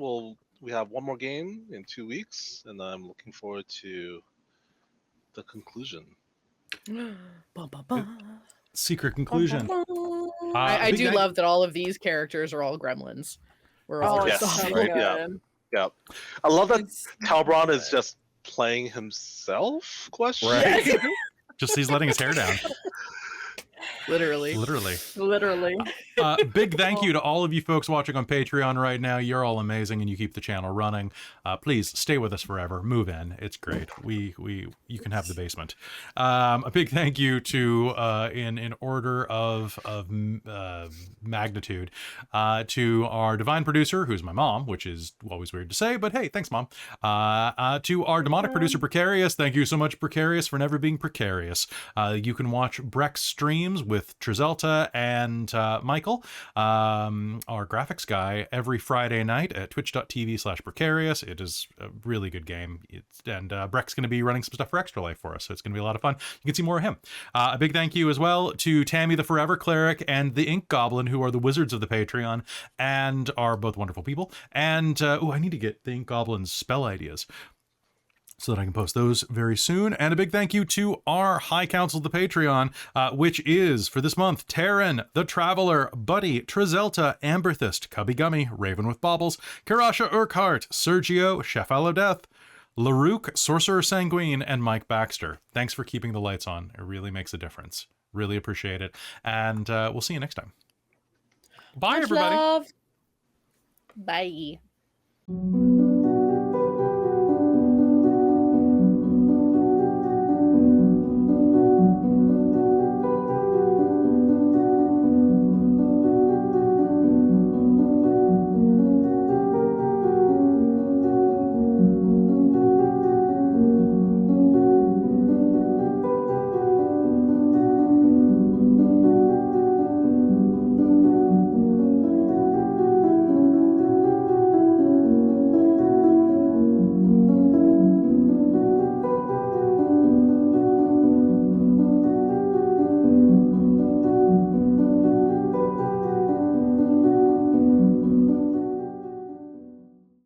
We have one more game in 2 weeks, and I'm looking forward to the conclusion. Bum, bum, bum. Secret conclusion. I big do thank- love that all of these characters are all gremlins. We're all Oh, Yes, just it's so right, good. yeah. Yeah, I love that It's so Telbron is good. just playing himself. Question. Right. Just he's letting his hair down. literally. Literally. Big thank you to all of you folks watching on Patreon right now. You're all amazing and you keep the channel running. Please stay with us forever. Move in. It's great. You can have the basement. A big thank you to in order of magnitude to our divine producer, who's my mom, which is always weird to say, but hey, thanks, Mom. To our demonic producer, Precarious. Thank you so much, Precarious, for never being precarious. You can watch Breck's streams with Trazelta and Michael, our graphics guy, every Friday night at twitch.tv/precarious. It is a really good game. And Breck's going to be running some stuff for Extra Life for us, so it's going to be a lot of fun. You can see more of him. A big thank you as well to Tammy the Forever Cleric and the Ink Goblin, who are the wizards of the Patreon and are both wonderful people. And, I need to get the Ink Goblin's spell ideas so that I can post those very soon. And a big thank you to our High Council of the Patreon, which is, for this month, Taryn, The Traveler, Buddy, Trazelta, Amberthist, Cubby Gummy, Raven with Baubles, Karasha Urquhart, Sergio, Chef Death, Larouk, Sorcerer Sanguine, and Mike Baxter. Thanks for keeping the lights on. It really makes a difference. Really appreciate it. And we'll see you next time. Bye, Much everybody. love. Bye.